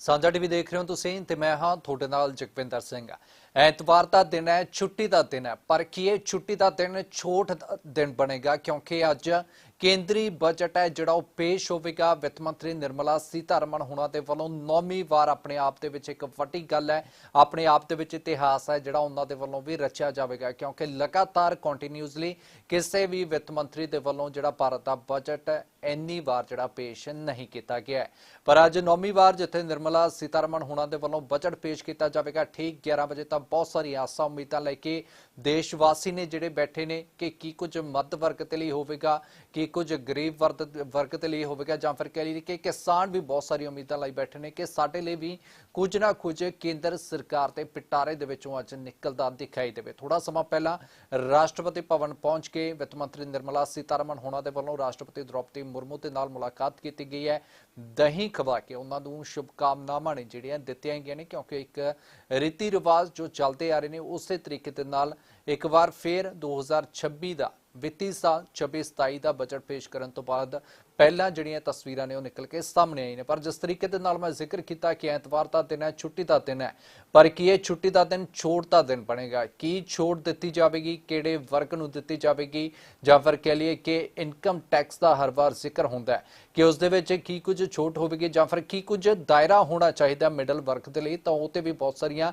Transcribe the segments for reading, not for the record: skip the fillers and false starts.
ਸਾਂਝਾ ਟੀਵੀ ਦੇਖ ਰਹੇ ਹੋ ਤੁਸੀਂ ਤੇ ਮੈਂ ਹਾਂ ਤੁਹਾਡੇ ਨਾਲ ਜਗਵਿੰਦਰ ਸਿੰਘ। ਐਤਵਾਰ ਦਾ ਦਿਨ ਹੈ, ਛੁੱਟੀ ਦਾ ਦਿਨ ਹੈ, ਪਰ ਕੀ ਇਹ ਛੁੱਟੀ ਦਾ ਦਿਨ ਛੋਟ ਦਾ ਦਿਨ ਬਣੇਗਾ? ਕਿਉਂਕਿ ਅੱਜ ਕੇਂਦਰੀ ਬਜਟ ਹੈ ਜਿਹੜਾ ਉਹ ਪੇਸ਼ ਹੋਵੇਗਾ। ਵਿੱਤ ਮੰਤਰੀ ਨਿਰਮਲਾ ਸੀਤਾਰਮਨ ਹੋਣਾ ਦੇ ਵੱਲੋਂ 9ਵੀਂ ਵਾਰ ਆਪਣੇ ਆਪ ਦੇ ਵਿੱਚ ਇੱਕ ਵੱਡੀ ਗੱਲ ਹੈ, ਆਪਣੇ ਆਪ ਦੇ ਵਿੱਚ ਇਤਿਹਾਸ ਹੈ ਜਿਹੜਾ ਉਹਨਾਂ ਦੇ ਵੱਲੋਂ ਵੀ ਰਚਿਆ ਜਾਵੇਗਾ। ਕਿਉਂਕਿ ਲਗਾਤਾਰ ਕੰਟੀਨਿਊਸਲੀ ਕਿਸੇ ਵੀ ਵਿੱਤ ਮੰਤਰੀ ਦੇ ਵੱਲੋਂ ਜਿਹੜਾ ਭਾਰਤ ਦਾ ਬਜਟ ਹੈ ਇੰਨੀ ਵਾਰ ਜਿਹੜਾ ਪੇਸ਼ ਨਹੀਂ ਕੀਤਾ ਗਿਆ। ਪਰ ਅੱਜ 9ਵੀਂ ਵਾਰ ਜਿੱਥੇ ਨਿਰਮਲਾ ਸੀਤਾਰਮਨ ਹੋਣਾ ਦੇ ਵੱਲੋਂ ਬਜਟ ਪੇਸ਼ ਕੀਤਾ ਜਾਵੇਗਾ ਠੀਕ 11 ਵਜੇ ਤਾਂ ਬਹੁਤ ਸਾਰੀ ਆਸਾਂ ਉਮੀਦਾਂ ਲੈ ਕੇ ਦੇਸ਼ ਵਾਸੀ ਨੇ ਜਿਹੜੇ ਬੈਠੇ ਨੇ ਕਿ ਕੀ ਕੁਝ ਮੱਧ ਵਰਗ ਦੇ ਲਈ ਹੋਵੇਗਾ, ਕੀ ਕੁਝ ਗਰੀਬ ਵਰਗ ਦੇ ਲਈ ਹੋਵੇਗਾ, ਜਾਂ ਫਿਰ ਕਹਿ ਲਈਏ ਕਿ ਕਿਸਾਨ ਵੀ ਬਹੁਤ ਸਾਰੀ ਉਮੀਦਾਂ ਲਈ ਬੈਠੇ ਨੇ ਕਿ ਸਾਡੇ ਲਈ ਵੀ ਕੁਝ ਨਾ ਕੁਝ ਕੇਂਦਰ ਸਰਕਾਰ ਦੇ ਪਿਟਾਰੇ ਦੇ ਵਿੱਚੋਂ ਅੱਜ ਨਿਕਲਦਾ ਦਿਖਾਈ ਦੇਵੇ। ਥੋੜਾ ਸਮਾਂ ਪਹਿਲਾਂ ਰਾਸ਼ਟਰਪਤੀ ਭਵਨ ਪਹੁੰਚ ਕੇ ਵਿੱਤ ਮੰਤਰੀ ਨਿਰਮਲਾ ਸੀਤਾਰਮਨ ਹੋਣਾ ਦੇ ਵੱਲੋਂ ਰਾਸ਼ਟਰਪਤੀ ਦ੍ਰੌਪਦੀ ਮੁਰਮੂ ਦੇ ਨਾਲ ਮੁਲਾਕਾਤ ਕੀਤੀ ਗਈ ਹੈ। ਦਹੀਂ ਖਵਾ ਕੇ ਉਹਨਾਂ ਨੂੰ ਸ਼ੁਭਕਾਮਨਾਵਾਂ ਨੇ ਜਿਹੜੀਆਂ ਦਿੱਤੀਆਂ ਗਈਆਂ ਨੇ, ਕਿਉਂਕਿ ਇੱਕ ਰੀਤੀ ਰਿਵਾਜ ਜੋ ਚੱਲਦੇ ਆ ਰਹੇ ਨੇ ਉਸੇ ਤਰੀਕੇ ਦੇ ਨਾਲ ਇੱਕ ਵਾਰ ਫੇਰ 2026 ਦਾ ਵਿੱਤੀ ਸਾਲ 26-27 ਦਾ ਬਜਟ ਪੇਸ਼ ਕਰਨ ਤੋਂ ਬਾਅਦ ਪਹਿਲਾਂ ਜਿਹੜੀਆਂ ਤਸਵੀਰਾਂ ਨੇ ਉਹ ਨਿਕਲ ਕੇ ਸਾਹਮਣੇ ਆਈ ਨੇ। ਪਰ ਜਿਸ ਤਰੀਕੇ ਦੇ ਨਾਲ ਮੈਂ ਜ਼ਿਕਰ ਕੀਤਾ ਕਿ ਐਤਵਾਰ ਦਾ ਦਿਨ ਹੈ, ਛੁੱਟੀ ਦਾ ਦਿਨ ਹੈ, ਪਰ ਕੀ ਇਹ ਛੁੱਟੀ ਦਾ ਦਿਨ ਛੋਟ ਦਾ ਦਿਨ ਬਣੇਗਾ? ਕੀ ਛੋਟ ਦਿੱਤੀ ਜਾਵੇਗੀ, ਕਿਹੜੇ ਵਰਗ ਨੂੰ ਦਿੱਤੀ ਜਾਵੇਗੀ, ਜਾਂ ਫਿਰ ਕਹਿ ਲਈਏ ਕਿ ਇਨਕਮ ਟੈਕਸ ਦਾ ਹਰ ਵਾਰ ਜ਼ਿਕਰ ਹੁੰਦਾ ਹੈ ਕਿ ਉਸ ਦੇ ਵਿੱਚ ਕੀ ਕੁਝ ਛੋਟ ਹੋਵੇਗੀ, ਜਾਂ ਫਿਰ ਕੀ ਕੁਝ ਦਾਇਰਾ ਹੋਣਾ ਚਾਹੀਦਾ ਮਿਡਲ ਵਰਗ ਦੇ ਲਈ, ਤਾਂ ਉਹ ਤੇ ਵੀ ਬਹੁਤ ਸਾਰੀਆਂ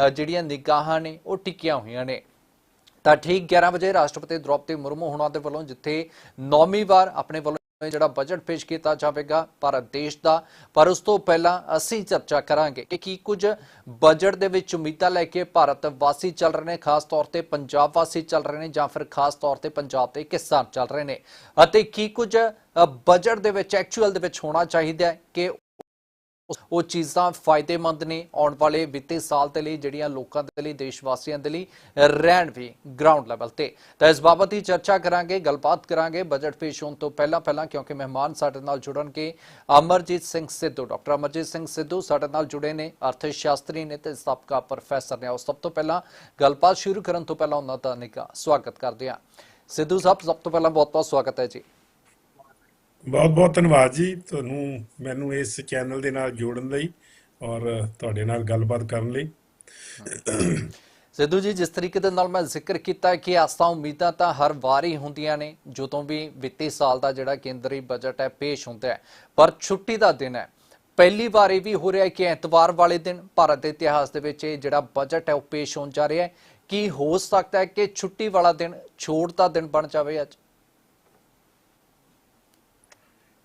ਜਿਹੜੀਆਂ ਨਿਗਾਹਾਂ ਨੇ ਉਹ ਟਿਕੀਆਂ ਹੋਈਆਂ ਨੇ। ਤਾਂ ਠੀਕ 11 ਵਜੇ ਰਾਸ਼ਟਰਪਤੀ ਦ੍ਰੌਪਦੀ ਮੁਰਮੂ ਹੋਣਾ ਦੇ ਵੱਲੋਂ ਜਿੱਥੇ 9ਵੀਂ ਵਾਰ ਆਪਣੇ ਵੱਲੋਂ ਜਿਹੜਾ ਬਜਟ ਪੇਸ਼ ਕੀਤਾ ਜਾਵੇਗਾ ਭਾਰਤ ਦੇਸ਼ ਦਾ, ਪਰ ਉਸ ਤੋਂ ਪਹਿਲਾਂ ਅਸੀਂ ਚਰਚਾ ਕਰਾਂਗੇ ਕਿ ਕੀ ਕੁਝ ਬਜਟ ਦੇ ਵਿੱਚ ਉਮੀਦਾਂ ਲੈ ਕੇ ਭਾਰਤ ਵਾਸੀ ਚੱਲ ਰਹੇ ਨੇ, ਖਾਸ ਤੌਰ ਤੇ ਪੰਜਾਬ ਵਾਸੀ ਚੱਲ ਰਹੇ ਨੇ, ਜਾਂ ਫਿਰ ਖਾਸ ਤੌਰ ਤੇ ਪੰਜਾਬ ਦੇ ਕਿਸਾਨ ਚੱਲ ਰਹੇ ਨੇ, ਅਤੇ ਕੀ ਕੁਝ ਬਜਟ ਦੇ ਵਿੱਚ ਐਕਚੁਅਲ ਦੇ ਵਿੱਚ ਹੋਣਾ ਚਾਹੀਦਾ ਹੈ ਕਿ ਉਹ ਚੀਜ਼ਾਂ ਫਾਇਦੇਮੰਦ ਨੇ ਆਉਣ ਵਾਲੇ ਵਿੱਤੀ ਸਾਲ ਦੇ ਲਈ, ਜਿਹੜੀਆਂ ਲੋਕਾਂ ਦੇ ਲਈ, ਦੇਸ਼ ਵਾਸੀਆਂ ਦੇ ਲਈ ਰਹਿਣ ਵੀ ਗਰਾਊਂਡ ਲੈਵਲ ਤੇ। ਤਾਂ ਇਸ ਬਾਬਤ ਹੀ ਚਰਚਾ ਕਰਾਂਗੇ, ਗੱਲਬਾਤ ਕਰਾਂਗੇ ਬਜਟ ਪੇਸ਼ ਹੋਣ ਤੋਂ ਪਹਿਲਾਂ ਕਿਉਂਕਿ ਮਹਿਮਾਨ ਸਾਡੇ ਨਾਲ ਜੁੜਨਗੇ ਅਮਰਜੀਤ ਸਿੰਘ ਸਿੱਧੂ। ਡਾਕਟਰ ਅਮਰਜੀਤ ਸਿੰਘ ਸਿੱਧੂ ਸਾਡੇ ਨਾਲ ਜੁੜੇ ਨੇ, ਅਰਥ ਸ਼ਾਸਤਰੀ ਨੇ ਤੇ ਸਾਬਕਾ ਪ੍ਰੋਫੈਸਰ ਨੇ। ਸਭ ਤੋਂ ਪਹਿਲਾਂ ਗੱਲਬਾਤ ਸ਼ੁਰੂ ਕਰਨ ਤੋਂ ਪਹਿਲਾਂ ਉਹਨਾਂ ਦਾ ਨਿੱਘਾ ਸਵਾਗਤ ਕਰਦੇ ਹਾਂ। ਸਿੱਧੂ ਸਾਹਿਬ, ਸਭ ਤੋਂ ਪਹਿਲਾਂ ਬਹੁਤ ਬਹੁਤ ਸਵਾਗਤ ਹੈ ਜੀ। ਬਹੁਤ ਬਹੁਤ ਧੰਨਵਾਦ ਜੀ ਤੁਹਾਨੂੰ ਮੈਨੂੰ ਇਸ ਚੈਨਲ ਦੇ ਨਾਲ ਜੋੜਨ ਲਈ ਔਰ ਤੁਹਾਡੇ ਨਾਲ ਗੱਲਬਾਤ ਕਰਨ ਲਈ। ਸਿੱਧੂ ਜੀ, ਜਿਸ ਤਰੀਕੇ ਦੇ ਨਾਲ ਮੈਂ ਜ਼ਿਕਰ ਕੀਤਾ ਕਿ ਆਸਾਂ ਉਮੀਦਾਂ ਤਾਂ ਹਰ ਵਾਰ ਹੀ ਹੁੰਦੀਆਂ ਨੇ ਜਦੋਂ ਵੀ ਵਿੱਤੀ ਸਾਲ ਦਾ ਜਿਹੜਾ ਕੇਂਦਰੀ ਬਜਟ ਹੈ ਪੇਸ਼ ਹੁੰਦਾ ਹੈ, ਪਰ ਛੁੱਟੀ ਦਾ ਦਿਨ ਹੈ। ਪਹਿਲੀ ਵਾਰ ਇਹ ਵੀ ਹੋ ਰਿਹਾ ਹੈ ਕਿ ਐਤਵਾਰ ਵਾਲੇ ਦਿਨ ਭਾਰਤ ਦੇ ਇਤਿਹਾਸ ਦੇ ਵਿੱਚ ਇਹ ਜਿਹੜਾ ਬਜਟ ਹੈ ਉਹ ਪੇਸ਼ ਹੋਣ ਜਾ ਰਿਹਾ ਹੈ। ਕੀ ਹੋ ਸਕਦਾ ਹੈ ਕਿ ਛੁੱਟੀ ਵਾਲਾ ਦਿਨ ਛੋਟ ਦਾ ਦਿਨ ਬਣ ਜਾਵੇ ਅੱਜ?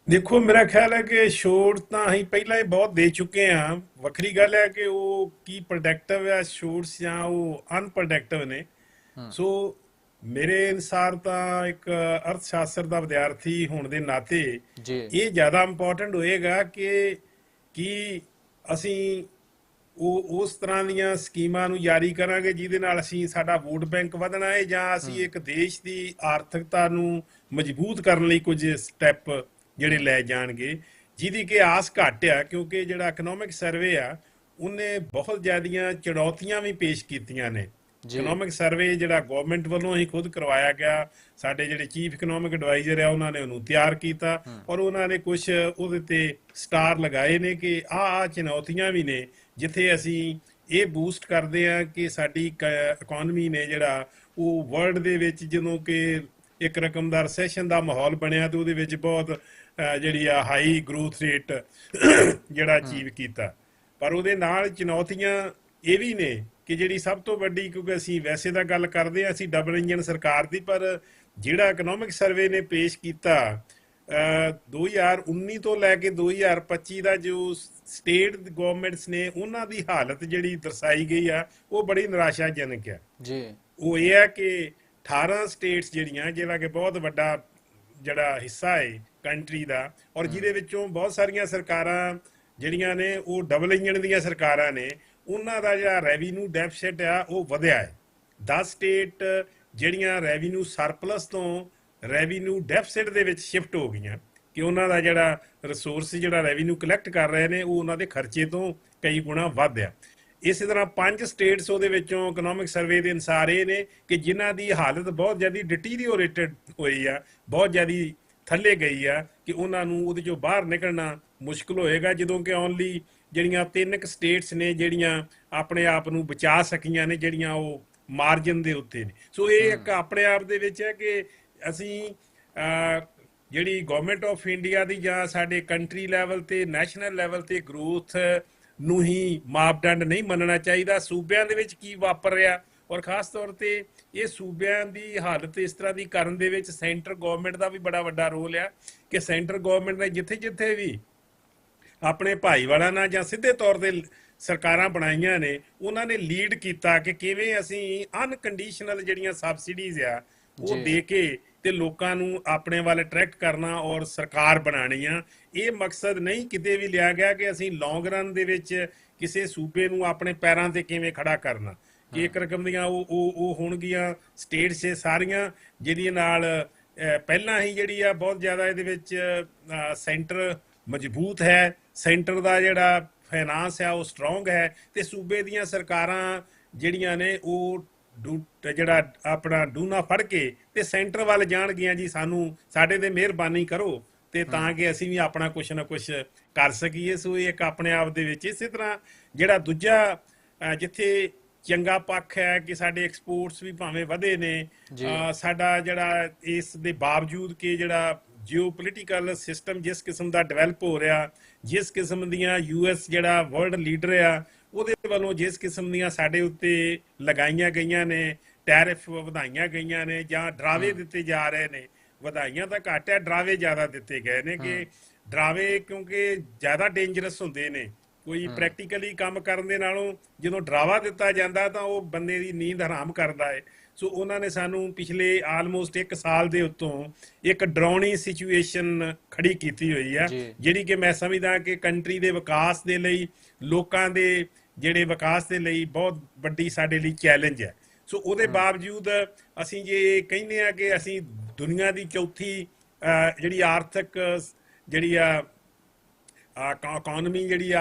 ਦੇਖੋ, ਮੇਰਾ ਖਿਆਲ ਹੈ ਕਿ ਛੋਟ ਤਾਂ ਅਸੀਂ ਪਹਿਲਾਂ ਹੀ ਬਹੁਤ ਦੇ ਚੁੱਕੇ ਹਾਂ। ਵੱਖਰੀ ਗੱਲ ਹੈ ਕਿ ਉਹ ਕੀ ਪ੍ਰੋਡਕਟਿਵ ਹੈ ਛੋਟਸ ਜਾਂ ਉਹ ਅਨਪ੍ਰੋਡਕਟਿਵ ਨੇ। ਸੋ ਮੇਰੇ ਅਨੁਸਾਰ ਤਾਂ ਇੱਕ ਅਰਥ ਸ਼ਾਸਤਰ ਦਾ ਵਿਦਿਆਰਥੀ ਹੋਣ ਦੇ ਨਾਤੇ ਇਹ ਜ਼ਿਆਦਾ ਇੰਪੋਰਟੈਂਟ ਹੋਏਗਾ ਕਿ ਕੀ ਅਸੀਂ ਉਸ ਤਰ੍ਹਾਂ ਦੀਆਂ ਸਕੀਮਾਂ ਨੂੰ ਜਾਰੀ ਕਰਾਂਗੇ ਜਿਹਦੇ ਨਾਲ ਅਸੀਂ ਸਾਡਾ ਵੋਟ ਬੈਂਕ ਵਧਣਾ ਹੈ, ਜਾਂ ਅਸੀਂ ਇੱਕ ਦੇਸ਼ ਦੀ ਆਰਥਿਕਤਾ ਨੂੰ ਮਜ਼ਬੂਤ ਕਰਨ ਲਈ ਕੁਝ ਸਟੈਪ ਜਿਹੜੇ ਲੈ ਜਾਣਗੇ, ਜਿਹਦੀ ਕਿ ਆਸ ਘੱਟ ਆ। ਕਿਉਂਕਿ ਜਿਹੜਾ ਇਕਨੋਮਿਕ ਸਰਵੇ ਆ ਉਹਨੇ ਬਹੁਤ ਜ਼ਿਆਦੀਆਂ ਚੁਣੌਤੀਆਂ ਵੀ ਪੇਸ਼ ਕੀਤੀਆਂ ਨੇ। ਇਕਨੋਮਿਕ ਸਰਵੇ ਜਿਹੜਾ ਗਵਰਨਮੈਂਟ ਵੱਲੋਂ ਹੀ ਖੁਦ ਕਰਵਾਇਆ ਗਿਆ, ਸਾਡੇ ਜਿਹੜੇ ਚੀਫ ਇਕਨੋਮਿਕ ਐਡਵਾਈਜ਼ਰ ਆ ਉਹਨਾਂ ਨੇ ਉਹਨੂੰ ਤਿਆਰ ਕੀਤਾ ਔਰ ਉਹਨਾਂ ਨੇ ਕੁਝ ਉਹਦੇ ਤੇ ਸਟਾਰ ਲਗਾਏ ਨੇ ਕਿ ਆਹ ਚੁਣੌਤੀਆਂ ਵੀ ਨੇ ਜਿੱਥੇ ਅਸੀਂ ਇਹ ਬੂਸਟ ਕਰਦੇ ਆ ਕਿ ਸਾਡੀ ਇਕਨੋਮੀ ਨੇ ਜਿਹੜਾ ਉਹ ਵਰਲਡ ਦੇ ਵਿੱਚ ਜਦੋਂ ਕਿ ਇੱਕ ਰਕਮ ਦਾ ਰਿਸੈਸ਼ਨ ਦਾ ਮਾਹੌਲ ਬਣਿਆ ਤੇ ਉਹਦੇ ਵਿੱਚ ਬਹੁਤ ਜਿਹੜੀ ਆ ਹਾਈ ਗਰੋਥ ਰੇਟ ਜਿਹੜਾ ਅਚੀਵ ਕੀਤਾ। ਪਰ ਉਹਦੇ ਨਾਲ ਚੁਣੌਤੀਆਂ ਇਹ ਵੀ ਨੇ ਕਿ ਜਿਹੜੀ ਸਭ ਤੋਂ ਵੱਡੀ, ਕਿਉਂਕਿ ਅਸੀਂ ਵੈਸੇ ਤਾਂ ਗੱਲ ਕਰਦੇ ਹਾਂ ਅਸੀਂ ਡਬਲ ਇੰਜਨ ਸਰਕਾਰ ਦੀ, ਪਰ ਜਿਹੜਾ ਇਕਨੋਮਿਕ ਸਰਵੇ ਨੇ ਪੇਸ਼ ਕੀਤਾ 2019 ਤੋਂ ਲੈ ਕੇ 2025 ਦਾ ਜੋ ਸਟੇਟ ਗਵਰਨਮੈਂਟਸ ਨੇ ਉਹਨਾਂ ਦੀ ਹਾਲਤ ਜਿਹੜੀ ਦਰਸਾਈ ਗਈ ਆ ਉਹ ਬੜੀ ਨਿਰਾਸ਼ਾਜਨਕ ਆ ਜੀ। ਉਹ ਇਹ ਹੈ ਕਿ 18 ਸਟੇਟਸ ਜਿਹੜਾ ਕਿ ਬਹੁਤ ਵੱਡਾ ਜਿਹੜਾ ਹਿੱਸਾ ਹੈ ਕੰਟਰੀ ਦਾ, ਔਰ ਜਿਹਦੇ ਵਿੱਚੋਂ ਬਹੁਤ ਸਾਰੀਆਂ ਸਰਕਾਰਾਂ ਜਿਹੜੀਆਂ ਨੇ ਉਹ ਡਬਲ ਇੰਜਨ ਦੀਆਂ ਸਰਕਾਰਾਂ ਨੇ, ਉਹਨਾਂ ਦਾ ਜਿਹੜਾ ਰੈਵਨਿਊ ਡੈਫਿਸਿਟ ਆ ਉਹ ਵਧਿਆ ਹੈ। 10 ਸਟੇਟ ਜਿਹੜੀਆਂ ਰੈਵਨਿਊ ਸਰਪਲਸ ਤੋਂ ਰੈਵਨਿਊ ਡੈਫਿਸਿਟ ਦੇ ਵਿੱਚ ਸ਼ਿਫਟ ਹੋ ਗਈਆਂ ਕਿ ਉਹਨਾਂ ਦਾ ਜਿਹੜਾ ਰਿਸੋਰਸ ਜਿਹੜਾ ਰੈਵਨਿਊ ਕਲੈਕਟ ਕਰ ਰਹੇ ਨੇ ਉਹ ਉਹਨਾਂ ਦੇ ਖਰਚੇ ਤੋਂ ਕਈ ਗੁਣਾ ਵੱਧ ਆ। ਇਸੇ ਤਰ੍ਹਾਂ 5 ਸਟੇਟਸ ਉਹਦੇ ਵਿੱਚੋਂ ਇਕਨੋਮਿਕ ਸਰਵੇ ਦੇ ਅਨੁਸਾਰ ਇਹ ਨੇ ਕਿ ਜਿਨ੍ਹਾਂ ਦੀ ਹਾਲਤ ਬਹੁਤ ਜ਼ਿਆਦਾ ਡਿਟੀਰੀਓਰੇਟਡ ਹੋਈ ਆ, ਬਹੁਤ ਜ਼ਿਆਦਾ ਥੱਲੇ ਗਈ ਆ, ਕਿ ਉਹਨਾਂ ਨੂੰ ਉਹਦੇ ਚੋਂ ਬਾਹਰ ਨਿਕਲਣਾ ਮੁਸ਼ਕਿਲ ਹੋਏਗਾ, ਜਦੋਂ ਕਿ ਓਨਲੀ ਜਿਹੜੀਆਂ 3 ਸਟੇਟਸ ਨੇ ਜਿਹੜੀਆਂ ਆਪਣੇ ਆਪ ਨੂੰ ਬਚਾ ਸਕੀਆਂ ਨੇ, ਜਿਹੜੀਆਂ ਉਹ ਮਾਰਜਨ ਦੇ ਉੱਤੇ ਨੇ। ਸੋ ਇਹ ਇੱਕ ਆਪਣੇ ਆਪ ਦੇ ਵਿੱਚ ਹੈ ਕਿ ਅਸੀਂ ਜਿਹੜੀ ਗਵਰਨਮੈਂਟ ਆਫ ਇੰਡੀਆ ਦੀ ਜਾਂ ਸਾਡੇ ਕੰਟਰੀ ਲੈਵਲ ਤੇ ਨੈਸ਼ਨਲ ਲੈਵਲ ਤੇ ਗਰੋਥ ਨੂੰ ਹੀ ਮਾਪਦੰਡ ਨਹੀਂ ਮੰਨਣਾ ਚਾਹੀਦਾ। ਸੂਬਿਆਂ ਦੇ ਵਿੱਚ ਕੀ ਵਾਪਰ ਰਿਹਾ, ਔਰ ਖਾਸ ਤੌਰ ਤੇ ਇਹ ਸੂਬਿਆਂ ਦੀ ਹਾਲਤ ਇਸ ਤਰ੍ਹਾਂ ਦੀ ਕਰਨ ਦੇ ਵਿੱਚ ਸੈਂਟਰ ਗਵਰਨਮੈਂਟ ਦਾ ਵੀ ਬੜਾ ਵੱਡਾ ਰੋਲ ਆ ਕਿ ਸੈਂਟਰ ਗਵਰਨਮੈਂਟ ਨੇ ਜਿੱਥੇ ਜਿੱਥੇ ਵੀ ਆਪਣੇ ਭਾਈਵਾਲਾਂ ਨਾਲ ਜਾਂ ਸਿੱਧੇ ਤੌਰ ਤੇ ਸਰਕਾਰਾਂ ਬਣਾਈਆਂ ਨੇ, ਉਹਨਾਂ ਨੇ ਲੀਡ ਕੀਤਾ ਕਿ ਕਿਵੇਂ ਅਸੀਂ ਅਨਕੰਡੀਸ਼ਨਲ ਜਿਹੜੀਆਂ ਸਬਸਿਡੀਜ਼ ਆ ਉਹ ਦੇ ਕੇ ਤੇ ਲੋਕਾਂ ਨੂੰ ਆਪਣੇ ਵੱਲ ਅਟਰੈਕਟ ਕਰਨਾ ਔਰ ਸਰਕਾਰ ਬਣਾਉਣੀ ਆ। ਇਹ ਮਕਸਦ ਨਹੀਂ ਕਿਤੇ ਵੀ ਲਿਆ ਗਿਆ ਕਿ ਅਸੀਂ ਲੌਂਗ ਰਨ ਦੇ ਵਿੱਚ ਕਿਸੇ ਸੂਬੇ ਨੂੰ ਆਪਣੇ ਪੈਰਾਂ ਤੇ ਕਿਵੇਂ ਖੜਾ ਕਰਨਾ, ਕਿ ਇੱਕ ਰਕਮ ਦੀਆਂ ਉਹ ਹੋਣਗੀਆਂ ਸਟੇਟਸ ਸਾਰੀਆਂ ਜਿਹਦੀਆਂ ਨਾਲ ਪਹਿਲਾਂ ਹੀ ਜਿਹੜੀ ਆ ਬਹੁਤ ਜ਼ਿਆਦਾ ਇਹਦੇ ਵਿੱਚ ਸੈਂਟਰ ਮਜ਼ਬੂਤ ਹੈ, ਸੈਂਟਰ ਦਾ ਜਿਹੜਾ ਫਾਈਨਾਂਸ ਹੈ ਉਹ ਸਟਰੋਂਗ ਹੈ, ਤੇ ਸੂਬੇ ਦੀਆਂ ਸਰਕਾਰਾਂ ਜਿਹੜੀਆਂ ਨੇ ਉਹ ਜਿਹੜਾ ਆਪਣਾ ਡੂਨਾ ਫੜ ਕੇ ਤੇ ਸੈਂਟਰ ਵੱਲ ਜਾਣਗੀਆਂ ਜੀ ਸਾਨੂੰ ਸਾਡੇ ਤੇ ਮਿਹਰਬਾਨੀ ਕਰੋ, ਤੇ ਤਾਂ ਕਿ ਅਸੀਂ ਵੀ ਆਪਣਾ ਕੁਛ ਨਾ ਕੁਛ ਕਰ ਸਕੀਏ। ਸੋ ਇਹ ਇੱਕ ਆਪਣੇ ਆਪ ਦੇ ਵਿੱਚ ਇਸੇ ਤਰ੍ਹਾਂ ਜਿਹੜਾ ਦੂਜਾ ਜਿੱਥੇ ਚੰਗਾ ਪੱਖ ਹੈ ਕਿ ਸਾਡੇ ਐਕਸਪੋਰਟਸ ਵੀ ਭਾਵੇਂ ਵਧੇ ਨੇ, ਸਾਡਾ ਜਿਹੜਾ ਇਸ ਦੇ ਬਾਵਜੂਦ ਕਿ ਜਿਹੜਾ ਜਿਓਪੋਲੀਟੀਕਲ ਸਿਸਟਮ ਜਿਸ ਕਿਸਮ ਦਾ ਡਿਵੈਲਪ ਹੋ ਰਿਹਾ, ਜਿਸ ਕਿਸਮ ਦੀਆਂ US ਜਿਹੜਾ ਵਰਲਡ ਲੀਡਰ ਆ ਉਹਦੇ ਵੱਲੋਂ ਜਿਸ ਕਿਸਮ ਦੀਆਂ ਸਾਡੇ ਉੱਤੇ ਲਗਾਈਆਂ ਗਈਆਂ ਨੇ ਟੈਰਿਫ ਵਧਾਈਆਂ ਗਈਆਂ ਨੇ ਜਾਂ ਡਰਾਵੇ ਦਿੱਤੇ ਜਾ ਰਹੇ ਨੇ, ਵਧਾਈਆਂ ਤਾਂ ਘੱਟ ਹੈ, ਡਰਾਵੇ ਜ਼ਿਆਦਾ ਦਿੱਤੇ ਗਏ ਨੇ ਕਿ ਡਰਾਵੇ ਕਿਉਂਕਿ ਜ਼ਿਆਦਾ ਡੇਂਜਰਸ ਹੁੰਦੇ ਨੇ। ਕੋਈ ਪ੍ਰੈਕਟੀਕਲੀ ਕੰਮ ਕਰਨ ਦੇ ਨਾਲੋਂ ਜਦੋਂ ਡਰਾਵਾ ਦਿੱਤਾ ਜਾਂਦਾ ਤਾਂ ਉਹ ਬੰਦੇ ਦੀ ਨੀਂਦ ਹਰਾਮ ਕਰਦਾ ਹੈ। ਸੋ ਉਹਨਾਂ ਨੇ ਸਾਨੂੰ ਪਿਛਲੇ ਆਲਮੋਸਟ 1 ਸਾਲ ਦੇ ਉੱਤੋਂ ਇੱਕ ਡਰਾਉਣੀ ਸਿਚੁਏਸ਼ਨ ਖੜੀ ਕੀਤੀ ਹੋਈ ਆ, ਜਿਹੜੀ ਕਿ ਮੈਂ ਸਮਝਦਾ ਕਿ ਕੰਟਰੀ ਦੇ ਵਿਕਾਸ ਦੇ ਲਈ, ਲੋਕਾਂ ਦੇ ਜਿਹੜੇ ਵਿਕਾਸ ਦੇ ਲਈ ਬਹੁਤ ਵੱਡੀ ਸਾਡੇ ਲਈ ਚੈਲੰਜ ਹੈ। ਸੋ ਉਹਦੇ ਬਾਵਜੂਦ ਅਸੀਂ ਜੇ ਕਹਿੰਦੇ ਆ ਕਿ ਅਸੀਂ ਦੁਨੀਆ ਦੀ ਚੌਥੀ ਜਿਹੜੀ ਆਰਥਿਕ ਜਿਹੜੀ ਆ ਇਕਨੋਮੀ ਜਿਹੜੀ ਆ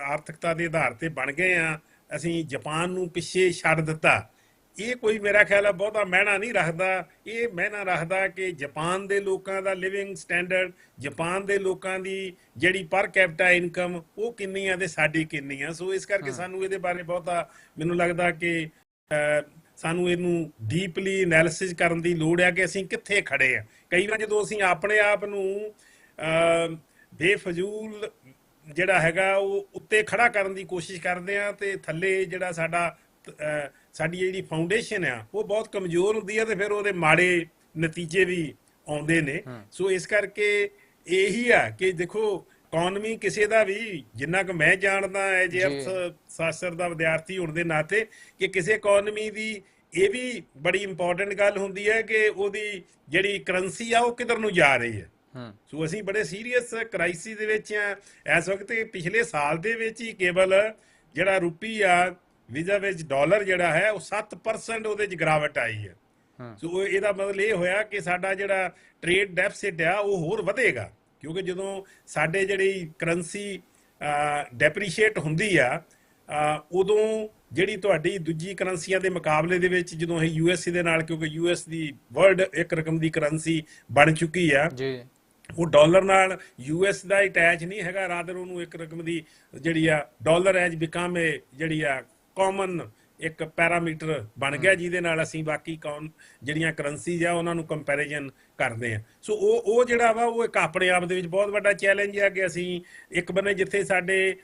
ਆਰਥਿਕਤਾ ਦੇ ਆਧਾਰ ਤੇ ਬਣ ਗਏ ਆ, ਅਸੀਂ ਜਾਪਾਨ ਨੂੰ ਪਿੱਛੇ ਛੱਡ ਦਿੱਤਾ, ਇਹ ਕੋਈ ਮੇਰਾ ਖਿਆਲ ਹੈ ਬਹੁਤਾ ਮਾਇਨਾ ਨਹੀਂ ਰੱਖਦਾ। ਇਹ ਮਾਇਨਾ ਰੱਖਦਾ ਕਿ ਜਾਪਾਨ ਦੇ ਲੋਕਾਂ ਦਾ ਲਿਵਿੰਗ ਸਟੈਂਡਰਡ, ਜਾਪਾਨ ਦੇ ਲੋਕਾਂ ਦੀ ਜਿਹੜੀ ਪਰ ਕੈਪੀਟਾ ਇਨਕਮ ਉਹ ਕਿੰਨੀ ਆ ਤੇ ਸਾਡੀ ਕਿੰਨੀ ਆ। ਸੋ ਇਸ ਕਰਕੇ ਸਾਨੂੰ ਇਹਦੇ ਬਾਰੇ ਬਹੁਤਾ ਮੈਨੂੰ ਲੱਗਦਾ ਕਿ ਸਾਨੂੰ ਇਹਨੂੰ ਡੀਪਲੀ ਐਨਾਲਿਸਿਸ ਕਰਨ ਦੀ ਲੋੜ ਹੈ ਕਿ ਅਸੀਂ ਕਿੱਥੇ ਖੜੇ ਆ। ਕਈ ਵਾਰ ਜਦੋਂ ਅਸੀਂ ਆਪਣੇ ਆਪ ਨੂੰ ਬੇਫਜ਼ੂਲ ਜਿਹੜਾ ਹੈਗਾ ਉਹ ਉੱਤੇ ਖੜਾ ਕਰਨ ਦੀ ਕੋਸ਼ਿਸ਼ ਕਰਦੇ ਆ ਤੇ ਥੱਲੇ ਜਿਹੜਾ ਸਾਡੀ ਜਿਹੜੀ ਫਾਊਂਡੇਸ਼ਨ ਆ ਉਹ ਬਹੁਤ ਕਮਜ਼ੋਰ ਹੁੰਦੀ ਹੈ ਤੇ ਫਿਰ ਉਹਦੇ ਮਾੜੇ ਨਤੀਜੇ ਵੀ ਆਉਂਦੇ ਨੇ। ਸੋ ਇਸ ਕਰਕੇ ਇਹੀ ਆ ਕਿ ਦੇਖੋ ਇਕਨੋਮੀ ਕਿਸੇ ਦਾ ਵੀ, ਜਿੰਨਾ ਕੁ ਮੈਂ ਜਾਣਦਾ ਹੈ ਜੇ ਅਰਥ ਸ਼ਾਸਤਰ ਦਾ ਵਿਦਿਆਰਥੀ ਹੋਣ ਦੇ ਨਾਤੇ, ਕਿ ਕਿਸੇ ਇਕਨੋਮੀ ਦੀ ਇਹ ਵੀ ਬੜੀ ਇੰਪੋਰਟੈਂਟ ਗੱਲ ਹੁੰਦੀ ਹੈ ਕਿ ਉਹਦੀ ਜਿਹੜੀ ਕਰੰਸੀ ਆ ਉਹ ਕਿੱਧਰ ਨੂੰ ਜਾ ਰਹੀ ਹੈ। ਸੋ ਅਸੀਂ ਬੜੇ ਸੀਰੀਅਸ ਕ੍ਰਾਈਸਿਸ ਦੇ ਵਿੱਚ ਆ ਇਸ ਵਕਤ। ਪਿਛਲੇ ਸਾਲ ਦੇ ਵਿੱਚ ਹੀ ਕੇਵਲ ਜਿਹੜਾ ਰੁਪੀ ਆ ਵੀਜ਼ਾ ਵਿੱਚ ਡਾਲਰ ਜਿਹੜਾ ਹੈ ਉਹ 7% ਉਹਦੇ 'ਚ ਗਿਰਾਵਟ ਆਈ ਹੈ। ਸੋ ਇਹਦਾ ਮਤਲਬ ਇਹ ਹੋਇਆ ਕਿ ਸਾਡਾ ਜਿਹੜਾ ਟ੍ਰੇਡ ਡੈਫਿਸਿਟ ਆ ਉਹ ਹੋਰ ਵਧੇਗਾ, ਕਿਉਂਕਿ ਜਦੋਂ ਸਾਡੇ ਜਿਹੜੀ ਕਰੰਸੀ ਡੈਪਰੀਸ਼ੀਏਟ ਹੁੰਦੀ ਆ ਉਦੋਂ ਜਿਹੜੀ ਤੁਹਾਡੀ ਦੂਜੀ ਕਰੰਸੀਆਂ ਦੇ ਮੁਕਾਬਲੇ ਦੇ ਵਿੱਚ ਜਦੋਂ ਇਹ USA ਦੇ ਨਾਲ, ਕਿਉਂਕਿ US ਦੀ ਵਰਲਡ ਇੱਕ ਰਕਮ ਦੀ ਕਰੰਸੀ ਬਣ ਚੁੱਕੀ ਆ, ਉਹ ਡਾਲਰ ਨਾਲ US ਦਾ ਅਟੈਚ ਨਹੀਂ ਹੈਗਾ, ਰਾਦਰ ਉਹਨੂੰ ਇੱਕ ਰਕਮ ਦੀ ਜਿਹੜੀ ਆ ਡਾਲਰ ਐਜ ਬਿਕਮ ਏ ਜਿਹੜੀ ਆ ਕਾਮਨ ਇੱਕ ਪੈਰਾਮੀਟਰ ਬਣ ਗਿਆ ਜਿਹਦੇ ਨਾਲ ਅਸੀਂ ਬਾਕੀ ਜਿਹੜੀਆਂ ਕਰੰਸੀਜ਼ ਆ ਉਹਨਾਂ ਨੂੰ ਕੰਪੈਰੀਜ਼ਨ ਕਰਦੇ ਆ। ਸੋ ਉਹ ਜਿਹੜਾ ਵਾ ਉਹ ਇੱਕ ਆਪਣੇ ਆਪ ਦੇ ਵਿੱਚ ਬਹੁਤ ਵੱਡਾ ਚੈਲੰਜ ਹੈ ਕਿ ਅਸੀਂ ਇੱਕ ਬੰਨੇ ਜਿੱਥੇ ਸਾਡੇ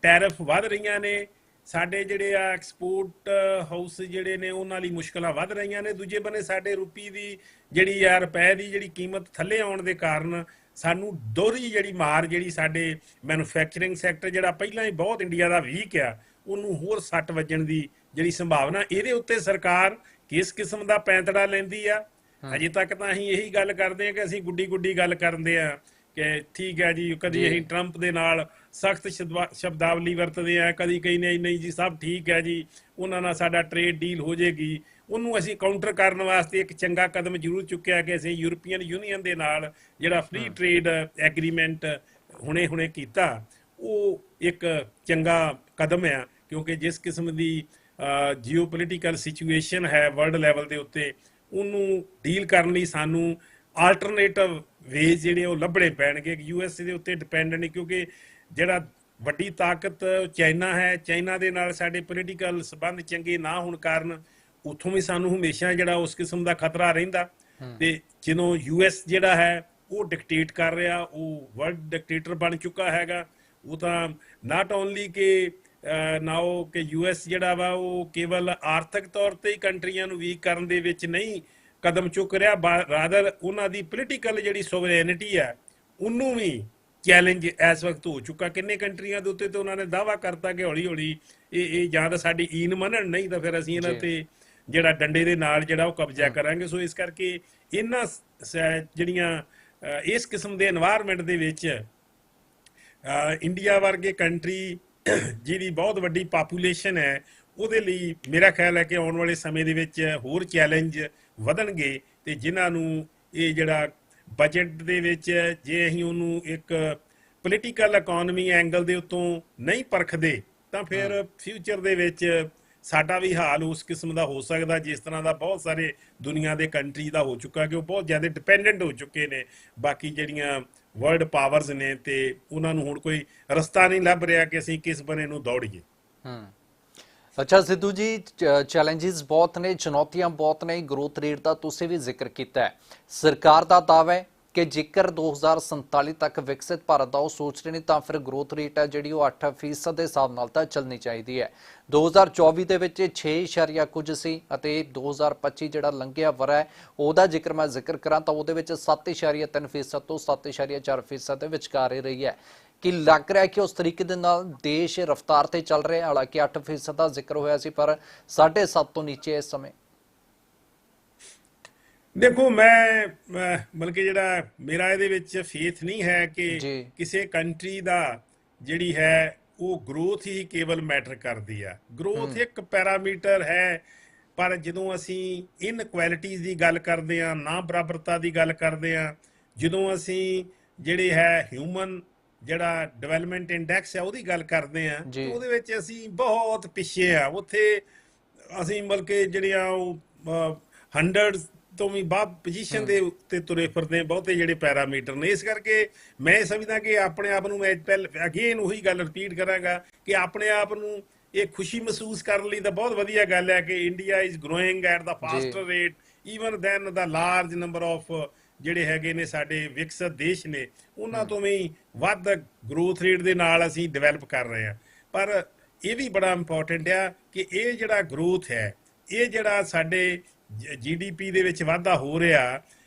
ਟੈਰਿਫ ਵੱਧ ਰਹੀਆਂ ਨੇ, ਸਾਡੇ ਜਿਹੜੇ ਆ ਐਕਸਪੋਰਟ ਹਾਊਸ ਜਿਹੜੇ ਨੇ ਉਹਨਾਂ ਲਈ ਮੁਸ਼ਕਲਾਂ ਵੱਧ ਰਹੀਆਂ ਨੇ, ਦੂਜੇ ਬੰਨੇ ਸਾਡੇ ਰੁਪਏ ਦੀ ਜਿਹੜੀ ਆ ਰੁਪਏ ਦੀ ਜਿਹੜੀ ਕੀਮਤ ਥੱਲੇ ਆਉਣ ਦੇ ਕਾਰਨ ਸਾਨੂੰ ਦੋਹਰੀ ਜਿਹੜੀ ਮਾਰ ਜਿਹੜੀ ਸਾਡੇ ਮੈਨੂਫੈਕਚਰਿੰਗ ਸੈਕਟਰ ਜਿਹੜਾ ਪਹਿਲਾਂ ਹੀ ਬਹੁਤ ਇੰਡੀਆ ਦਾ ਵੀਕ ਆ ਉਹਨੂੰ ਹੋਰ ਸੱਟ ਵੱਜਣ ਦੀ ਜਿਹੜੀ ਸੰਭਾਵਨਾ, ਇਹਦੇ ਉੱਤੇ ਸਰਕਾਰ ਕਿਸ ਕਿਸਮ ਦਾ ਪੈਂਤੜਾ ਲੈਂਦੀ ਆ। ਅਜੇ ਤੱਕ ਤਾਂ ਅਸੀਂ ਇਹੀ ਗੱਲ ਕਰਦੇ ਆ ਕਿ ਅਸੀਂ ਗੁੱਡੀ ਗੱਲ ਕਰਦੇ ਆ ਕਿ ਠੀਕ ਹੈ ਜੀ, ਕਦੀ ਅਸੀਂ ਟਰੰਪ ਦੇ ਨਾਲ ਸਖਤ ਸ਼ਬਦਾਵਲੀ ਵਰਤਦੇ ਆ, ਕਦੀ ਕਈ ਨਹੀਂ ਜੀ ਸਭ ਠੀਕ ਹੈ ਜੀ, ਉਹਨਾਂ ਨਾਲ ਸਾਡਾ ਟ੍ਰੇਡ ਡੀਲ ਹੋ ਜਾਏਗੀ। ਉਹਨੂੰ ਅਸੀਂ ਕਾਊਂਟਰ ਕਰਨ ਵਾਸਤੇ ਇੱਕ ਚੰਗਾ ਕਦਮ ਜ਼ਰੂਰ ਚੁੱਕਿਆ ਕਿ ਅਸੀਂ ਯੂਰਪੀਅਨ ਯੂਨੀਅਨ ਦੇ ਨਾਲ ਜਿਹੜਾ ਫ੍ਰੀ ਟ੍ਰੇਡ ਐਗਰੀਮੈਂਟ ਹੁਣੇ ਕੀਤਾ, ਉਹ ਇੱਕ ਚੰਗਾ ਕਦਮ ਆ, ਕਿਉਂਕਿ ਜਿਸ ਕਿਸਮ ਦੀ ਜਿਓਪੋਲੀਟੀਕਲ ਸਿਚੁਏਸ਼ਨ ਹੈ ਵਰਲਡ ਲੈਵਲ ਦੇ ਉੱਤੇ ਉਹਨੂੰ ਡੀਲ ਕਰਨ ਲਈ ਸਾਨੂੰ ਆਲਟਰਨੇਟਿਵ ਵੇਜ਼ ਜਿਹੜੇ ਉਹ ਲੱਭਣੇ ਪੈਣਗੇ। USA ਦੇ ਉੱਤੇ ਡਿਪੈਂਡ ਨਹੀਂ, ਕਿਉਂਕਿ ਜਿਹੜਾ ਵੱਡੀ ਤਾਕਤ ਚਾਈਨਾ ਹੈ। ਚਾਈਨਾ ਦੇ ਨਾਲ ਸਾਡੇ ਪੋਲੀਟੀਕਲ ਸਬੰਧ ਚੰਗੇ ਨਾ ਹੋਣ ਕਾਰਨ ਉੱਥੋਂ ਵੀ ਸਾਨੂੰ ਹਮੇਸ਼ਾ ਜਿਹੜਾ ਉਸ ਕਿਸਮ ਦਾ ਖਤਰਾ ਰਹਿੰਦਾ। ਤੇ ਜਦੋਂ ਯੂਐਸ ਜਿਹੜਾ ਹੈ ਉਹ ਡਿਕਟੇਟ ਕਰ ਰਿਹਾ, ਉਹ ਵਰਲਡ ਡਿਕਟੇਟਰ ਬਣ ਚੁੱਕਾ ਹੈਗਾ। ਉਹ ਤਾਂ ਨਾਟ ਓਨਲੀ ਕਿ ਨਾ ਉਹ ਕਿ ਯੂਐਸ ਜਿਹੜਾ ਵਾ ਉਹ ਕੇਵਲ ਆਰਥਿਕ ਤੌਰ ਤੇ ਹੀ ਕੰਟਰੀਆਂ ਨੂੰ ਵੀਕ ਕਰਨ ਦੇ ਵਿੱਚ ਨਹੀਂ ਕਦਮ ਚੁੱਕ ਰਿਹਾ, ਰਾਦਰ ਉਹਨਾਂ ਦੀ ਪੋਲੀਟੀਕਲ ਜਿਹੜੀ ਸੋਵਰੇਨਿਟੀ ਹੈ ਉਹਨੂੰ ਵੀ ਚੈਲੰਜ ਇਸ ਵਕਤ ਹੋ ਚੁੱਕਾ। ਕਿੰਨੇ ਕੰਟਰੀਆਂ ਦੇ ਉੱਤੇ ਤੇ ਉਹਨਾਂ ਨੇ ਦਾਅਵਾ ਕਰਤਾ ਕਿ ਹੌਲੀ ਹੌਲੀ ਇਹ ਜਾਂ ਤਾਂ ਸਾਡੀ ਈਨ ਮੰਨਣ, ਨਹੀਂ ਤਾਂ ਫਿਰ ਅਸੀਂ ਇਹਨਾਂ ਤੇ ਜਿਹੜਾ ਡੰਡੇ ਦੇ ਨਾਲ ਜਿਹੜਾ ਉਹ ਕਬਜ਼ਾ ਕਰਾਂਗੇ। ਸੋ ਇਸ ਕਰਕੇ ਇਹਨਾਂ ਜਿਹੜੀਆਂ ਇਸ ਕਿਸਮ ਦੇ এনवायरमेंट ਦੇ ਵਿੱਚ ਇੰਡੀਆ ਵਰਗੇ ਕੰਟਰੀ ਜਿਹਦੀ ਬਹੁਤ ਵੱਡੀ ਪਾਪੂਲੇਸ਼ਨ ਹੈ, ਉਹਦੇ ਲਈ ਮੇਰਾ ਖਿਆਲ ਹੈ ਕਿ ਆਉਣ ਵਾਲੇ ਸਮੇਂ ਦੇ ਵਿੱਚ ਹੋਰ ਚੈਲੰਜ ਵਧਣਗੇ। ਤੇ ਜਿਨ੍ਹਾਂ ਨੂੰ ਇਹ ਜਿਹੜਾ ਬਜਟ ਦੇ ਵਿੱਚ ਜੇ ਅਸੀਂ ਉਹਨੂੰ ਇੱਕ ਪੋਲੀਟੀਕਲ ਇਕਨੋਮੀ ਐਂਗਲ ਦੇ ਉੱਤੋਂ ਨਹੀਂ ਪਰਖਦੇ ਤਾਂ ਫਿਰ ਫਿਊਚਰ ਦੇ ਵਿੱਚ ਸਾਡਾ ਵੀ ਹਾਲ ਉਸ ਕਿਸਮ ਦਾ ਹੋ ਸਕਦਾ ਜਿਸ ਤਰ੍ਹਾਂ ਦਾ ਬਹੁਤ ਸਾਰੇ ਦੁਨੀਆ ਦੇ ਕੰਟਰੀ ਦਾ ਹੋ ਚੁੱਕਾ, ਕਿ ਉਹ ਬਹੁਤ ਜ਼ਿਆਦਾ ਡਿਪੈਂਡੈਂਟ ਹੋ ਚੁੱਕੇ ਨੇ ਬਾਕੀ ਜਿਹੜੀਆਂ ਵਰਲਡ ਪਾਵਰਸ ਨੇ, ਤੇ ਉਹਨਾਂ ਨੂੰ ਹੁਣ ਕੋਈ ਰਸਤਾ ਨਹੀਂ ਲੱਭ ਰਿਹਾ ਕਿ ਅਸੀਂ ਕਿਸ ਬਨੇ ਨੂੰ ਦੌੜੀਏ। ਅੱਛਾ ਸਿੱਧੂ ਜੀ, ਚੈਲੰਜਸ ਬਹੁਤ ਨੇ, ਚੁਣੌਤੀਆਂ ਬਹੁਤ ਨੇ। ਗਰੋਥ ਰੇਟ ਦਾ ਤੁਸੀਂ ਵੀ ਜ਼ਿਕਰ ਕੀਤਾ ਹੈ। ਸਰਕਾਰ ਦਾ ਦਾਅਵਾ ਹੈ ਕਿ ਜੇਕਰ 2047 ਤੱਕ ਵਿਕਸਿਤ ਭਾਰਤ ਦਾ ਉਹ ਸੋਚ ਰਹੇ ਨੇ ਤਾਂ ਫਿਰ ਗਰੋਥ ਰੇਟ ਹੈ ਜਿਹੜੀ ਉਹ 8% ਦੇ ਹਿਸਾਬ ਨਾਲ ਤਾਂ ਚੱਲਣੀ ਚਾਹੀਦੀ ਹੈ। 2024 ਦੇ ਵਿੱਚ 6 ਕੁਝ ਸੀ ਅਤੇ 2025 ਜਿਹੜਾ ਲੰਘਿਆ ਵਰਾ ਹੈ ਉਹਦਾ ਜੇਕਰ ਮੈਂ ਜ਼ਿਕਰ ਕਰਾਂ ਤਾਂ ਉਹਦੇ ਵਿੱਚ 7.3% ਤੋਂ 7.4% ਦੇ ਵਿਚਕਾਰ ਹੀ ਰਹੀ ਹੈ। ਕਿ ਲੱਗ ਰਿਹਾ ਕਿ ਉਸ ਤਰੀਕੇ ਦੇ ਨਾਲ ਦੇਸ਼ ਰਫਤਾਰ ਤੇ ਚੱਲ ਰਿਹਾ? ਹਾਲਾਂਕਿ 8% ਦਾ ਜ਼ਿਕਰ ਹੋਇਆ ਸੀ ਪਰ 7.5 ਤੋਂ ਨੀਚੇ ਇਸ ਸਮੇਂ। ਦੇਖੋ ਮੈਂ ਬਲਕਿ ਜਿਹੜਾ ਮੇਰਾ ਇਹਦੇ ਵਿੱਚ ਫੇਥ ਨਹੀਂ ਹੈ ਕਿ ਕਿਸੇ ਕੰਟਰੀ ਦਾ ਜਿਹੜੀ ਹੈ ਉਹ ਗਰੋਥ ਹੀ ਕੇਵਲ ਮੈਟਰ ਕਰਦੀ ਆ। ਗਰੋਥ ਇੱਕ ਪੈਰਾਮੀਟਰ ਹੈ, ਪਰ ਜਦੋਂ ਅਸੀਂ ਇਨਕੁਐਲਿਟੀਜ਼ ਦੀ ਗੱਲ ਕਰਦੇ ਹਾਂ, ਨਾ ਬਰਾਬਰਤਾ ਦੀ ਗੱਲ ਕਰਦੇ ਹਾਂ, ਜਦੋਂ ਅਸੀਂ ਜਿਹੜੇ ਹੈ ਹਿਊਮਨ ਜਿਹੜਾ ਡਿਵੈਲਪਮੈਂਟ ਇੰਡੈਕਸ ਹੈ ਉਹਦੀ ਗੱਲ ਕਰਦੇ ਹਾਂ, ਉਹਦੇ ਵਿੱਚ ਅਸੀਂ ਬਹੁਤ ਪਿੱਛੇ ਆ। ਉੱਥੇ ਅਸੀਂ ਬਲਕਿ ਜਿਹੜੀਆਂ ਉਹ 100 ਤੋਂ ਵੀ ਬਾਅਦ ਪੋਜੀਸ਼ਨ ਦੇ ਉੱਤੇ ਤੁਰੇ ਫਿਰਦੇ ਬਹੁਤੇ ਜਿਹੜੇ ਪੈਰਾਮੀਟਰ ਨੇ। ਇਸ ਕਰਕੇ ਮੈਂ ਸਮਝਦਾ ਕਿ ਆਪਣੇ ਆਪ ਨੂੰ, ਮੈਂ ਅਗੇਨ ਉਹੀ ਗੱਲ ਰਿਪੀਟ ਕਰਾਂਗਾ ਕਿ ਆਪਣੇ ਆਪ ਨੂੰ ਇਹ ਖੁਸ਼ੀ ਮਹਿਸੂਸ ਕਰਨ ਲਈ ਤਾਂ ਬਹੁਤ ਵਧੀਆ ਗੱਲ ਹੈ ਕਿ India is growing at the faster rate even than the large number of ਜਿਹੜੇ ਹੈਗੇ ਨੇ ਸਾਡੇ ਵਿਕਸਿਤ ਦੇਸ਼ ਨੇ, ਉਹਨਾਂ ਤੋਂ ਵੀ ਵੱਧ ਗਰੋਥ ਰੇਟ ਦੇ ਨਾਲ ਅਸੀਂ ਡਿਵੈਲਪ ਕਰ ਰਹੇ ਹਾਂ। ਪਰ ਇਹ ਵੀ ਬੜਾ ਇੰਪੋਰਟੈਂਟ ਆ ਕਿ ਇਹ ਜਿਹੜਾ ਗਰੋਥ ਹੈ, ਇਹ ਜਿਹੜਾ ਸਾਡੇ GDP ਦੇ ਵਿੱਚ ਵਾਧਾ ਹੋ ਰਿਹਾ,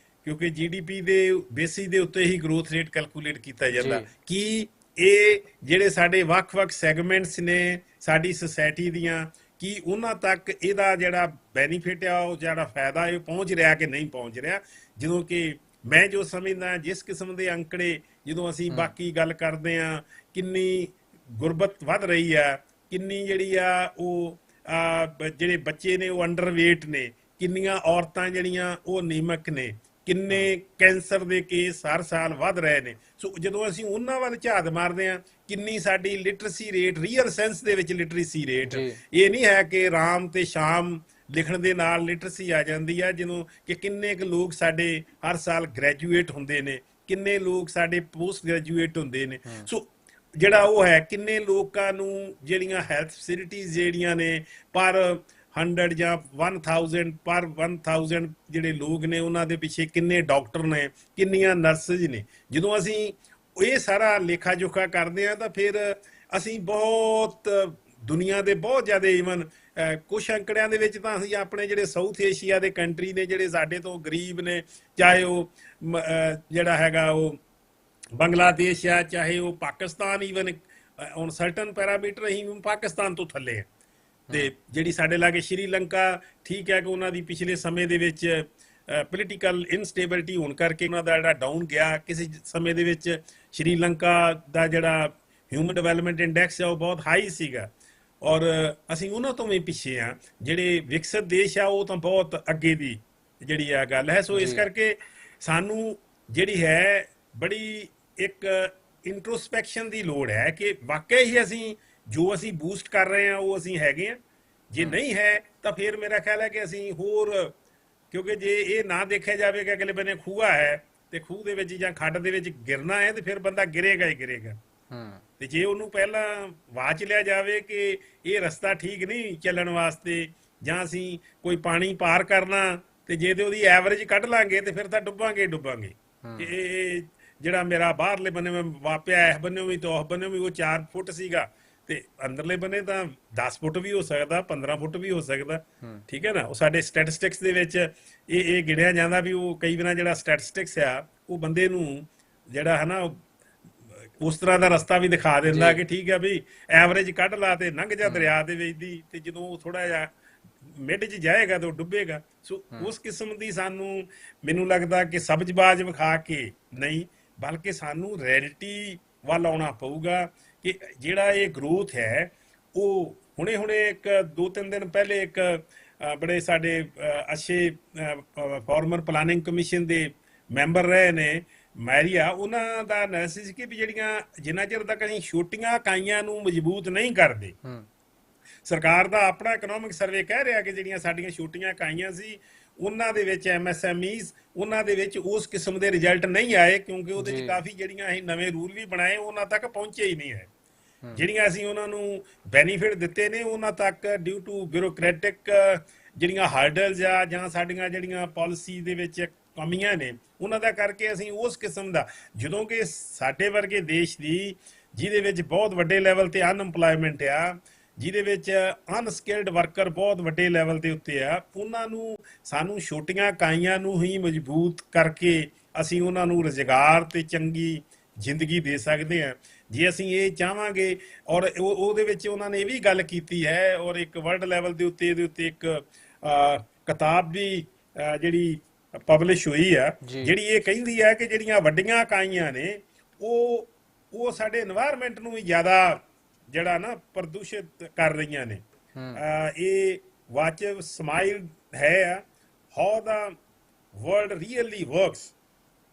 ਕਿਉਂਕਿ GDP ਦੇ ਬੇਸਿਸ ਦੇ ਉੱਤੇ ਹੀ ਗਰੋਥ ਰੇਟ ਕੈਲਕੂਲੇਟ ਕੀਤਾ ਜਾਂਦਾ, ਕਿ ਇਹ ਜਿਹੜੇ ਸਾਡੇ ਵੱਖ-ਵੱਖ ਸੈਗਮੈਂਟਸ ਨੇ ਸਾਡੀ ਸੋਸਾਇਟੀ ਦੀਆਂ, ਕਿ ਉਹਨਾਂ ਤੱਕ ਇਹਦਾ ਜਿਹੜਾ ਬੈਨੀਫਿਟ ਆ, ਉਹ ਜਿਹੜਾ ਫਾਇਦਾ ਇਹ ਪਹੁੰਚ ਰਿਹਾ ਕਿ ਨਹੀਂ ਪਹੁੰਚ ਰਿਹਾ। ਜਦੋਂ ਕਿ ਮੈਂ ਜੋ ਸਮਝਦਾ ਜਿਸ ਕਿਸਮ ਦੇ ਅੰਕੜੇ ਜਦੋਂ ਅਸੀਂ ਬਾਕੀ ਗੱਲ ਕਰਦੇ ਹਾਂ, ਕਿੰਨੀ ਗੁਰਬਤ ਵੱਧ ਰਹੀ ਆ, ਕਿੰਨੀ ਜਿਹੜੀ ਆ ਉਹ ਜਿਹੜੇ ਬੱਚੇ ਨੇ ਉਹ ਅੰਡਰਵੇਟ ਨੇ, ਕਿੰਨੀਆਂ ਔਰਤਾਂ ਜਿਹੜੀਆਂ ਉਹ ਅਨੀਮਿਕ ਨੇ, ਕਿੰਨੇ ਕੈਂਸਰ ਦੇ ਕੇਸ ਹਰ ਸਾਲ ਵੱਧ ਰਹੇ ਨੇ। ਸੋ ਜਦੋਂ ਅਸੀਂ ਉਹਨਾਂ ਵੱਲ ਝਾਤ ਮਾਰਦੇ ਹਾਂ, ਕਿੰਨੀ ਸਾਡੀ ਲਿਟਰੇਸੀ ਰੇਟ, ਰੀਅਲ ਸੈਂਸ ਦੇ ਵਿੱਚ ਲਿਟਰੇਸੀ ਰੇਟ, ਇਹ ਨਹੀਂ ਹੈ ਕਿ ਰਾਮ ਤੇ ਸ਼ਾਮ ਲਿਖਣ ਦੇ ਨਾਲ ਲਿਟਰੇਸੀ ਆ ਜਾਂਦੀ ਆ, ਜਦੋਂ ਕਿ ਕਿੰਨੇ ਕੁ ਲੋਕ ਸਾਡੇ ਹਰ ਸਾਲ ਗ੍ਰੈਜੂਏਟ ਹੁੰਦੇ ਨੇ, ਕਿੰਨੇ ਲੋਕ ਸਾਡੇ ਪੋਸਟ ਗ੍ਰੈਜੂਏਟ ਹੁੰਦੇ ਨੇ। ਸੋ ਜਿਹੜਾ ਉਹ ਹੈ ਕਿੰਨੇ ਲੋਕਾਂ ਨੂੰ ਜਿਹੜੀਆਂ ਹੈਲਥ ਫੈਸਿਲਿਟੀਜ਼ ਜਿਹੜੀਆਂ ਨੇ ਪਰ 100 ਜਾਂ 1000 ਪਰ 1000 ਜਿਹੜੇ ਲੋਕ ਨੇ ਉਹਨਾਂ ਦੇ ਪਿੱਛੇ ਕਿੰਨੇ ਡਾਕਟਰ ਨੇ, ਕਿੰਨੀਆਂ ਨਰਸਿਸ ਨੇ। ਜਦੋਂ ਅਸੀਂ ਇਹ ਸਾਰਾ ਲੇਖਾ ਜੋਖਾ ਕਰਦੇ ਹਾਂ ਤਾਂ ਫਿਰ ਅਸੀਂ ਬਹੁਤ ਦੁਨੀਆ ਦੇ ਬਹੁਤ ਜ਼ਿਆਦਾ ਈਵਨ ਕੁਛ ਅੰਕੜਿਆਂ ਦੇ ਵਿੱਚ ਤਾਂ ਅਸੀਂ ਆਪਣੇ ਜਿਹੜੇ ਸਾਊਥ ਏਸ਼ੀਆ ਦੇ ਕੰਟਰੀ ਨੇ ਜਿਹੜੇ ਸਾਡੇ ਤੋਂ ਗਰੀਬ ਨੇ, ਚਾਹੇ ਉਹ ਜਿਹੜਾ ਹੈਗਾ ਉਹ ਬੰਗਲਾਦੇਸ਼ ਆ, ਚਾਹੇ ਉਹ Pakistan, even on certain parameter ਅਸੀਂ ਪਾਕਿਸਤਾਨ ਤੋਂ ਥੱਲੇ ਆ। ਤੇ ਜਿਹੜੀ ਸਾਡੇ ਲਾਗੇ ਸ਼੍ਰੀਲੰਕਾ, ਠੀਕ ਹੈ ਕਿ ਉਹਨਾਂ ਦੀ ਪਿਛਲੇ ਸਮੇਂ ਦੇ ਵਿੱਚ ਪੋਲੀਟੀਕਲ ਇਨਸਟੇਬਿਲਿਟੀ ਹੋਣ ਕਰਕੇ ਉਹਨਾਂ ਦਾ ਜਿਹੜਾ ਡਾਊਨ ਗਿਆ। ਕਿਸੇ ਸਮੇਂ ਦੇ ਵਿੱਚ ਸ਼੍ਰੀਲੰਕਾ ਦਾ ਜਿਹੜਾ ਹਿਊਮਨ ਡਿਵੈਲਪਮੈਂਟ ਇੰਡੈਕਸ ਹੈ ਉਹ ਬਹੁਤ ਹਾਈ ਸੀਗਾ, ਔਰ ਅਸੀਂ ਉਹਨਾਂ ਤੋਂ ਵੀ ਪਿੱਛੇ ਆ। ਜਿਹੜੇ ਵਿਕਸਿਤ ਦੇਸ਼ ਆ ਉਹ ਤਾਂ ਬਹੁਤ ਅੱਗੇ ਦੀ ਜਿਹੜੀ ਆ ਗੱਲ ਹੈ। ਸੋ ਇਸ ਕਰਕੇ ਸਾਨੂੰ ਜਿਹੜੀ ਹੈ ਬੜੀ ਇੱਕ ਇੰਟਰੋਸਪੈਕਸ਼ਨ ਦੀ ਲੋੜ ਹੈ ਕਿ ਵਾਕਈ ਹੀ ਅਸੀਂ ਜੋ ਅਸੀਂ ਬੂਸਟ ਕਰ ਰਹੇ ਹਾਂ ਉਹ ਅਸੀਂ ਹੈਗੇ ਹਾਂ। ਜੇ ਨਹੀਂ ਹੈ ਤਾਂ ਫਿਰ ਮੇਰਾ ਖਿਆਲ ਹੈ ਕਿ ਅਸੀਂ ਹੋਰ, ਕਿਉਂਕਿ ਜੇ ਇਹ ਨਾ ਦੇਖਿਆ ਜਾਵੇ ਕਿ ਅਗਲੇ ਬੰਨੇ ਖੂਹਾ ਹੈ ਤੇ ਖੂਹ ਦੇ ਵਿੱਚ ਜਾਂ ਖੱਡ ਦੇ ਵਿੱਚ ਗਿਰਨਾ ਹੈ ਤੇ ਫਿਰ ਬੰਦਾ ਗਿਰੇਗਾ ਹੀ ਗਿਰੇਗਾ। ਤੇ ਜੇ ਉਹਨੂੰ ਪਹਿਲਾਂ ਵਾਚ ਲਿਆ ਜਾਵੇ ਕਿ ਇਹ ਰਸਤਾ ਠੀਕ ਨਹੀਂ ਚੱਲਣ ਵਾਸਤੇ, ਜਾਂ ਅਸੀਂ ਕੋਈ ਪਾਣੀ ਪਾਰ ਕਰਨਾ, ਤੇ ਜੇ ਤੇ ਉਹਦੀ ਐਵਰੇਜ ਕੱਢ ਲਾਂਗੇ ਤੇ ਫਿਰ ਤਾਂ ਡੁੱਬਾਂਗੇ ਕਿ ਇਹ ਜਿਹੜਾ ਮੇਰਾ ਬਾਹਰਲੇ ਬੰਨੇ ਮੈਂ ਵਾਪਿਆ, ਇਸ ਬੰਨੇ ਵੀ ਤੇ ਉਸ ਬੰਨੇ ਵੀ ਉਹ 4 ਫੁੱਟ ਸੀਗਾ, ਤੇ ਅੰਦਰਲੇ ਬੰਨੇ ਤਾਂ 10 ਫੁੱਟ ਵੀ ਹੋ ਸਕਦਾ, 15 ਫੁੱਟ ਵੀ ਹੋ ਸਕਦਾ। ਠੀਕ ਹੈ ਨਾ। ਉਹ ਸਾਡੇ ਸਟੈਟਿਸਟਿਕਸ ਦੇ ਵਿੱਚ ਇਹ ਗਿਣਿਆ ਜਾਂਦਾ ਵੀ ਉਹ ਕਈ ਵਾਰ ਜਿਹੜਾ ਸਟੈਟਿਸਟਿਕਸ ਆ ਉਹ ਬੰਦੇ ਨੂੰ ਜਿਹੜਾ ਹੈ ਨਾ ਉਸ ਤਰ੍ਹਾਂ ਦਾ ਰਸਤਾ ਵੀ ਦਿਖਾ ਦਿੰਦਾ ਕਿ ਠੀਕ ਹੈ ਵੀ ਐਵਰੇਜ ਕੱਢ ਲਾ ਤੇ ਲੰਘ ਜਾ ਦਰਿਆ ਦੇ ਵਿੱਚ ਦੀ, ਤੇ ਜਦੋਂ ਉਹ ਥੋੜਾ ਜਿਹਾ ਮਿੱਡ 'ਚ ਜਾਏਗਾ ਤਾਂ ਉਹ ਡੁੱਬੇਗਾ। ਸੋ ਉਸ ਕਿਸਮ ਦੀ ਸਾਨੂੰ, ਮੈਨੂੰ ਲੱਗਦਾ ਕਿ ਸਬਜ਼ਬਾਜ਼ ਵਿਖਾ ਕੇ ਨਹੀਂ, ਬਲਕਿ ਸਾਨੂੰ ਰੈਲਿਟੀ ਵੱਲ ਆਉਣਾ ਪਊਗਾ ਕਿ ਜਿਹੜਾ ਇਹ ਗਰੋਥ ਹੈ ਉਹ ਹੁਣੇ ਇੱਕ 2-3 ਦਿਨ ਪਹਿਲੇ ਇੱਕ ਬੜੇ ਸਾਡੇ ਅੱਛੇ ਫਾਰਮਰ ਪਲਾਨਿੰਗ ਕਮਿਸ਼ਨ ਦੇ ਮੈਂਬਰ ਰਹੇ ਨੇ ਮੈਰੀਆ, ਉਹਨਾਂ ਦਾ ਐਨਾਲਿਸਿਸ ਕਿ ਵੀ ਜਿੰਨਾ ਚਿਰ ਤੱਕ ਅਸੀਂ ਛੋਟੀਆਂ ਇਕਾਈਆਂ ਨੂੰ ਮਜ਼ਬੂਤ ਨਹੀਂ ਕਰਦੇ, ਸਰਕਾਰ ਦਾ ਆਪਣਾ ਇਕਨੋਮਿਕ ਸਰਵੇ ਕਹਿ ਰਿਹਾ ਕਿ ਜਿਹੜੀਆਂ ਸਾਡੀਆਂ ਛੋਟੀਆਂ ਇਕਾਈਆਂ ਸੀ ਉਹਨਾਂ ਦੇ ਵਿੱਚ MSMEs, ਉਹਨਾਂ ਦੇ ਵਿੱਚ ਉਸ ਕਿਸਮ ਦੇ ਰਿਜ਼ਲਟ ਨਹੀਂ ਆਏ, ਕਿਉਂਕਿ ਉਹਦੇ 'ਚ ਕਾਫੀ ਜਿਹੜੀਆਂ ਅਸੀਂ ਨਵੇਂ ਰੂਲ ਵੀ ਬਣਾਏ ਉਹਨਾਂ ਤੱਕ ਪਹੁੰਚੇ ਹੀ ਨਹੀਂ ਹੈ। ਜਿਹੜੀਆਂ ਅਸੀਂ ਉਹਨਾਂ ਨੂੰ ਬੈਨੀਫਿਟ ਦਿੱਤੇ ਨੇ ਉਹਨਾਂ ਤੱਕ ਡਿਊ ਟੂ ਬਿਊਰੋਕ੍ਰੈਟਿਕ ਜਿਹੜੀਆਂ ਹਾਰਡਲਸ ਆ ਜਾਂ ਸਾਡੀਆਂ ਜਿਹੜੀਆਂ ਪਾਲਿਸੀ ਦੇ ਵਿੱਚ ਕਮੀਆਂ ਨੇ ਉਹਨਾਂ ਦਾ ਕਰਕੇ ਅਸੀਂ ਉਸ ਕਿਸਮ ਦਾ, ਜਦੋਂ ਕਿ ਸਾਡੇ ਵਰਗੇ ਦੇਸ਼ ਦੀ ਜਿਹਦੇ ਵਿੱਚ ਬਹੁਤ ਵੱਡੇ ਲੈਵਲ ਤੇ ਅਨਐਮਪਲੋਇਮੈਂਟ ਆ, ਜਿਹਦੇ ਵਿੱਚ ਅਨਸਕਿਲਡ ਵਰਕਰ ਬਹੁਤ ਵੱਡੇ ਲੈਵਲ ਦੇ ਉੱਤੇ ਆ, ਉਹਨਾਂ ਨੂੰ ਸਾਨੂੰ ਛੋਟੀਆਂ ਇਕਾਈਆਂ ਨੂੰ ਹੀ ਮਜ਼ਬੂਤ ਕਰਕੇ ਅਸੀਂ ਉਹਨਾਂ ਨੂੰ ਰੁਜ਼ਗਾਰ ਤੇ ਚੰਗੀ ਜ਼ਿੰਦਗੀ ਦੇ ਸਕਦੇ ਹਾਂ। ਜੇ ਅਸੀਂ ਇਹ ਚਾਹਾਂਗੇ, ਔਰ ਉਹਦੇ ਵਿੱਚ ਉਹਨਾਂ ਨੇ ਇਹ ਵੀ ਗੱਲ ਕੀਤੀ ਹੈ, ਔਰ ਇੱਕ ਵਰਲਡ ਲੈਵਲ ਦੇ ਉੱਤੇ ਇਹਦੇ ਉੱਤੇ ਇੱਕ ਕਿਤਾਬ ਵੀ ਜਿਹੜੀ ਪਬਲਿਸ਼ ਹੋਈ ਆ, ਜਿਹੜੀ ਇਹ ਕਹਿੰਦੀ ਹੈ ਕਿ ਜਿਹੜੀਆਂ ਵੱਡੀਆਂ ਇਕਾਈਆਂ ਨੇ ਉਹ ਸਾਡੇ এনवायरमेंट ਨੂੰ ਵੀ ਜ਼ਿਆਦਾ ਜਿਹੜਾ ਨਾ ਪ੍ਰਦੂਸ਼ਿਤ ਕਰ ਰਹੀਆਂ ਨੇ। ਇਹ ਵਾਚ ਸਮਾਈਲ ਹੈ how the world really works.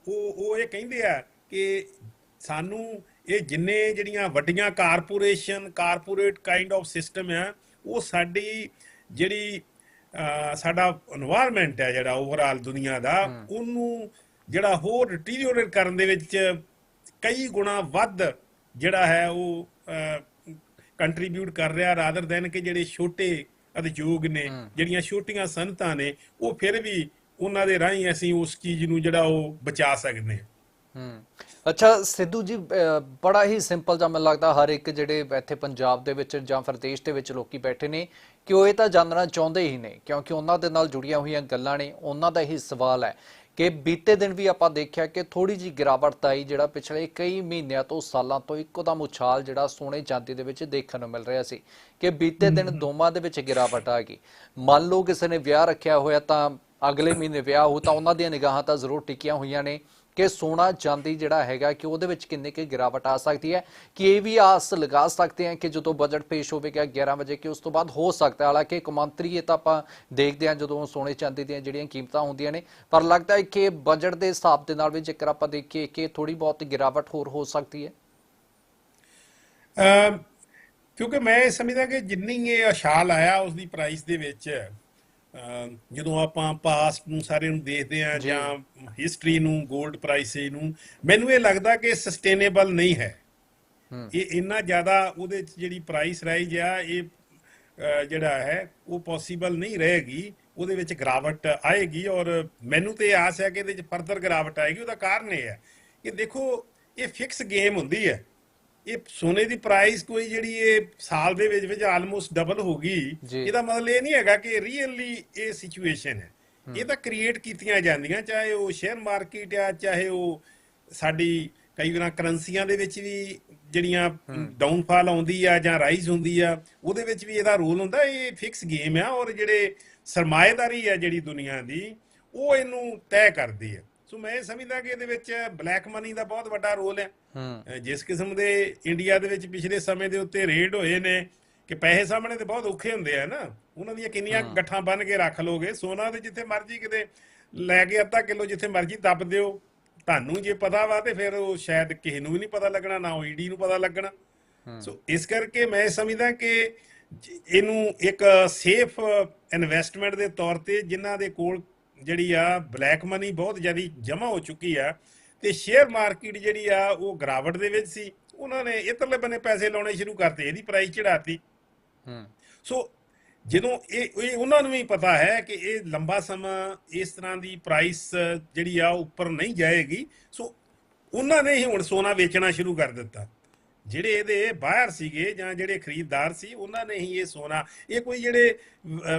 ਉਹ ਇਹ ਕਹਿੰਦੇ ਆ ਕਿ ਸਾਨੂੰ ਇਹ ਜਿੰਨੇ ਜਿਹੜੀਆਂ ਵੱਡੀਆਂ ਕਾਰਪੋਰੇਟ ਕਾਈਂਡ ਆਫ ਸਿਸਟਮ ਆ, ਉਹ ਸਾਡੀ ਜਿਹੜੀ ਸਾਡਾ এনवायरमेंट ਹੈ ਜਿਹੜਾ ਓਵਰਆਲ ਦੁਨੀਆ ਦਾ, ਉਹਨੂੰ ਜਿਹੜਾ ਹੋਰ ਡਿਟੀਰੀਓਰੇਟ ਕਰਨ ਦੇ ਵਿੱਚ ਕਈ ਗੁਣਾ ਵੱਧ ਜਿਹੜਾ ਹੈ ਉਹ ਕੰਟਰੀਬਿਊਟ ਕਰ ਰਿਹਾ, ਰਾਦਰ ਦੈਨ ਕਿ ਜਿਹੜੇ ਛੋਟੇ ਉਦਯੋਗ ਨੇ, ਜਿਹੜੀਆਂ ਛੋਟੀਆਂ ਸਨਅਤਾਂ ਨੇ, ਉਹ ਫਿਰ ਵੀ ਉਹਨਾਂ ਦੇ ਰਾਹੀਂ ਅਸੀਂ ਉਸ ਚੀਜ਼ ਨੂੰ ਜਿਹੜਾ ਉਹ ਬਚਾ ਸਕਦੇ ਹਾਂ। ਅੱਛਾ ਸਿੱਧੂ ਜੀ, ਬੜਾ ਹੀ ਸਿੰਪਲ ਜਿਹਾ ਮੈਨੂੰ ਲੱਗਦਾ ਹਰ ਇੱਕ ਜਿਹੜੇ ਇੱਥੇ ਪੰਜਾਬ ਦੇ ਵਿੱਚ ਜਾਂ ਫਿਰ ਦੇਸ਼ ਦੇ ਵਿੱਚ ਲੋਕੀ ਬੈਠੇ ਨੇ ਕਿ ਉਹ ਇਹ ਤਾਂ ਜਾਣਨਾ ਚਾਹੁੰਦੇ ਹੀ ਨੇ, ਕਿਉਂਕਿ ਉਹਨਾਂ ਦੇ ਨਾਲ ਜੁੜੀਆਂ ਹੋਈਆਂ ਗੱਲਾਂ ਨੇ। ਉਹਨਾਂ ਦਾ ਹੀ ਸਵਾਲ ਹੈ ਕਿ ਬੀਤੇ ਦਿਨ ਵੀ ਆਪਾਂ ਦੇਖਿਆ ਕਿ ਥੋੜੀ ਜਿਹੀ ਗਿਰਾਵਟ ਆਈ, ਜਿਹੜਾ ਪਿਛਲੇ ਕਈ ਮਹੀਨਿਆਂ ਤੋਂ ਸਾਲਾਂ ਤੋਂ ਇੱਕੋਦਮ ਉਛਾਲ ਜਿਹੜਾ ਸੋਨੇ ਚਾਂਦੀ ਦੇ ਵਿੱਚ ਦੇਖਣ ਨੂੰ ਮਿਲ ਰਿਹਾ ਸੀ ਕਿ ਬੀਤੇ ਦਿਨ ਦੋਵਾਂ ਦੇ ਵਿੱਚ ਗਿਰਾਵਟ ਆ ਗਈ। ਮੰਨ ਲਓ ਕਿਸੇ ਨੇ ਵਿਆਹ ਰੱਖਿਆ ਹੋਇਆ ਤਾਂ ਅਗਲੇ ਮਹੀਨੇ ਵਿਆਹ ਹੋ ਤਾਂ ਉਹਨਾਂ ਦੀਆਂ ਨਿਗਾਹਾਂ ਤਾਂ ਜ਼ਰੂਰ ਟਿਕੀਆਂ ਹੋਈਆਂ ਨੇ ਕਿ ਸੋਨਾ ਚਾਂਦੀ ਜਿਹੜਾ ਹੈਗਾ ਕਿ ਉਹਦੇ ਵਿੱਚ ਕਿੰਨੇ ਕੁ ਗਿਰਾਵਟ ਆ ਸਕਦੀ ਹੈ। ਕਿ ਇਹ ਵੀ ਆਸ ਲਗਾ ਸਕਦੇ ਹਾਂ ਕਿ ਜਦੋਂ ਬਜਟ ਪੇਸ਼ ਹੋਵੇਗਾ 11 ਵਜੇ ਕਿ ਉਸ ਤੋਂ ਬਾਅਦ ਹੋ ਸਕਦਾ, ਹਾਲਾਂਕਿ ਕੌਮਾਂਤਰੀ ਇਹ ਤਾਂ ਆਪਾਂ ਦੇਖਦੇ ਹਾਂ ਜਦੋਂ ਸੋਨੇ ਚਾਂਦੀ ਦੀਆਂ ਜਿਹੜੀਆਂ ਕੀਮਤਾਂ ਹੁੰਦੀਆਂ ਨੇ, ਪਰ ਲੱਗਦਾ ਹੈ ਕਿ ਬਜਟ ਦੇ ਹਿਸਾਬ ਦੇ ਨਾਲ ਵੀ ਜੇਕਰ ਆਪਾਂ ਦੇਖੀਏ ਕਿ ਥੋੜੀ ਬਹੁਤ ਗਿਰਾਵਟ ਹੋਰ ਹੋ ਸਕਦੀ ਹੈ। ਕਿਉਂਕਿ ਮੈਂ ਇਹ ਸਮਝਦਾ ਕਿ ਜਿੰਨੀ ਇਹ ਉਛਾਲ ਆਇਆ ਉਸ ਦੀ ਪ੍ਰਾਈਸ ਦੇ ਵਿੱਚ, ਜਦੋਂ ਆਪਾਂ ਪਾਸਟ ਨੂੰ ਸਾਰੇ ਨੂੰ ਦੇਖਦੇ ਹਾਂ ਜਾਂ ਹਿਸਟਰੀ ਨੂੰ, 골ਡ ਪ੍ਰਾਈਸਿਸ ਨੂੰ, ਮੈਨੂੰ ਇਹ ਲੱਗਦਾ ਕਿ ਸਸਟੇਨੇਬਲ ਨਹੀਂ ਹੈ। ਇਹ ਇੰਨਾ ਜ਼ਿਆਦਾ ਉਹਦੇ 'ਚ ਜਿਹੜੀ ਪ੍ਰਾਈਸ ਰਾਈਜ਼ ਆ ਇਹ ਜਿਹੜਾ ਹੈ ਉਹ ਪੋਸੀਬਲ ਨਹੀਂ ਰਹੇਗੀ। ਉਹਦੇ ਵਿੱਚ ਗਿਰਾਵਟ ਆਏਗੀ, ਔਰ ਮੈਨੂੰ ਤੇ ਆਸ ਹੈ ਕਿ ਇਹਦੇ 'ਚ ਫਰਦਰ ਗਿਰਾਵਟ ਆਏਗੀ। ਉਹਦਾ ਕਾਰਨ ਇਹ ਹੈ ਕਿ ਦੇਖੋ ਇਹ ਫਿਕਸ ਗੇਮ ਹੁੰਦੀ ਹੈ। ਇਹ ਸੋਨੇ ਦੀ ਪ੍ਰਾਈਸ ਕੋਈ ਜਿਹੜੀ ਇਹ ਸਾਲ ਦੇ ਵਿੱਚ ਆਲਮੋਸਟ ਡਬਲ ਹੋ ਗਈ, ਇਹਦਾ ਮਤਲਬ ਇਹ ਨਹੀਂ ਹੈਗਾ ਕਿ ਰੀਅਲੀ ਇਹ ਸਿਚੁਏਸ਼ਨ ਹੈ। ਇਹ ਤਾਂ ਕ੍ਰੀਏਟ ਕੀਤੀਆਂ ਜਾਂਦੀਆਂ, ਚਾਹੇ ਉਹ ਸ਼ੇਅਰ ਮਾਰਕੀਟ ਆ, ਚਾਹੇ ਉਹ ਸਾਡੀ ਕਈ ਵਾਰ ਕਰੰਸੀਆਂ ਦੇ ਵਿੱਚ ਵੀ ਜਿਹੜੀਆਂ ਡਾਊਨਫਾਲ ਆਉਂਦੀ ਆ ਜਾਂ ਰਾਈਜ਼ ਹੁੰਦੀ ਆ, ਉਹਦੇ ਵਿੱਚ ਵੀ ਇਹਦਾ ਰੋਲ ਹੁੰਦਾ। ਇਹ ਫਿਕਸ ਗੇਮ ਆ, ਔਰ ਜਿਹੜੇ ਸਰਮਾਏਦਾਰੀ ਆ ਜਿਹੜੀ ਦੁਨੀਆ ਦੀ, ਉਹ ਇਹਨੂੰ ਤੈਅ ਕਰਦੀ ਹੈ। ਸੋ ਮੈਂ ਇਹ ਸਮਝਦਾ ਕਿ ਇਹਦੇ ਵਿੱਚ ਬਲੈਕ ਮਨੀ ਦਾ ਬਹੁਤ ਵੱਡਾ ਰੋਲ ਹੈ। ਜਿਸ ਕਿਸਮ ਦੇ ਇੰਡੀਆ ਦੇ ਵਿੱਚ ਪਿਛਲੇ ਸਮੇਂ ਦੇ ਉੱਤੇ ਰੇਡ ਹੋਏ ਨੇ ਕਿ ਪੈਸੇ ਸਾਹਮਣੇ ਤੇ ਬਹੁਤ ਔਖੇ ਹੁੰਦੇ ਆ ਨਾ, ਉਹਨਾਂ ਦੀਆਂ ਕਿੰਨੀਆਂ ਗੱਠਾਂ ਬੰਨ ਕੇ ਰੱਖ ਲੋਗੇ। ਸੋਨਾ ਤੇ ਜਿੱਥੇ ਮਰਜੀ ਕਿਤੇ ਲੈ ਕੇ ਅੱਧਾ ਕਿਲੋ ਜਿੱਥੇ ਮਰਜੀ ਦੱਬ ਦਿਓ, ਤੁਹਾਨੂੰ ਜੇ ਪਤਾ ਵਾ ਤੇ ਫਿਰ ਉਹ ਸ਼ਾਇਦ ਕਿਸੇ ਨੂੰ ਵੀ ਨਹੀਂ ਪਤਾ ਲੱਗਣਾ, ਨਾ ਈਡੀ ਨੂੰ ਪਤਾ ਲੱਗਣਾ। ਸੋ ਇਸ ਕਰਕੇ ਮੈਂ ਸਮਝਦਾ ਕਿ ਇਹਨੂੰ ਇੱਕ ਸੇਫ ਇਨਵੈਸਟਮੈਂਟ ਦੇ ਤੌਰ ਤੇ, ਜਿਨ੍ਹਾਂ ਦੇ ਕੋਲ ਜਿਹੜੀ ਆ ਬਲੈਕ ਮਨੀ ਬਹੁਤ ਜ਼ਿਆਦਾ ਜਮ੍ਹਾਂ ਹੋ ਚੁੱਕੀ ਆ, ਤੇ ਸ਼ੇਅਰ ਮਾਰਕੀਟ ਜਿਹੜੀ ਆ ਉਹ ਗਿਰਾਵਟ ਦੇ ਵਿੱਚ ਸੀ, ਉਹਨਾਂ ਨੇ ਇੱਧਰਲੇ ਬੰਨੇ ਪੈਸੇ ਲਾਉਣੇ ਸ਼ੁਰੂ ਕਰਤੇ, ਇਹਦੀ ਪ੍ਰਾਈਸ ਚੜਾਤੀ। ਹੂੰ ਸੋ ਜਦੋਂ ਇਹ ਉਹਨਾਂ ਨੂੰ ਵੀ ਪਤਾ ਹੈ ਕਿ ਇਹ ਲੰਬਾ ਸਮਾਂ ਇਸ ਤਰ੍ਹਾਂ ਦੀ ਪ੍ਰਾਈਸ ਜਿਹੜੀ ਆ ਉੱਪਰ ਨਹੀਂ ਜਾਏਗੀ, ਸੋ ਉਹਨਾਂ ਨੇ ਹੀ ਹੁਣ ਸੋਨਾ ਵੇਚਣਾ ਸ਼ੁਰੂ ਕਰ ਦਿੱਤਾ। ਜਿਹੜੇ ਇਹਦੇ ਬਾਹਰ ਸੀਗੇ ਜਾਂ ਜਿਹੜੇ ਖਰੀਦਦਾਰ ਸੀ, ਉਹਨਾਂ ਨੇ ਹੀ ਇਹ ਸੋਨਾ, ਇਹ ਕੋਈ ਜਿਹੜੇ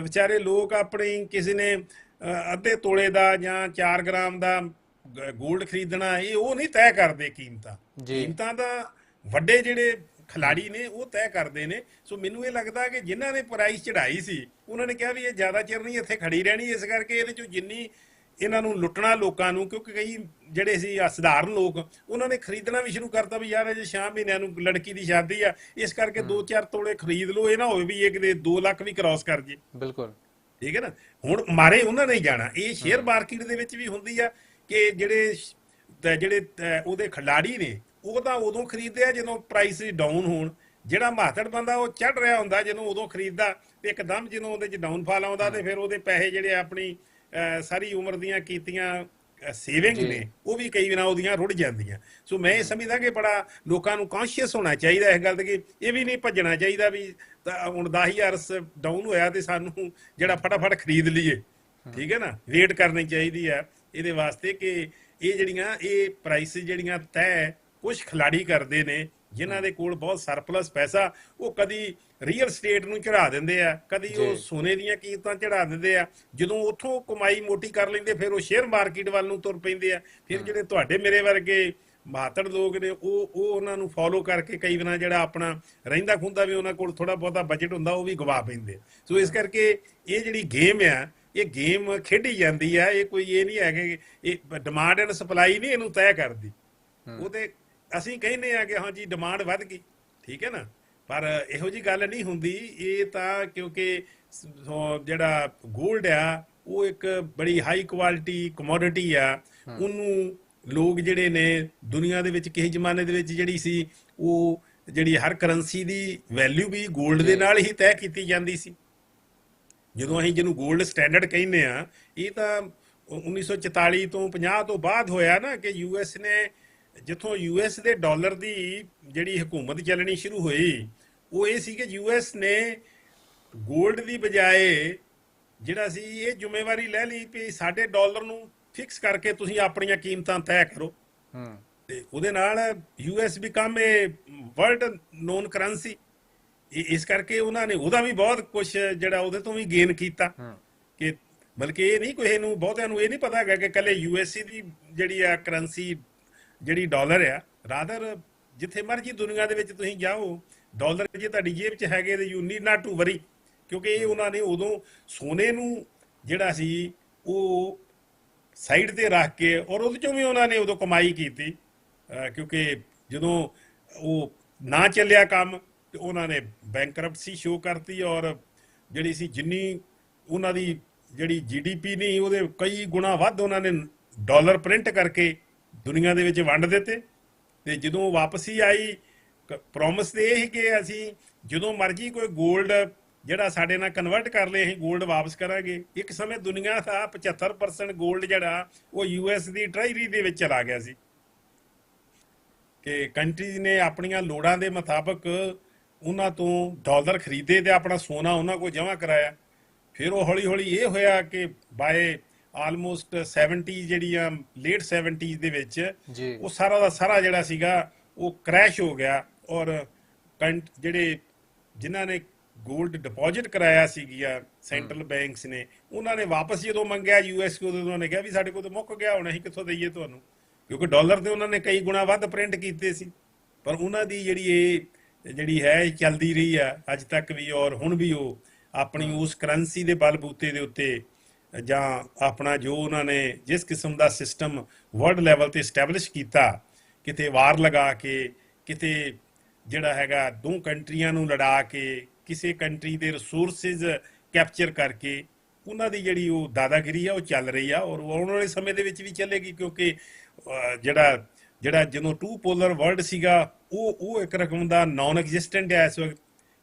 ਵਿਚਾਰੇ ਲੋਕ ਆਪਣੀ ਕਿਸੇ ਨੇ ਅੱਧੇ ਤੋਲੇ ਦਾ ਜਾਂ 4 ਗ੍ਰਾਮ ਦਾ ਗੋਲਡ ਖਰੀਦਣਾ, ਇਹ ਉਹ ਨਹੀਂ ਤੈਅ ਕਰਦੇ ਕੀਮਤਾਂ। ਕੀਮਤਾਂ ਤਾਂ ਵੱਡੇ ਜਿਹੜੇ ਖਿਲਾੜੀ ਨੇ ਉਹ ਤੈਅ ਕਰਦੇ ਨੇ। ਸੋ ਮੈਨੂੰ ਇਹ ਲੱਗਦਾ ਕਿ ਜਿਨ੍ਹਾਂ ਨੇ ਪ੍ਰਾਈਸ ਚੜਾਈ ਸੀ, ਉਹਨਾਂ ਨੇ ਕਿਹਾ ਵੀ ਇਹ ਜ਼ਿਆਦਾ ਚਿਰ ਨਹੀਂ ਇੱਥੇ ਖੜੀ ਰਹਿਣੀ, ਇਸ ਕਰਕੇ ਇਹਦੇ ਚੋਂ ਜਿੰਨੀ ਇਹਨਾਂ ਨੂੰ ਲੁੱਟਣਾ ਲੋਕਾਂ ਨੂੰ, ਕਿਉਂਕਿ ਕਈ ਜਿਹੜੇ ਸੀ ਸਧਾਰਨ ਲੋਕ, ਉਹਨਾਂ ਨੇ ਖਰੀਦਣਾ ਵੀ ਸ਼ੁਰੂ ਕਰਤਾ ਵੀ ਯਾਰ ਅਜੇ 6 ਮਹੀਨਿਆਂ ਨੂੰ ਲੜਕੀ ਦੀ ਸ਼ਾਦੀ ਆ, ਇਸ ਕਰਕੇ 2-4 ਤੋਲੇ ਖਰੀਦ ਲਓ, ਇਹ ਨਾ ਹੋਵੇ ਵੀ ਇਹ ਕਿਤੇ 2 ਲੱਖ ਵੀ ਕ੍ਰਾਸ ਕਰ ਜੇ। ਬਿਲਕੁਲ ਠੀਕ ਹੈ ਨਾ। ਹੁਣ ਮਾਰੇ ਉਹਨਾਂ ਨੇ ਜਾਣਾ। ਇਹ ਸ਼ੇਅਰ ਮਾਰਕੀਟ ਦੇ ਵਿੱਚ ਵੀ ਹੁੰਦੀ ਆ ਕਿ ਜਿਹੜੇ ਉਹਦੇ ਖਿਲਾੜੀ ਨੇ ਉਹ ਤਾਂ ਉਦੋਂ ਖਰੀਦਦੇ ਆ ਜਦੋਂ ਪ੍ਰਾਈਸ ਡਾਊਨ ਹੋਣ। ਜਿਹੜਾ ਮਾਤੜ ਬੰਦਾ ਉਹ ਚੜ ਰਿਹਾ ਹੁੰਦਾ ਜਦੋਂ ਉਦੋਂ ਖਰੀਦਦਾ, ਤੇ ਇੱਕਦਮ ਜਦੋਂ ਉਹਦੇ 'ਚ ਡਾਊਨਫਾਲ ਆਉਂਦਾ ਤੇ ਫਿਰ ਉਹਦੇ ਪੈਸੇ ਜਿਹੜੇ ਆਪਣੀ ਸਾਰੀ ਉਮਰ ਦੀਆਂ ਕੀਤੀਆਂ ਸੇਵਿੰਗ ਨੇ ਉਹ ਵੀ ਕਈ ਵਾਰ ਉਹਦੀਆਂ ਰੁੜ ਜਾਂਦੀਆਂ। ਸੋ ਮੈਂ ਇਹ ਸਮਝਦਾ ਕਿ ਬੜਾ ਲੋਕਾਂ ਨੂੰ ਕੌਨਸ਼ੀਅਸ ਹੋਣਾ ਚਾਹੀਦਾ ਇਸ ਗੱਲ ਤੇ ਕਿ ਇਹ ਵੀ ਨਹੀਂ ਭੱਜਣਾ ਚਾਹੀਦਾ ਵੀ ਹੁਣ 10,000 ਡਾਊਨ ਹੋਇਆ ਤੇ ਸਾਨੂੰ ਜਿਹੜਾ ਫਟਾਫਟ ਖਰੀਦ ਲਈਏ। ਠੀਕ ਹੈ ਨਾ, ਵੇਟ ਕਰਨੀ ਚਾਹੀਦੀ ਆ ਇਹਦੇ ਵਾਸਤੇ ਕਿ ਇਹ ਜਿਹੜੀਆਂ ਇਹ ਪ੍ਰਾਈਸ ਜਿਹੜੀਆਂ ਤੈਅ ਕੁਝ ਖਿਲਾੜੀ ਕਰਦੇ ਨੇ ਜਿਨ੍ਹਾਂ ਦੇ ਕੋਲ ਬਹੁਤ ਸਰਪਲਸ ਪੈਸਾ, ਉਹ ਕਦੀ ਰੀਅਲ ਸਟੇਟ ਨੂੰ ਚੜਾ ਦਿੰਦੇ ਆ, ਕਦੀ ਉਹ ਸੋਨੇ ਦੀਆਂ ਕੀਮਤਾਂ ਚੜਾ ਦਿੰਦੇ ਆ। ਜਦੋਂ ਉੱਥੋਂ ਕਮਾਈ ਮੋਟੀ ਕਰ ਲੈਂਦੇ ਫਿਰ ਉਹ ਸ਼ੇਅਰ ਮਾਰਕੀਟ ਵੱਲ ਨੂੰ ਤੁਰ ਪੈਂਦੇ ਆ। ਫਿਰ ਜਿਹੜੇ ਤੁਹਾਡੇ ਮੇਰੇ ਵਰਗੇ ਮਾਤੜ ਲੋਕ ਨੇ ਉਹ ਉਹਨਾਂ ਨੂੰ ਫੋਲੋ ਕਰਕੇ ਕਈ ਵਾਰ ਜਿਹੜਾ ਆਪਣਾ ਰਹਿੰਦਾ ਖੁੰਦਾ ਵੀ ਉਹਨਾਂ ਕੋਲ ਥੋੜਾ ਬਹੁਤਾ ਬਜਟ ਹੁੰਦਾ ਉਹ ਵੀ ਗਵਾ ਪੈਂਦੇ। ਸੋ ਇਸ ਕਰਕੇ ਇਹ ਜਿਹੜੀ ਗੇਮ ਆ, ਇਹ ਗੇਮ ਖੇਡੀ ਜਾਂਦੀ ਆ। ਇਹ ਕੋਈ ਇਹ ਨਹੀਂ ਹੈ ਕਿ ਇਹ ਡਿਮਾਂਡ ਐਂਡ ਸਪਲਾਈ ਨਹੀਂ ਇਹਨੂੰ ਤੈਅ ਕਰਦੀ। ਉਹ ਤੇ ਅਸੀਂ ਕਹਿੰਦੇ ਆ ਕਿ ਹਾਂਜੀ ਡਿਮਾਂਡ ਵੱਧ ਗਈ, ਠੀਕ ਹੈ ਨਾ, ਪਰ ਇਹੋ ਜੀ ਗੱਲ ਨਹੀਂ ਹੁੰਦੀ। ਇਹ ਤਾਂ ਕਿਉਂਕਿ ਜਿਹੜਾ ਗੋਲਡ ਆ ਉਹ ਇੱਕ ਬੜੀ ਹਾਈ ਕੁਆਲਿਟੀ ਕਮੋਡਿਟੀ ਆ। ਉਹਨੂੰ ਲੋਕ ਜਿਹੜੇ ਨੇ ਦੁਨੀਆ ਦੇ ਵਿੱਚ ਕਿਸੇ ਜ਼ਮਾਨੇ ਦੇ ਵਿੱਚ ਜਿਹੜੀ ਸੀ ਉਹ ਜਿਹੜੀ ਹਰ ਕਰੰਸੀ ਦੀ ਵੈਲਿਊ ਵੀ ਗੋਲਡ ਦੇ ਨਾਲ ਹੀ ਤੈਅ ਕੀਤੀ ਜਾਂਦੀ ਸੀ। ਜਦੋਂ ਅਸੀਂ ਜਿਹਨੂੰ ਗੋਲਡ ਸਟੈਂਡਰਡ ਕਹਿੰਦੇ ਆ, ਇਹ ਤਾਂ 1944 ਤੋਂ 50 ਤੋਂ ਬਾਅਦ ਹੋਇਆ ਨਾ ਕਿ ਯੂਐਸ ਨੇ, ਜਿੱਥੋਂ ਯੂਐਸ ਦੇ ਡਾਲਰ ਦੀ ਜਿਹੜੀ ਹਕੂਮਤ ਚੱਲਣੀ ਸ਼ੁਰੂ ਹੋਈ, ਉਹ ਇਹ ਸੀ ਕਿ ਯੂਐਸ ਨੇ ਗੋਲਡ ਦੀ ਬਜਾਏ ਜਿਹੜਾ ਸੀ ਇਹ ਜ਼ਿੰਮੇਵਾਰੀ ਲੈ ਲਈ ਵੀ ਸਾਡੇ ਡਾਲਰ ਨੂੰ ਫਿਕਸ ਕਰਕੇ ਤੁਸੀਂ ਆਪਣੀਆਂ ਕੀਮਤਾਂ ਤੈਅ ਕਰੋ। ਤੇ ਉਹਦੇ ਨਾਲ ਯੂਐਸ ਬਿਕਮ ਏ ਵਰਲਡ ਨੋਨ ਕਰੰਸੀ। ਇਸ ਕਰਕੇ ਉਹਨਾਂ ਨੇ ਉਹਦਾ ਵੀ ਬਹੁਤ ਕੁਝ ਜਿਹੜਾ ਉਹਦੇ ਤੋਂ ਵੀ ਗੇਨ ਕੀਤਾ ਕਿ ਬਲਕਿ ਇਹ ਨਹੀਂ ਕੋਈ ਨੂੰ ਬਹੁਤਿਆਂ ਨੂੰ ਇਹ ਨਹੀਂ ਪਤਾ ਹੈਗਾ ਕਿ ਇਕੱਲੇ ਯੂਐਸਏ ਦੀ ਜਿਹੜੀ ਆ ਕਰੰਸੀ ਜਿਹੜੀ ਡਾਲਰ ਆ, ਰਾਦਰ ਜਿੱਥੇ ਮਰਜੀ ਦੁਨੀਆ ਦੇ ਵਿੱਚ ਤੁਸੀਂ ਜਾਓ, ਡਾਲਰ ਜੇ ਤੁਹਾਡੀ ਜੇਬ 'ਚ ਹੈਗੇ ਤੇ you need not to worry, ਕਿਉਂਕਿ ਇਹ ਉਹਨਾਂ ਨੇ ਉਦੋਂ ਸੋਨੇ ਨੂੰ ਜਿਹੜਾ ਸੀ ਉਹ ਸਾਈਡ ਤੇ ਰੱਖ ਕੇ ਔਰ ਉਹਦੇ ਚੋਂ ਵੀ ਉਹਨਾਂ ਨੇ ਉਦੋਂ ਕਮਾਈ ਕੀਤੀ। ਕਿਉਂਕਿ ਜਦੋਂ ਉਹ ਨਾ ਚੱਲਿਆ ਕੰਮ ਤੇ ਉਹਨਾਂ ਨੇ ਬੈਂਕਰਪਸੀ ਸ਼ੋਅ ਕਰਤੀ ਔਰ ਜਿਹੜੀ ਸੀ ਜਿੰਨੀ ਉਹਨਾਂ ਦੀ ਜਿਹੜੀ GDP ਨਹੀਂ ਉਹਦੇ ਕਈ ਗੁਣਾ ਵੱਧ ਉਹਨਾਂ ਨੇ ਡਾਲਰ ਪ੍ਰਿੰਟ ਕਰਕੇ ਦੁਨੀਆ ਦੇ ਵਿੱਚ ਵੰਡ ਦਿੱਤੇ। ਤੇ ਜਦੋਂ ਵਾਪਸੀ ਆਈ ਪ੍ਰੋਮਿਸ ਤੇ ਇਹ ਕਿ ਅਸੀਂ ਜਦੋਂ ਮਰਜ਼ੀ ਕੋਈ ਗੋਲਡ ਜਿਹੜਾ ਸਾਡੇ ਨਾਲ ਕਨਵਰਟ ਕਰ ਲਏ ਅਸੀਂ ਗੋਲਡ ਵਾਪਸ ਕਰਾਂਗੇ। ਇੱਕ ਸਮੇਂ ਦੁਨੀਆ ਦਾ 75% ਗੋਲਡ ਜਿਹੜਾ ਉਹ US ਦੀ ਟ੍ਰੈਜਰੀ ਦੇ ਵਿੱਚ ਚਲਾ ਗਿਆ ਸੀ ਕਿ ਕੰਟਰੀਜ਼ ਨੇ ਆਪਣੀਆਂ ਲੋੜਾਂ ਦੇ ਮੁਤਾਬਕ ਉਹਨਾਂ ਤੋਂ ਡਾਲਰ ਖਰੀਦੇ ਤੇ ਆਪਣਾ ਸੋਨਾ ਉਹਨਾਂ ਕੋਲ ਜਮ੍ਹਾਂ ਕਰਾਇਆ। ਫਿਰ ਉਹ ਹੌਲੀ ਹੌਲੀ ਇਹ ਹੋਇਆ ਕਿ ਬਾਏ ਆਲਮੋਸਟ 70 ਜਿਹੜੀਆਂ ਲੇਟ 70s ਦੇ ਵਿੱਚ ਉਹ ਸਾਰਾ ਦਾ ਸਾਰਾ ਜਿਹੜਾ ਸੀਗਾ ਉਹ ਕ੍ਰੈਸ਼ ਹੋ ਗਿਆ ਔਰ ਜਿਹੜੇ ਜਿਨ੍ਹਾਂ ਨੇ ਗੋਲਡ ਡਿਪੋਜ਼ਿਟ ਕਰਾਇਆ ਸੀਗੀਆਂ ਸੈਂਟਰਲ ਬੈਂਕਸ ਨੇ, ਉਹਨਾਂ ਨੇ ਵਾਪਸ ਜਦੋਂ ਮੰਗਿਆ US ਕੋਲ, ਉਹਨਾਂ ਨੇ ਕਿਹਾ ਵੀ ਸਾਡੇ ਕੋਲ ਤਾਂ ਮੁੱਕ ਗਿਆ, ਹੁਣ ਅਸੀਂ ਕਿੱਥੋਂ ਦਈਏ ਤੁਹਾਨੂੰ, ਕਿਉਂਕਿ ਡਾਲਰ ਤੇ ਉਹਨਾਂ ਨੇ ਕਈ ਗੁਣਾ ਵੱਧ ਪ੍ਰਿੰਟ ਕੀਤੇ ਸੀ। ਪਰ ਉਹਨਾਂ ਦੀ ਜਿਹੜੀ ਹੈ ਚੱਲਦੀ ਰਹੀ ਆ ਅੱਜ ਤੱਕ ਵੀ ਔਰ ਹੁਣ ਵੀ ਉਹ ਆਪਣੀ ਉਸ ਕਰੰਸੀ ਦੇ ਬਲਬੂਤੇ ਦੇ ਉੱਤੇ ਜਾਂ ਆਪਣਾ ਜੋ ਉਹਨਾਂ ਨੇ ਜਿਸ ਕਿਸਮ ਦਾ ਸਿਸਟਮ ਵਰਲਡ ਲੈਵਲ ਤੇ ਸਟੈਬਲਿਸ਼ ਕੀਤਾ, ਕਿਤੇ ਵਾਰ ਲਗਾ ਕੇ, ਕਿਤੇ ਜਿਹੜਾ ਹੈਗਾ ਦੋ ਕੰਟਰੀਆਂ ਨੂੰ ਲੜਾ ਕੇ, ਕਿਸੇ ਕੰਟਰੀ ਦੇ ਰਿਸੋਰਸਿਸ ਕੈਪਚਰ ਕਰਕੇ, ਉਹਨਾਂ ਦੀ ਜਿਹੜੀ ਉਹ ਦਾਦਾਗਿਰੀ ਆ ਉਹ ਚੱਲ ਰਹੀ ਆ ਔਰ ਆਉਣ ਵਾਲੇ ਸਮੇਂ ਦੇ ਵਿੱਚ ਵੀ ਚੱਲੇਗੀ। ਕਿਉਂਕਿ ਜਿਹੜਾ ਜਦੋਂ ਟੂ ਪੋਲਰ ਵਰਲਡ ਸੀਗਾ ਉਹ ਇੱਕ ਰਕਮ ਦਾ ਨਾਨ ਐਗਜ਼ਿਸਟੈਂਟ ਹੈ ਇਸ ਵਕਤ।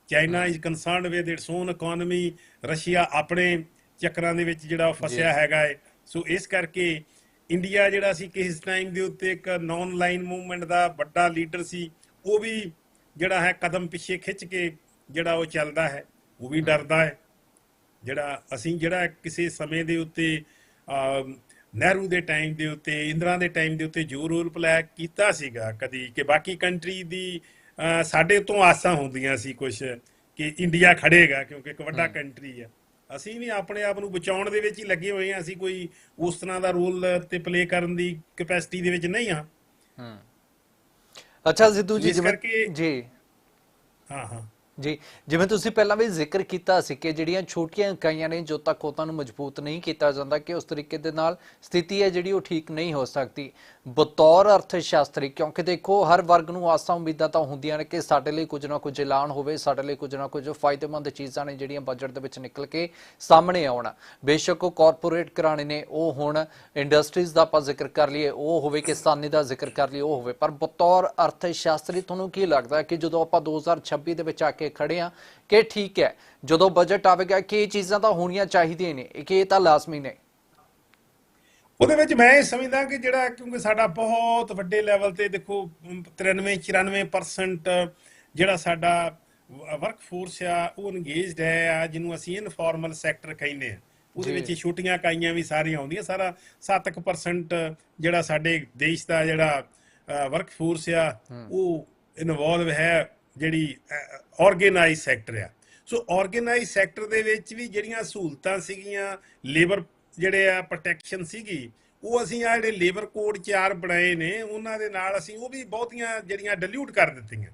China is concerned with it's on economy, Russia ਆਪਣੇ ਚੱਕਰਾਂ ਦੇ ਵਿੱਚ ਜਿਹੜਾ ਫਸਿਆ ਹੈਗਾ ਹੈ। ਸੋ ਇਸ ਕਰਕੇ ਇੰਡੀਆ ਜਿਹੜਾ ਸੀ ਕਿਸ ਟਾਈਮ ਦੇ ਉੱਤੇ ਇੱਕ ਨੌਨ ਲਾਈਨ ਮੂਵਮੈਂਟ ਦਾ ਵੱਡਾ ਲੀਡਰ ਸੀ, ਉਹ ਵੀ ਜਿਹੜਾ ਹੈ ਕਦਮ ਪਿੱਛੇ ਖਿੱਚ ਕੇ ਜਿਹੜਾ ਉਹ ਚੱਲਦਾ ਹੈ, ਉਹ ਵੀ ਡਰਦਾ ਹੈ। ਜਿਹੜਾ ਅਸੀਂ ਜਿਹੜਾ ਕਿਸੇ ਸਮੇਂ ਦੇ ਉੱਤੇ ਨਹਿਰੂ ਦੇ ਟਾਈਮ ਦੇ ਉੱਤੇ, ਇੰਦਰਾ ਦੇ ਟਾਈਮ ਦੇ ਉੱਤੇ ਜੋ ਰੋਲ ਪਲੇ ਕੀਤਾ ਸੀਗਾ ਕਦੀ, ਕਿ ਬਾਕੀ ਕੰਟਰੀ ਦੀ ਸਾਡੇ ਤੋਂ ਆਸਾਂ ਹੁੰਦੀਆਂ ਸੀ ਕੁਝ ਕਿ ਇੰਡੀਆ ਖੜੇਗਾ ਕਿਉਂਕਿ ਇੱਕ ਵੱਡਾ ਕੰਟਰੀ ਆ। ਅਸੀਂ ਵੀ ਆਪਣੇ ਆਪ ਨੂੰ ਬਚਾਉਣ ਦੇ ਵਿੱਚ ਹੀ ਲੱਗੇ ਹੋਏ ਹਾਂ, ਅਸੀਂ ਕੋਈ ਉਸ ਤਰ੍ਹਾਂ ਦਾ ਰੋਲ ਤੇ ਪਲੇ ਕਰਨ ਦੀ ਕੈਪੈਸਿਟੀ ਦੇ ਵਿੱਚ ਨਹੀਂ ਹਾਂ। ਅੱਛਾ ਸਿੱਧੂ ਜੀ, ਇਸ ਕਰਕੇ ਜੀ ਹਾਂ ਜੀ, ਜਿਵੇਂ ਤੁਸੀਂ ਪਹਿਲਾਂ ਵੀ ਜ਼ਿਕਰ ਕੀਤਾ ਸੀ ਕਿ ਜਿਹੜੀਆਂ ਛੋਟੀਆਂ ਇਕਾਈਆਂ ਨੇ, ਜੋ ਤੱਕ ਉਹਨਾਂ ਨੂੰ ਮਜ਼ਬੂਤ ਨਹੀਂ ਕੀਤਾ ਜਾਂਦਾ ਕਿ ਉਸ ਤਰੀਕੇ ਦੇ ਨਾਲ ਸਥਿਤੀ ਹੈ ਜਿਹੜੀ ਉਹ ਠੀਕ ਨਹੀਂ ਹੋ ਸਕਦੀ ਬਤੌਰ ਅਰਥ ਸ਼ਾਸਤਰੀ। ਕਿਉਂਕਿ ਦੇਖੋ, ਹਰ ਵਰਗ ਨੂੰ ਆਸਾਂ ਉਮੀਦਾਂ ਤਾਂ ਹੁੰਦੀਆਂ ਨੇ ਕਿ ਸਾਡੇ ਲਈ ਕੁਝ ਨਾ ਕੁਝ ਐਲਾਨ ਹੋਵੇ, ਸਾਡੇ ਲਈ ਕੁਝ ਨਾ ਕੁਝ ਫਾਇਦੇਮੰਦ ਚੀਜ਼ਾਂ ਨੇ ਜਿਹੜੀਆਂ ਬਜਟ ਦੇ ਵਿੱਚ ਨਿਕਲ ਕੇ ਸਾਹਮਣੇ ਆਉਣ। ਬੇਸ਼ੱਕ ਉਹ ਕਾਰਪੋਰੇਟ ਘਰਾਣੇ ਨੇ, ਉਹ ਹੁਣ ਇੰਡਸਟਰੀਜ਼ ਦਾ ਆਪਾਂ ਜ਼ਿਕਰ ਕਰ ਲਈਏ, ਉਹ ਹੋਵੇ ਕਿਸਾਨੀ ਦਾ ਜ਼ਿਕਰ ਕਰ ਲਈਏ, ਉਹ ਹੋਵੇ, ਪਰ ਬਤੌਰ ਅਰਥ ਸ਼ਾਸਤਰੀ ਤੁਹਾਨੂੰ ਕੀ ਲੱਗਦਾ ਕਿ ਜਦੋਂ ਆਪਾਂ 2026 ਦੇ ਵਿੱਚ ਆ ਕੇ ਖੜੇ ਆ ਕਿ ਠੀਕ ਹੈ, ਜਦੋਂ ਬਜਟ ਆਵੇਗਾ ਕਿ ਇਹ ਚੀਜ਼ਾਂ ਤਾਂ ਹੋਣੀਆਂ ਚਾਹੀਦੀਆਂ ਨੇ, ਕਿ ਇਹ ਤਾਂ ਲਾਜ਼ਮੀ ਨੇ? ਉਹਦੇ ਵਿੱਚ ਮੈਂ ਇਹ ਸਮਝਦਾ ਕਿ ਜਿਹੜਾ, ਕਿਉਂਕਿ ਸਾਡਾ ਬਹੁਤ ਵੱਡੇ ਲੈਵਲ ਤੇ ਦੇਖੋ 93-94% ਜਿਹੜਾ ਸਾਡਾ ਵਰਕ ਫੋਰਸ ਆ ਉਹ ਇੰਗੇਜਡ ਹੈ, ਜਿਹਨੂੰ ਅਸੀਂ ਇਨਫਾਰਮਲ ਸੈਕਟਰ ਕਹਿੰਦੇ ਆ। ਉਹਦੇ ਵਿੱਚ ਛੋਟੀਆਂ ਇਕਾਈਆਂ ਵੀ ਸਾਰੀਆਂ ਆਉਂਦੀਆਂ। ਸਾਰਾ 7% ਜਿਹੜਾ ਸਾਡੇ ਦੇਸ਼ ਦਾ ਜਿਹੜਾ ਵਰਕ ਫੋਰਸ ਆ ਉਹ ਇਨਵੋਲਵ ਹੈ ਜਿਹੜੀ ਆਰਗੇਨਾਈਜ਼ ਸੈਕਟਰ ਆ। ਸੋ ਆਰਗੇਨਾਈਜ਼ ਸੈਕਟਰ ਦੇ ਵਿੱਚ ਵੀ ਜਿਹੜੀਆਂ ਸਹੂਲਤਾਂ ਸੀਗੀਆਂ, ਲੇਬਰ ਜਿਹੜੇ ਆ ਪ੍ਰੋਟੈਕਸ਼ਨ ਸੀਗੀ, ਉਹ ਅਸੀਂ ਆ ਜਿਹੜੇ ਲੇਬਰ ਕੋਡ 4 ਬਣਾਏ ਨੇ ਉਹਨਾਂ ਦੇ ਨਾਲ ਅਸੀਂ ਉਹ ਵੀ ਬਹੁਤੀਆਂ ਜਿਹੜੀਆਂ ਡਿਲੂਟ ਕਰ ਦਿੱਤੀਆਂ।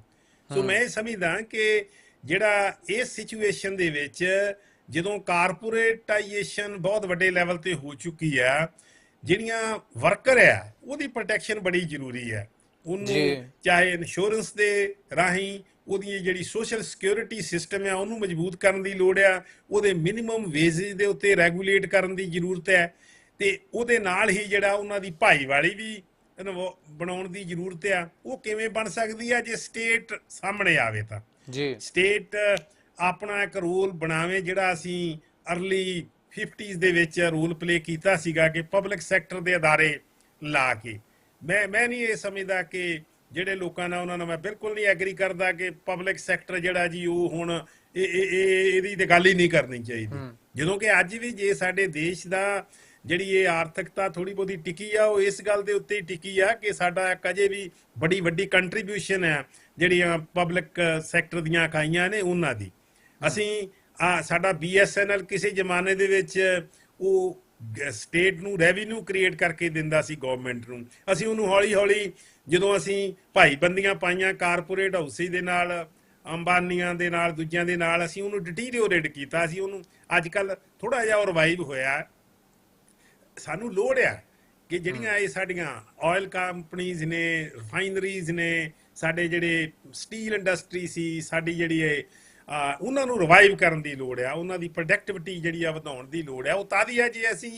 ਸੋ ਮੈਂ ਇਹ ਸਮਝਦਾ ਕਿ ਜਿਹੜਾ ਇਸ ਸਿਚੁਏਸ਼ਨ ਦੇ ਵਿੱਚ ਜਦੋਂ ਕਾਰਪੋਰੇਟਾਈਜੇਸ਼ਨ ਬਹੁਤ ਵੱਡੇ ਲੈਵਲ ਤੇ ਹੋ ਚੁੱਕੀ ਆ, ਜਿਹੜੀਆਂ ਵਰਕਰ ਆ ਉਹਦੀ ਪ੍ਰੋਟੈਕਸ਼ਨ ਬੜੀ ਜ਼ਰੂਰੀ ਹੈ। ਉਹਨੂੰ ਚਾਹੇ ਇੰਸ਼ੋਰੈਂਸ ਦੇ ਰਾਹੀਂ ਉਹਦੀ ਜਿਹੜੀ ਸੋਸ਼ਲ ਸਿਕਿਉਰਿਟੀ ਸਿਸਟਮ ਆ ਉਹਨੂੰ ਮਜ਼ਬੂਤ ਕਰਨ ਦੀ ਲੋੜ ਆ, ਉਹਦੇ ਮਿਨੀਮਮ ਵੇਜਿਸ ਦੇ ਉੱਤੇ ਰੈਗੂਲੇਟ ਕਰਨ ਦੀ ਜ਼ਰੂਰਤ ਹੈ, ਤੇ ਉਹਦੇ ਨਾਲ ਹੀ ਜਿਹੜਾ ਉਹਨਾਂ ਦੀ ਭਾਈਵਾਲੀ ਵੀ ਬਣਾਉਣ ਦੀ ਜ਼ਰੂਰਤ ਆ। ਉਹ ਕਿਵੇਂ ਬਣ ਸਕਦੀ ਆ? ਜੇ ਸਟੇਟ ਸਾਹਮਣੇ ਆਵੇ ਤਾਂ ਸਟੇਟ ਆਪਣਾ ਇੱਕ ਰੋਲ ਬਣਾਵੇ, ਜਿਹੜਾ ਅਸੀਂ ਅਰਲੀ 50s ਦੇ ਵਿੱਚ ਰੋਲ ਪਲੇ ਕੀਤਾ ਸੀਗਾ ਕਿ ਪਬਲਿਕ ਸੈਕਟਰ ਦੇ ਅਦਾਰੇ ਲਾ ਕੇ। ਮੈਂ ਨਹੀਂ ਇਹ ਸਮਝਦਾ ਕਿ ਜਿਹੜੇ ਲੋਕਾਂ ਨਾਲ ਉਹਨਾਂ ਨਾਲ ਮੈਂ ਬਿਲਕੁਲ ਨਹੀਂ ਐਗਰੀ ਕਰਦਾ ਕਿ ਪਬਲਿਕ ਸੈਕਟਰ ਜਿਹੜਾ ਜੀ ਉਹ ਹੁਣ ਇਹਦੀ ਤੇ ਗੱਲ ਹੀ ਨਹੀਂ ਕਰਨੀ ਚਾਹੀਦੀ। ਜਦੋਂ ਕਿ ਅੱਜ ਵੀ ਜੇ ਸਾਡੇ ਦੇਸ਼ ਦਾ ਜਿਹੜੀ ਇਹ ਆਰਥਿਕਤਾ ਥੋੜੀ ਬਹੁਤੀ ਟਿਕੀ ਆ, ਉਹ ਇਸ ਗੱਲ ਦੇ ਉੱਤੇ ਹੀ ਟਿਕੀ ਆ ਕਿ ਸਾਡਾ ਇੱਕ ਅਜੇ ਵੀ ਬੜੀ ਵੱਡੀ ਕੰਟਰੀਬਿਊਸ਼ਨ ਆ ਜਿਹੜੀਆਂ ਪਬਲਿਕ ਸੈਕਟਰ ਦੀਆਂ ਇਕਾਈਆਂ ਨੇ ਉਹਨਾਂ ਦੀ। ਅਸੀਂ ਸਾਡਾ BSNL ਕਿਸੇ ਜ਼ਮਾਨੇ ਦੇ ਵਿੱਚ ਉਹ ਸਟੇਟ ਨੂੰ ਰੈਵਨਿਊ ਕ੍ਰੀਏਟ ਕਰਕੇ ਦਿੰਦਾ ਸੀ ਗਵਰਨਮੈਂਟ ਨੂੰ। ਅਸੀਂ ਉਹਨੂੰ ਹੌਲੀ ਹੌਲੀ ਜਦੋਂ ਅਸੀਂ ਭਾਈਬੰਦੀਆਂ ਪਾਈਆਂ ਕਾਰਪੋਰੇਟ ਹਾਊਸਿਸ ਦੇ ਨਾਲ, ਅੰਬਾਨੀਆਂ ਦੇ ਨਾਲ, ਦੂਜਿਆਂ ਦੇ ਨਾਲ, ਅਸੀਂ ਉਹਨੂੰ ਡਿਟੀਰੀਓਰੇਟ ਕੀਤਾ। ਅਸੀਂ ਉਹਨੂੰ ਅੱਜ ਕੱਲ ਥੋੜਾ ਜਿਹਾ ਰਿਵਾਈਵ ਹੋਇਆ। ਸਾਨੂੰ ਲੋੜ ਆ ਕਿ ਜਿਹੜੀਆਂ ਇਹ ਸਾਡੀਆਂ ਆਇਲ ਕੰਪਨੀਜ਼ ਨੇ, ਰਿਫਾਈਨਰੀਜ਼ ਨੇ, ਸਾਡੇ ਜਿਹੜੇ ਸਟੀਲ ਇੰਡਸਟਰੀ ਸੀ ਸਾਡੀ, ਜਿਹੜੀ ਇਹ ਉਹਨਾਂ ਨੂੰ ਰਿਵਾਈਵ ਕਰਨ ਦੀ ਲੋੜ ਆ, ਉਹਨਾਂ ਦੀ ਪ੍ਰੋਡਕਟਿਵਿਟੀ ਜਿਹੜੀ ਆ ਵਧਾਉਣ ਦੀ ਲੋੜ ਆ। ਉਹ ਤਾਂ ਦੀ ਆ ਜੇ ਅਸੀਂ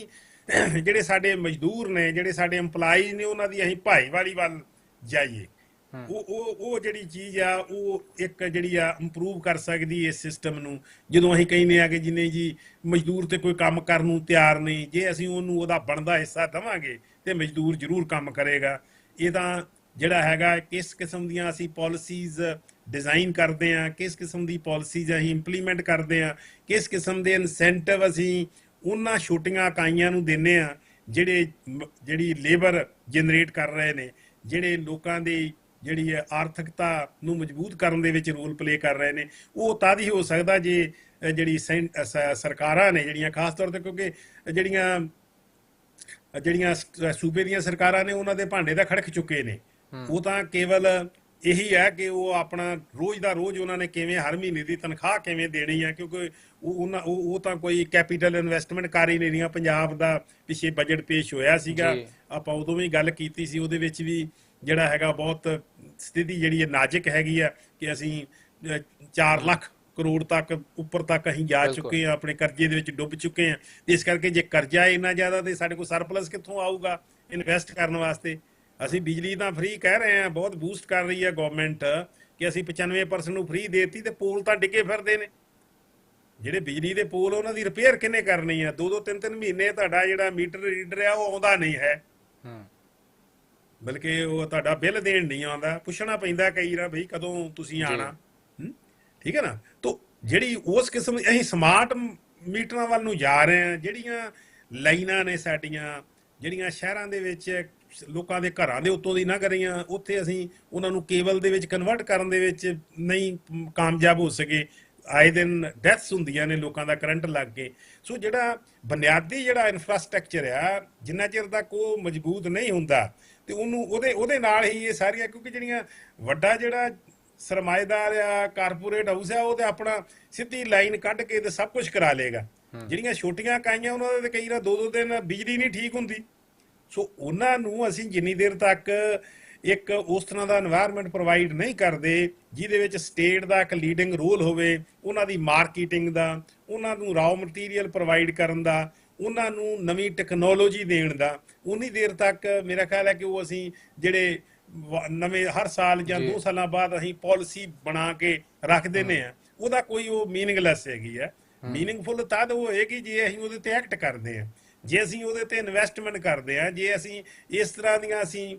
ਜਿਹੜੇ ਸਾਡੇ ਮਜ਼ਦੂਰ ਨੇ, ਜਿਹੜੇ ਸਾਡੇ EMPLOYEES ਨੇ, ਉਹਨਾਂ ਦੀ ਅਸੀਂ ਭਾਈਵਾਲੀ ਵੱਲ ਜਾਈਏ। ਉਹ ਜਿਹੜੀ ਚੀਜ਼ ਆ ਉਹ ਇੱਕ ਜਿਹੜੀ ਆ ਇੰਪਰੂਵ ਕਰ ਸਕਦੀ ਇਸ ਸਿਸਟਮ ਨੂੰ। ਜਦੋਂ ਅਸੀਂ ਕਹਿੰਦੇ ਆ ਕਿ ਜਿੰਨੇ ਜੀ ਮਜ਼ਦੂਰ ਤੇ ਕੋਈ ਕੰਮ ਕਰਨ ਨੂੰ ਤਿਆਰ ਨਹੀਂ, ਜੇ ਅਸੀਂ ਉਹਨੂੰ ਉਹਦਾ ਬਣਦਾ ਹਿੱਸਾ ਦੇਵਾਂਗੇ ਤੇ ਮਜ਼ਦੂਰ ਜ਼ਰੂਰ ਕੰਮ ਕਰੇਗਾ। ਇਹ ਤਾਂ ਜਿਹੜਾ ਹੈਗਾ ਕਿਸ ਕਿਸਮ ਦੀਆਂ ਅਸੀਂ ਪਾਲਿਸੀਜ਼ ਡਿਜ਼ਾਈਨ ਕਰਦੇ ਹਾਂ, ਕਿਸ ਕਿਸਮ ਦੀ ਪਾਲਿਸੀਜ਼ ਅਸੀਂ ਇੰਪਲੀਮੈਂਟ ਕਰਦੇ ਹਾਂ, ਕਿਸ ਕਿਸਮ ਦੇ ਇਨਸੈਂਟਿਵ ਅਸੀਂ ਉਹਨਾਂ ਛੋਟੀਆਂ ਇਕਾਈਆਂ ਨੂੰ ਦਿੰਦੇ ਹਾਂ ਜਿਹੜੀ ਲੇਬਰ ਜਨਰੇਟ ਕਰ ਰਹੇ ਨੇ, ਜਿਹੜੇ ਲੋਕਾਂ ਦੀ ਜਿਹੜੀ ਆਰਥਿਕਤਾ ਨੂੰ ਮਜ਼ਬੂਤ ਕਰਨ ਦੇ ਵਿੱਚ ਰੋਲ ਪਲੇ ਕਰ ਰਹੇ ਨੇ। ਉਹ ਤਦ ਹੀ ਹੋ ਸਕਦਾ ਜੇ ਜਿਹੜੀ ਸਰਕਾਰਾਂ ਨੇ ਜਿਹੜੀਆਂ ਖਾਸ ਤੌਰ ਤੇ, ਕਿਉਂਕਿ ਜਿਹੜੀਆਂ ਸੂਬੇ ਦੀਆਂ ਸਰਕਾਰਾਂ ਨੇ ਉਹਨਾਂ ਦੇ ਭਾਂਡੇ ਤਾਂ ਖੜਕ ਚੁੱਕੇ ਨੇ। ਉਹ ਤਾਂ ਕੇਵਲ ਇਹੀ ਹੈ ਕਿ ਉਹ ਆਪਣਾ ਰੋਜ਼ ਦਾ ਰੋਜ਼ ਉਹਨਾਂ ਨੇ ਕਿਵੇਂ ਹਰ ਮਹੀਨੇ ਦੀ ਤਨਖਾਹ ਕਿਵੇਂ ਦੇਣੀ ਹੈ, ਕਿਉਂਕਿ ਉਹ ਤਾਂ ਕੋਈ ਕੈਪੀਟਲ ਇਨਵੈਸਟਮੈਂਟ ਕਰ ਹੀ ਨਹੀਂ ਰਹੀਆਂ। ਪੰਜਾਬ ਦਾ ਪਿੱਛੇ ਬਜਟ ਪੇਸ਼ ਹੋਇਆ ਸੀਗਾ, ਆਪਾਂ ਉਦੋਂ ਵੀ ਗੱਲ ਕੀਤੀ ਸੀ, ਉਹਦੇ ਵਿੱਚ ਵੀ ਜਿਹੜਾ ਹੈਗਾ ਬਹੁਤ ਸਥਿਤੀ ਜਿਹੜੀ ਹੈ ਨਾਜ਼ੁਕ ਹੈਗੀ ਆ ਕਿ ਅਸੀਂ 4 ਲੱਖ ਕਰੋੜ ਤੱਕ ਉੱਪਰ ਤੱਕ ਅਸੀਂ ਜਾ ਚੁੱਕੇ ਹਾਂ, ਆਪਣੇ ਕਰਜ਼ੇ ਦੇ ਵਿੱਚ ਡੁੱਬ ਚੁੱਕੇ ਹਾਂ। ਇਸ ਕਰਕੇ ਜੇ ਕਰਜ਼ਾ ਇੰਨਾ ਜ਼ਿਆਦਾ ਤੇ ਸਾਡੇ ਕੋਲ ਸਰਪਲਸ ਕਿੱਥੋਂ ਆਊਗਾ ਇਨਵੈਸਟ ਕਰਨ ਵਾਸਤੇ? ਅਸੀਂ ਬਿਜਲੀ ਤਾਂ ਫ੍ਰੀ ਕਹਿ ਰਹੇ ਹਾਂ, ਬਹੁਤ ਬੂਸਟ ਕਰ ਰਹੀ ਹੈ ਗਵਰਨਮੈਂਟ ਕਿ ਅਸੀਂ 95% ਨੂੰ ਫ੍ਰੀ ਦੇਤੀ, ਤੇ ਪੋਲ ਤਾਂ ਡਿੱਗੇ ਫਿਰਦੇ ਨੇ। ਜਿਹੜੇ ਬਿਜਲੀ ਦੇ ਪੋਲ ਉਹਨਾਂ ਦੀ ਰਿਪੇਅਰ ਕਿਹਨੇ ਕਰਨੀ ਆ? 2-2 3-3 ਮਹੀਨੇ ਤੁਹਾਡਾ ਜਿਹੜਾ ਮੀਟਰ ਰੀਡਰ ਆ ਉਹ ਆਉਂਦਾ ਨਹੀਂ ਹੈ। ਬਲਕਿ ਉਹ ਤੁਹਾਡਾ ਬਿੱਲ ਦੇਣ ਨਹੀਂ ਆਉਂਦਾ, ਪੁੱਛਣਾ ਪੈਂਦਾ ਕਈ ਵਾਰ ਬਈ ਕਦੋਂ ਤੁਸੀਂ ਆਣਾ। ਠੀਕ ਹੈ ਨਾ। ਤੋ ਜਿਹੜੀ ਉਸ ਕਿਸਮ ਅਸੀਂ ਸਮਾਰਟ ਮੀਟਰਾਂ ਵੱਲ ਨੂੰ ਜਾ ਰਹੇ ਹਾਂ, ਜਿਹੜੀਆਂ ਲਾਈਨਾਂ ਨੇ ਸਾਡੀਆਂ, ਜਿਹੜੀਆਂ ਸ਼ਹਿਰਾਂ ਦੇ ਵਿੱਚ ਲੋਕਾਂ ਦੇ ਘਰਾਂ ਦੇ ਉੱਤੋਂ ਦੀ ਲੰਘ ਰਹੀਆਂ, ਉੱਥੇ ਅਸੀਂ ਉਹਨਾਂ ਨੂੰ ਕੇਬਲ ਦੇ ਵਿੱਚ ਕਨਵਰਟ ਕਰਨ ਦੇ ਵਿੱਚ ਨਹੀਂ ਕਾਮਯਾਬ ਹੋ ਸਕੇ। ਆਏ ਦਿਨ ਡੈਥਸ ਹੁੰਦੀਆਂ ਨੇ ਲੋਕਾਂ ਦਾ ਕਰੰਟ ਲੱਗ ਕੇ। ਸੋ ਜਿਹੜਾ ਬੁਨਿਆਦੀ ਜਿਹੜਾ ਇਨਫਰਾਸਟ੍ਰਕਚਰ ਆ, ਜਿੰਨਾ ਚਿਰ ਤੱਕ ਉਹ ਮਜ਼ਬੂਤ ਨਹੀਂ ਹੁੰਦਾ ਤੇ ਉਹਦੇ ਨਾਲ ਹੀ ਇਹ ਸਾਰੀਆਂ, ਕਿਉਂਕਿ ਜਿਹੜੀਆਂ ਵੱਡਾ ਜਿਹੜਾ ਸਰਮਾਏਦਾਰ ਆ, ਕਾਰਪੋਰੇਟ ਹਾਊਸ ਆ, ਉਹ ਤੇ ਆਪਣਾ ਸਿੱਧੀ ਲਾਈਨ ਕੱਢ ਕੇ ਤੇ ਸਭ ਕੁਝ ਕਰਾ ਲੇਗਾ। ਜਿਹੜੀਆਂ ਛੋਟੀਆਂ ਇਕਾਈਆਂ ਉਹਨਾਂ ਦੇ ਕਈ ਵਾਰ 2-2 ਦਿਨ ਬਿਜਲੀ ਨਹੀਂ ਠੀਕ ਹੁੰਦੀ। ਸੋ ਉਹਨਾਂ ਨੂੰ ਅਸੀਂ ਜਿੰਨੀ ਦੇਰ ਤੱਕ ਇੱਕ ਉਸ ਤਰ੍ਹਾਂ ਦਾ এনवायरमेंट ਪ੍ਰੋਵਾਈਡ ਨਹੀਂ ਕਰਦੇ ਜਿਹਦੇ ਵਿੱਚ ਸਟੇਟ ਦਾ ਇੱਕ ਲੀਡਿੰਗ ਰੋਲ ਹੋਵੇ, ਉਹਨਾਂ ਦੀ ਮਾਰਕੀਟਿੰਗ ਦਾ, ਉਹਨਾਂ ਨੂੰ ਰਾਓ ਮਟੀਰੀਅਲ ਪ੍ਰੋਵਾਈਡ ਕਰਨ ਦਾ, ਉਹਨਾਂ ਨੂੰ ਨਵੀਂ ਟੈਕਨੋਲੋਜੀ ਦੇਣ ਦਾ, ਉਨੀ ਦੇਰ ਤੱਕ ਮੇਰਾ ਖਿਆਲ ਹੈ ਕਿ ਉਹ ਅਸੀਂ ਜਿਹੜੇ ਨਵੇਂ ਹਰ ਸਾਲ ਜਾਂ 2 ਸਾਲਾਂ ਬਾਅਦ ਅਸੀਂ ਪਾਲਿਸੀ ਬਣਾ ਕੇ ਰੱਖ ਦਿੰਦੇ ਆ, ਉਹਦਾ ਕੋਈ ਉਹ ਮੀਨਿੰਗਲੈਸ ਹੈਗੀ ਆ। ਮੀਨਿੰਗਫੁਲ ਤਦ ਉਹ ਹੋਏਗੀ ਜੇ ਅਸੀਂ ਉਹਦੇ ਤੇ ਐਕਟ ਕਰਦੇ ਆ, ਜੇ ਅਸੀਂ ਉਹਦੇ ਤੇ ਇਨਵੈਸਟਮੈਂਟ ਕਰਦੇ ਆ, ਜੇ ਅਸੀਂ ਇਸ ਤਰ੍ਹਾਂ ਦੀਆਂ ਅਸੀਂ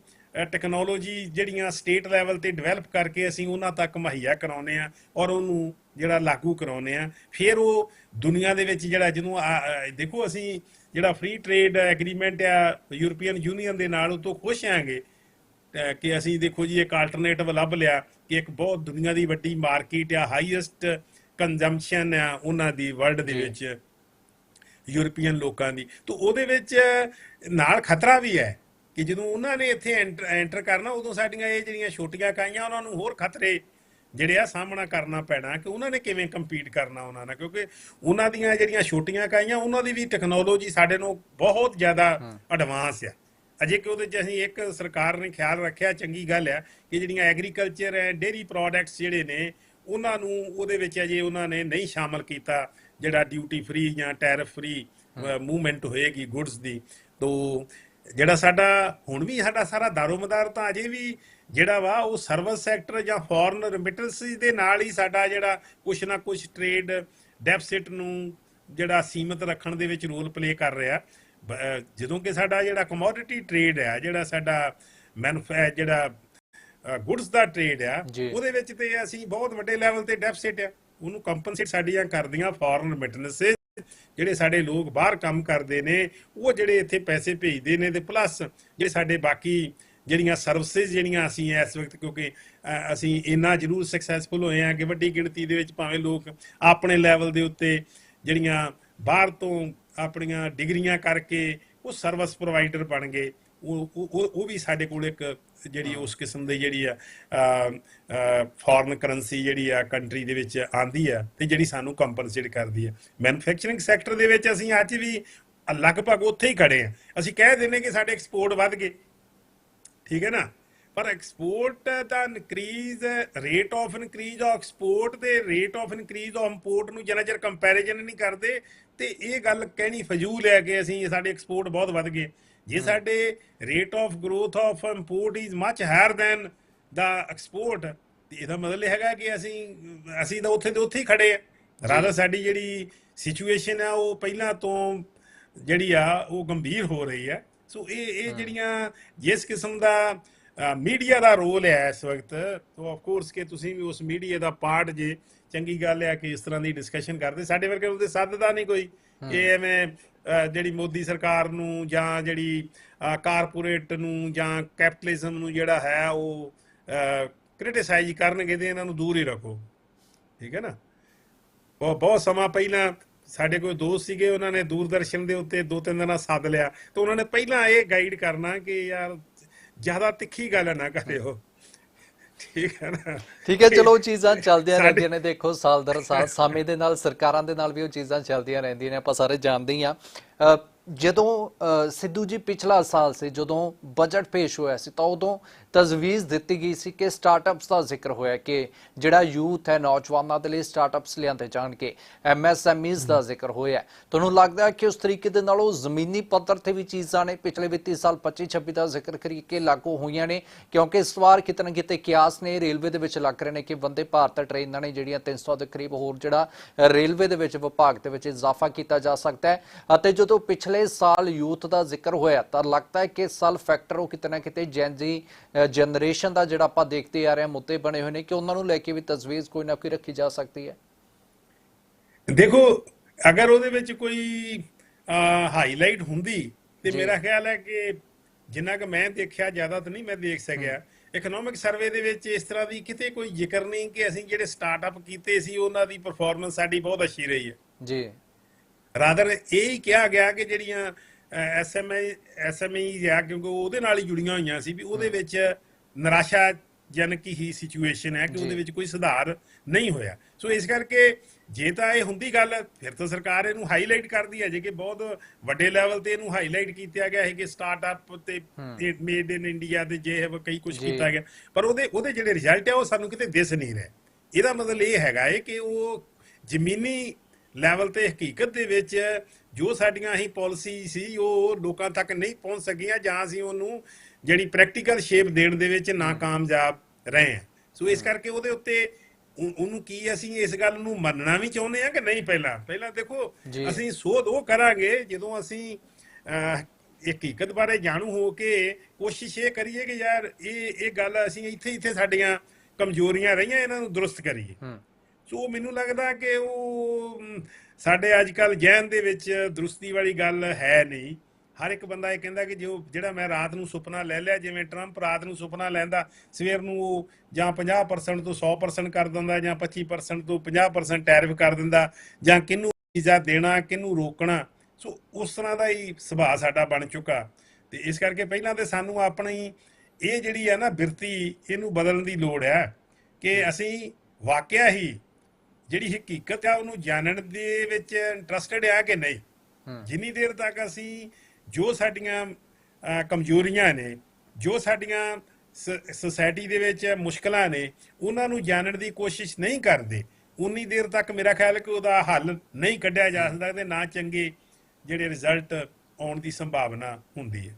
ਟੈਕਨੋਲੋਜੀ ਜਿਹੜੀਆਂ ਸਟੇਟ ਲੈਵਲ ਤੇ ਡਿਵੈਲਪ ਕਰਕੇ ਅਸੀਂ ਉਹਨਾਂ ਤੱਕ ਮੁਹੱਈਆ ਕਰਾਉਂਦੇ ਆ ਔਰ ਉਹਨੂੰ ਜਿਹੜਾ ਲਾਗੂ ਕਰਾਉਂਦੇ ਆ, ਫਿਰ ਉਹ ਦੁਨੀਆ ਦੇ ਵਿੱਚ ਜਿਹੜਾ ਜਦੋਂ ਦੇਖੋ ਅਸੀਂ ਜਿਹੜਾ ਫ੍ਰੀ ਟ੍ਰੇਡ ਐਗਰੀਮੈਂਟ ਆ ਯੂਰਪੀਅਨ ਯੂਨੀਅਨ ਦੇ ਨਾਲ, ਉਹ ਤੋਂ ਖੁਸ਼ ਆਂਗੇ ਕਿ ਅਸੀਂ ਦੇਖੋ ਜੀ ਇੱਕ ਆਲਟਰਨੇਟਿਵ ਲੱਭ ਲਿਆ ਕਿ ਇੱਕ ਬਹੁਤ ਦੁਨੀਆ ਦੀ ਵੱਡੀ ਮਾਰਕੀਟ ਆ, ਹਾਈਐਸਟ ਕੰਜ਼ੰਪਸ਼ਨ ਆ ਉਹਨਾਂ ਦੀ ਵਰਲਡ ਦੇ ਵਿੱਚ ਯੂਰਪੀਅਨ ਲੋਕਾਂ ਦੀ। ਤਾਂ ਉਹਦੇ ਵਿੱਚ ਨਾਲ ਖਤਰਾ ਵੀ ਹੈ ਕਿ ਜਦੋਂ ਉਹਨਾਂ ਨੇ ਇੱਥੇ ਐਂਟਰ ਕਰਨਾ, ਉਦੋਂ ਸਾਡੀਆਂ ਇਹ ਜਿਹੜੀਆਂ ਛੋਟੀਆਂ ਇਕਾਈਆਂ ਉਹਨਾਂ ਨੂੰ ਹੋਰ ਖਤਰੇ ਜਿਹੜੇ ਆ ਸਾਹਮਣਾ ਕਰਨਾ ਪੈਣਾ ਕਿ ਉਹਨਾਂ ਨੇ ਕਿਵੇਂ ਕੰਪੀਟ ਕਰਨਾ ਉਹਨਾਂ ਨਾਲ, ਕਿਉਂਕਿ ਉਹਨਾਂ ਦੀਆਂ ਜਿਹੜੀਆਂ ਛੋਟੀਆਂ ਇਕਾਈਆਂ ਉਹਨਾਂ ਦੀ ਵੀ ਟੈਕਨੋਲੋਜੀ ਸਾਡੇ ਨੂੰ ਬਹੁਤ ਜ਼ਿਆਦਾ ਐਡਵਾਂਸ ਆ ਅਜੇ ਕਿ ਉਹਦੇ 'ਚ ਅਸੀਂ ਇੱਕ ਸਰਕਾਰ ਨੇ ਖਿਆਲ ਰੱਖਿਆ, ਚੰਗੀ ਗੱਲ ਆ ਕਿ ਜਿਹੜੀਆਂ ਐਗਰੀਕਲਚਰ ਹੈ, ਡੇਅਰੀ ਪ੍ਰੋਡਕਟਸ ਜਿਹੜੇ ਨੇ ਉਹਨਾਂ ਨੂੰ ਉਹਦੇ ਵਿੱਚ ਅਜੇ ਉਹਨਾਂ ਨੇ ਨਹੀਂ ਸ਼ਾਮਲ ਕੀਤਾ, ਜਿਹੜਾ ਡਿਊਟੀ ਫ੍ਰੀ ਜਾਂ ਟੈਰਿਫ ਫ੍ਰੀ ਮੂਵਮੈਂਟ ਹੋਏਗੀ ਗੁੱਡਸ ਦੀ। ਤੋ ਜਿਹੜਾ ਸਾਡਾ ਹੁਣ ਵੀ ਸਾਡਾ ਸਾਰਾ ਦਾਰੋਮਦਾਰ ਤਾਂ ਅਜੇ ਵੀ ਜਿਹੜਾ ਵਾ ਉਹ ਸਰਵਿਸ ਸੈਕਟਰ ਜਾਂ ਫੋਰਨ ਰਿਮਿਟੈਂਸਿਸ ਦੇ ਨਾਲ ਹੀ ਸਾਡਾ ਜਿਹੜਾ ਕੁਛ ਨਾ ਕੁਛ ਟ੍ਰੇਡ ਡੈਫਿਸਿਟ ਨੂੰ ਜਿਹੜਾ ਸੀਮਤ ਰੱਖਣ ਦੇ ਵਿੱਚ ਰੋਲ ਪਲੇ ਕਰ ਰਿਹਾ। ਜਦੋਂ ਕਿ ਸਾਡਾ ਜਿਹੜਾ ਕਮੋਡਿਟੀ ਟ੍ਰੇਡ ਹੈ, ਜਿਹੜਾ ਸਾਡਾ ਜਿਹੜਾ ਗੁੱਡਸ ਦਾ ਟ੍ਰੇਡ ਆ, ਉਹਦੇ ਵਿੱਚ ਤੇ ਅਸੀਂ ਬਹੁਤ ਵੱਡੇ ਲੈਵਲ ਤੇ ਡੈਫਿਸਿਟ ਆ, ਉਹਨੂੰ ਕੰਪਨਸੇਟ ਸਾਡੀਆਂ ਕਰਦੀਆਂ ਫੋਰਨ ਰਿਮਿਟੈਂਸਿਸ। ਜਿਹੜੇ ਸਾਡੇ ਲੋਕ ਬਾਹਰ ਕੰਮ ਕਰਦੇ ਨੇ ਉਹ ਜਿਹੜੇ ਇੱਥੇ ਪੈਸੇ ਭੇਜਦੇ ਨੇ, ਤੇ ਪਲੱਸ ਜਿਹੜੇ ਸਾਡੇ ਬਾਕੀ ਜਿਹੜੀਆਂ ਸਰਵਿਸਿਜ਼ ਜਿਹੜੀਆਂ ਅਸੀਂ ਇਸ ਵਕਤ, ਕਿਉਂਕਿ ਅਸੀਂ ਇੰਨਾ ਜ਼ਰੂਰ ਸਕਸੈਸਫੁਲ ਹੋਏ ਹਾਂ ਕਿ ਵੱਡੀ ਗਿਣਤੀ ਦੇ ਵਿੱਚ ਭਾਵੇਂ ਲੋਕ ਆਪਣੇ ਲੈਵਲ ਦੇ ਉੱਤੇ ਜਿਹੜੀਆਂ ਬਾਹਰ ਤੋਂ ਆਪਣੀਆਂ ਡਿਗਰੀਆਂ ਕਰਕੇ ਉਹ ਸਰਵਿਸ ਪ੍ਰੋਵਾਈਡਰ ਬਣ ਗਏ, ਉਹ ਵੀ ਸਾਡੇ ਕੋਲ ਇੱਕ ਜਿਹੜੀ ਉਸ ਕਿਸਮ ਦੀ ਜਿਹੜੀ ਆ ਫੋਰਨ ਕਰੰਸੀ ਜਿਹੜੀ ਆ ਕੰਟਰੀ ਦੇ ਵਿੱਚ ਆਂਦੀ ਆ ਤੇ ਜਿਹੜੀ ਸਾਨੂੰ ਕੰਪਨਸੇਟ ਕਰਦੀ ਆ। ਮੈਨੂਫੈਕਚਰਿੰਗ ਸੈਕਟਰ ਦੇ ਵਿੱਚ ਅਸੀਂ ਅੱਜ ਵੀ ਲਗਭਗ ਉੱਥੇ ਹੀ ਖੜੇ ਆ। ਅਸੀਂ ਕਹਿ ਦਿੰਦੇ ਕਿ ਸਾਡੇ ਐਕਸਪੋਰਟ ਵੱਧ ਗਏ, ਠੀਕ ਹੈ ਨਾ, ਪਰ ਐਕਸਪੋਰਟ ਦਾ increase, rate of increase of export ਤੇ rate of increase of import ਨੂੰ ਜਿੰਨਾ ਚਿਰ ਕੰਪੈਰੀਜ਼ਨ ਨਹੀਂ ਕਰਦੇ ਤੇ ਇਹ ਗੱਲ ਕਹਿਣੀ ਫਜ਼ੂਲ ਹੈ ਕਿ ਅਸੀਂ ਸਾਡੇ ਐਕਸਪੋਰਟ ਬਹੁਤ ਵੱਧ ਗਏ। ਜੇ ਸਾਡੇ rate of growth of import is much higher than the export, ਤੇ ਇਹਦਾ ਮਤਲਬ ਹੈਗਾ ਕਿ ਅਸੀਂ ਤਾਂ ਉੱਥੇ ਦੇ ਉੱਥੇ ਹੀ ਖੜੇ ਆ। ਰਾਦਰ ਸਾਡੀ ਜਿਹੜੀ ਸਿਚੁਏਸ਼ਨ ਆ ਉਹ ਪਹਿਲਾਂ ਤੋਂ ਜਿਹੜੀ ਆ ਉਹ ਗੰਭੀਰ ਹੋ ਰਹੀ ਹੈ। ਸੋ ਇਹ ਜਿਹੜੀਆਂ ਜਿਸ ਕਿਸਮ ਦਾ ਮੀਡੀਆ ਦਾ ਰੋਲ ਹੈ ਇਸ ਵਕਤ, ਤਾਂ ਆਫ ਕੋਰਸ ਕਿ ਤੁਸੀਂ ਵੀ ਉਸ ਮੀਡੀਆ ਦਾ ਪਾਰਟ ਜੇ, ਚੰਗੀ ਗੱਲ ਹੈ ਕਿ ਇਸ ਤਰ੍ਹਾਂ ਦੀ ਡਿਸਕਸ਼ਨ ਕਰਦੇ। ਸਾਡੇ ਵਰਗੇ ਉਹਦੇ ਸੱਦਦਾ ਨਹੀਂ ਕੋਈ ਕਿ ਐਵੇਂ ਜਿਹੜੀ ਮੋਦੀ ਸਰਕਾਰ ਨੂੰ ਜਾਂ ਜਿਹੜੀ ਕਾਰਪੋਰੇਟ ਨੂੰ ਜਾਂ ਕੈਪੀਟਲਿਜ਼ਮ ਨੂੰ ਜਿਹੜਾ ਹੈ ਉਹ ਕ੍ਰਿਟਿਸਾਈਜ਼ ਕਰਨਗੇ ਤੇ ਇਹਨਾਂ ਨੂੰ ਦੂਰ ਹੀ ਰੱਖੋ, ਠੀਕ ਹੈ ਨਾ। ਬਹੁਤ ਸਮਾਂ ਪਹਿਲਾਂ ਸਾਡੇ ਕੋਈ ਦੋਸਤ ਸੀਗੇ, ਉਹਨਾਂ ਨੇ ਦੂਰਦਰਸ਼ਨ ਦੇ ਉੱਤੇ 2-3 ਦਿਨਾਂ ਸੱਦ ਲਿਆ ਤੇ ਉਹਨਾਂ ਨੇ ਪਹਿਲਾਂ ਇਹ ਗਾਈਡ ਕਰਨਾ ਕਿ ਯਾਰ ਜ਼ਿਆਦਾ ਤਿੱਖੀ ਗੱਲ ਨਾ ਕਰਿਓ, ਠੀਕ ਹੈ ਨਾ। ਠੀਕ ਹੈ, ਚਲੋ ਚੀਜ਼ਾਂ ਚੱਲਦੀਆਂ ਰਹਿੰਦੀਆਂ ਨੇ, ਦੇਖੋ ਸਾਲ ਦਰ ਸਾਲ ਸਮੇਂ ਦੇ ਨਾਲ ਸਰਕਾਰਾਂ ਦੇ ਨਾਲ ਵੀ ਉਹ ਚੀਜ਼ਾਂ ਚੱਲਦੀਆਂ ਰਹਿੰਦੀਆਂ ਨੇ, ਆਪਾਂ ਸਾਰੇ ਜਾਣਦੇ ਹੀ ਹਾਂ। ਜਦੋਂ ਸਿੱਧੂ ਜੀ ਪਿਛਲਾ ਸਾਲ ਸੀ ਜਦੋਂ ਬਜਟ ਪੇਸ਼ ਹੋਇਆ ਸੀ ਤਾਂ ਉਦੋਂ ਤਜਵੀਜ਼ ਦਿੱਤੀ ਗਈ ਸੀ ਕਿ ਸਟਾਰਟਅਪਸ ਦਾ ਜ਼ਿਕਰ ਹੋਇਆ ਕਿ ਜਿਹੜਾ ਯੂਥ ਹੈ, ਨੌਜਵਾਨਾਂ ਦੇ ਲਈ ਸਟਾਰਟਅਪਸ ਲਿਆਂਦੇ ਜਾਣਗੇ, MSMEs ਦਾ ਜ਼ਿਕਰ ਹੋਇਆ। ਤੁਹਾਨੂੰ ਲੱਗਦਾ ਕਿ ਉਸ ਤਰੀਕੇ ਦੇ ਨਾਲ ਉਹ ਜ਼ਮੀਨੀ ਪੱਧਰ ਤੇ ਵੀ ਚੀਜ਼ਾਂ ਨੇ ਪਿਛਲੇ ਵਿੱਤੀ ਸਾਲ 25-26 ਦਾ ਜ਼ਿਕਰ ਕਰਕੇ ਲਾਗੂ ਹੋਈਆਂ ਨੇ? ਕਿਉਂਕਿ ਇਸ ਵਾਰ ਕਿਤੇ ਨਾ ਕਿਤੇ ਕਿਆਸ ਨੇ ਰੇਲਵੇ ਦੇ ਵਿੱਚ ਲੱਗ ਰਹੇ ਨੇ ਕਿ ਵੰਦੇ ਭਾਰਤ ਟ੍ਰੇਨਾਂ ਨੇ ਜਿਹੜੀਆਂ 300 ਦੇ ਕਰੀਬ ਹੋਰ ਜਿਹੜਾ ਰੇਲਵੇ ਦੇ ਵਿੱਚ ਵਿਭਾਗ ਦੇ ਵਿੱਚ ਇਜ਼ਾਫਾ ਕੀਤਾ ਜਾ ਸਕਦਾ ਹੈ। ਅਤੇ ਜਦੋਂ ਪਿਛਲੇ ਪਿਛਲੇ ਸਾਲ ਯੂਥ ਦਾ ਜ਼ਿਕਰ ਹੋਇਆ ਤਾਂ ਲੱਗਦਾ ਹੈ ਕਿ ਸਾਲ ਫੈਕਟਰ ਉਹ ਕਿਤੇ ਨਾ ਕਿਤੇ ਜੈਨਜੀ ਜਨਰੇਸ਼ਨ ਦਾ ਜਿਹੜਾ ਆਪਾਂ ਦੇਖਦੇ ਆ ਰਹੇ ਹਾਂ ਮੁੱਦੇ ਬਣੇ ਹੋਏ ਨੇ ਕਿ ਉਹਨਾਂ ਨੂੰ ਲੈ ਕੇ ਵੀ ਤਜਵੀਜ਼ ਕੋਈ ਨਾ ਕੋਈ ਰੱਖੀ ਜਾ ਸਕਦੀ ਹੈ। ਦੇਖੋ, ਅਗਰ ਉਹਦੇ ਵਿੱਚ ਕੋਈ ਹਾਈਲਾਈਟ ਹੁੰਦੀ ਤੇ ਮੇਰਾ ਖਿਆਲ ਹੈ ਕਿ ਜਿੰਨਾ ਕਿ ਮੈਂ ਦੇਖਿਆ, ਜ਼ਿਆਦਾ ਤਾਂ ਨਹੀਂ ਮੈਂ ਦੇਖ ਸਕਿਆ, ਇਕਨੋਮਿਕ ਸਰਵੇ ਦੇ ਵਿੱਚ ਇਸ ਤਰ੍ਹਾਂ ਦੀ ਕਿਤੇ ਕੋਈ ਜ਼ਿਕਰ ਨਹੀਂ ਕਿ ਅਸੀਂ ਜਿਹੜੇ ਸਟਾਰਟਅਪ ਕੀਤੇ ਸੀ ਉਹਨਾਂ ਦੀ ਪਰਫਾਰਮੈਂਸ ਸਾਡੀ ਬਹੁਤ ਅੱਛੀ ਰਹੀ ਹੈ ਜੀ। ਰਾਦਰ ਇਹ ਹੀ ਕਿਹਾ ਗਿਆ ਕਿ ਜਿਹੜੀਆਂ ਐਸਐਮਈ ਆ, ਕਿਉਂਕਿ ਉਹਦੇ ਨਾਲ ਹੀ ਜੁੜੀਆਂ ਹੋਈਆਂ ਸੀ, ਵੀ ਉਹਦੇ ਵਿੱਚ ਨਿਰਾਸ਼ਾਜਨਕ ਹੀ ਸਿਚੁਏਸ਼ਨ ਹੈ ਕਿ ਉਹਦੇ ਵਿੱਚ ਕੋਈ ਸੁਧਾਰ ਨਹੀਂ ਹੋਇਆ। ਸੋ ਇਸ ਕਰਕੇ ਜੇ ਤਾਂ ਇਹ ਹੁੰਦੀ ਗੱਲ, ਫਿਰ ਤਾਂ ਸਰਕਾਰ ਇਹਨੂੰ ਹਾਈਲਾਈਟ ਕਰਦੀ ਹੈ ਜੇ ਕਿ ਬਹੁਤ ਵੱਡੇ ਲੈਵਲ ਤੇ ਇਹਨੂੰ ਹਾਈਲਾਈਟ ਕੀਤਾ ਗਿਆ ਹੈ ਕਿ ਸਟਾਰਟਅਪ ਤੇ ਮੇਡ ਇਨ ਇੰਡੀਆ ਤੇ ਜੇ ਕਈ ਕੁਝ ਕੀਤਾ ਗਿਆ, ਪਰ ਉਹਦੇ ਜਿਹੜੇ ਰਿਜ਼ਲਟ ਹੈ ਉਹ ਸਾਨੂੰ ਕਿਤੇ ਦਿਸ ਨਹੀਂ ਰਹੇ। ਇਹਦਾ ਮਤਲਬ ਇਹ ਹੈਗਾ ਹੈ ਕਿ ਉਹ ਜ਼ਮੀਨੀ ਲੈਵਲ ਤੇ ਹਕੀਕਤ ਦੇ ਵਿੱਚ ਜੋ ਸਾਡੀਆਂ ਅਸੀਂ ਪਾਲਿਸੀ ਸੀ ਉਹ ਲੋਕਾਂ ਤੱਕ ਨਹੀਂ ਪਹੁੰਚ ਸਕੀਆਂ, ਜਾਂ ਅਸੀਂ ਉਹਨੂੰ ਜਿਹੜੀ ਪ੍ਰੈਕਟੀਕਲ ਸ਼ੇਪ ਦੇਣ ਦੇ ਵਿੱਚ ਨਾਕਾਮਯਾਬ ਰਹੇ ਹਾਂ। ਸੋ ਇਸ ਕਰਕੇ ਉਹਦੇ ਉੱਤੇ ਉਹਨੂੰ ਕੀ ਅਸੀਂ ਇਸ ਗੱਲ ਨੂੰ ਮੰਨਣਾ ਵੀ ਚਾਹੁੰਦੇ ਹਾਂ ਕਿ ਨਹੀਂ। ਪਹਿਲਾਂ ਦੇਖੋ, ਅਸੀਂ ਸੋਧ ਉਹ ਕਰਾਂਗੇ ਜਦੋਂ ਅਸੀਂ ਹਕੀਕਤ ਬਾਰੇ ਜਾਣੂ ਹੋ ਕੇ ਕੋਸ਼ਿਸ਼ ਇਹ ਕਰੀਏ ਕਿ ਯਾਰ ਇਹ ਗੱਲ ਅਸੀਂ ਇੱਥੇ ਸਾਡੀਆਂ ਕਮਜ਼ੋਰੀਆਂ ਰਹੀਆਂ, ਇਹਨਾਂ ਨੂੰ ਦਰੁਸਤ ਕਰੀਏ। ਸੋ ਮੈਨੂੰ ਲੱਗਦਾ ਕਿ ਉਹ ਸਾਡੇ ਅੱਜ ਕੱਲ੍ਹ ਜ਼ਿਹਨ ਦੇ ਵਿੱਚ ਦਰੁਸਤੀ ਵਾਲੀ ਗੱਲ ਹੈ ਨਹੀਂ। ਹਰ ਇੱਕ ਬੰਦਾ ਇਹ ਕਹਿੰਦਾ ਕਿ ਜਿਹੜਾ ਮੈਂ ਰਾਤ ਨੂੰ ਸੁਪਨਾ ਲੈ ਲਿਆ, ਜਿਵੇਂ ਟਰੰਪ ਰਾਤ ਨੂੰ ਸੁਪਨਾ ਲੈਂਦਾ, ਸਵੇਰ ਨੂੰ ਉਹ ਜਾਂ 50% ਤੋਂ 100% ਕਰ ਦਿੰਦਾ, ਜਾਂ 25% ਤੋਂ 50% ਟੈਰਿਫ ਕਰ ਦਿੰਦਾ, ਜਾਂ ਕਿਹਨੂੰ ਵੀਜ਼ਾ ਦੇਣਾ ਕਿਹਨੂੰ ਰੋਕਣਾ। ਸੋ ਉਸ ਤਰ੍ਹਾਂ ਦਾ ਹੀ ਸੁਭਾਅ ਸਾਡਾ ਬਣ ਚੁੱਕਾ। ਤੇ ਇਸ ਕਰਕੇ ਪਹਿਲਾਂ ਤਾਂ ਸਾਨੂੰ ਆਪਣੀ ਇਹ ਜਿਹੜੀ ਹੈ ਨਾ ਬਿਰਤੀ, ਇਹਨੂੰ ਬਦਲਣ ਦੀ ਲੋੜ ਹੈ ਕਿ ਅਸੀਂ ਵਾਕਿਆ ਹੀ ਜਿਹੜੀ ਹਕੀਕਤ ਆ ਉਹਨੂੰ ਜਾਣਨ ਦੇ ਵਿੱਚ ਇੰਟਰਸਟਡ ਆ ਕਿ ਨਹੀਂ। ਜਿੰਨੀ ਦੇਰ ਤੱਕ ਅਸੀਂ ਜੋ ਸਾਡੀਆਂ ਕਮਜ਼ੋਰੀਆਂ ਨੇ, ਜੋ ਸਾਡੀਆਂ ਸੋਸਾਇਟੀ ਦੇ ਵਿੱਚ ਮੁਸ਼ਕਲਾਂ ਨੇ, ਉਹਨਾਂ ਨੂੰ ਜਾਣਨ ਦੀ ਕੋਸ਼ਿਸ਼ ਨਹੀਂ ਕਰਦੇ, ਉਨੀ ਦੇਰ ਤੱਕ ਮੇਰਾ ਖਿਆਲ ਕਿ ਉਹਦਾ ਹੱਲ ਨਹੀਂ ਕੱਢਿਆ ਜਾ ਸਕਦਾ ਤੇ ਨਾ ਚੰਗੇ ਜਿਹੜੇ ਰਿਜ਼ਲਟ ਆਉਣ ਦੀ ਸੰਭਾਵਨਾ ਹੁੰਦੀ ਹੈ।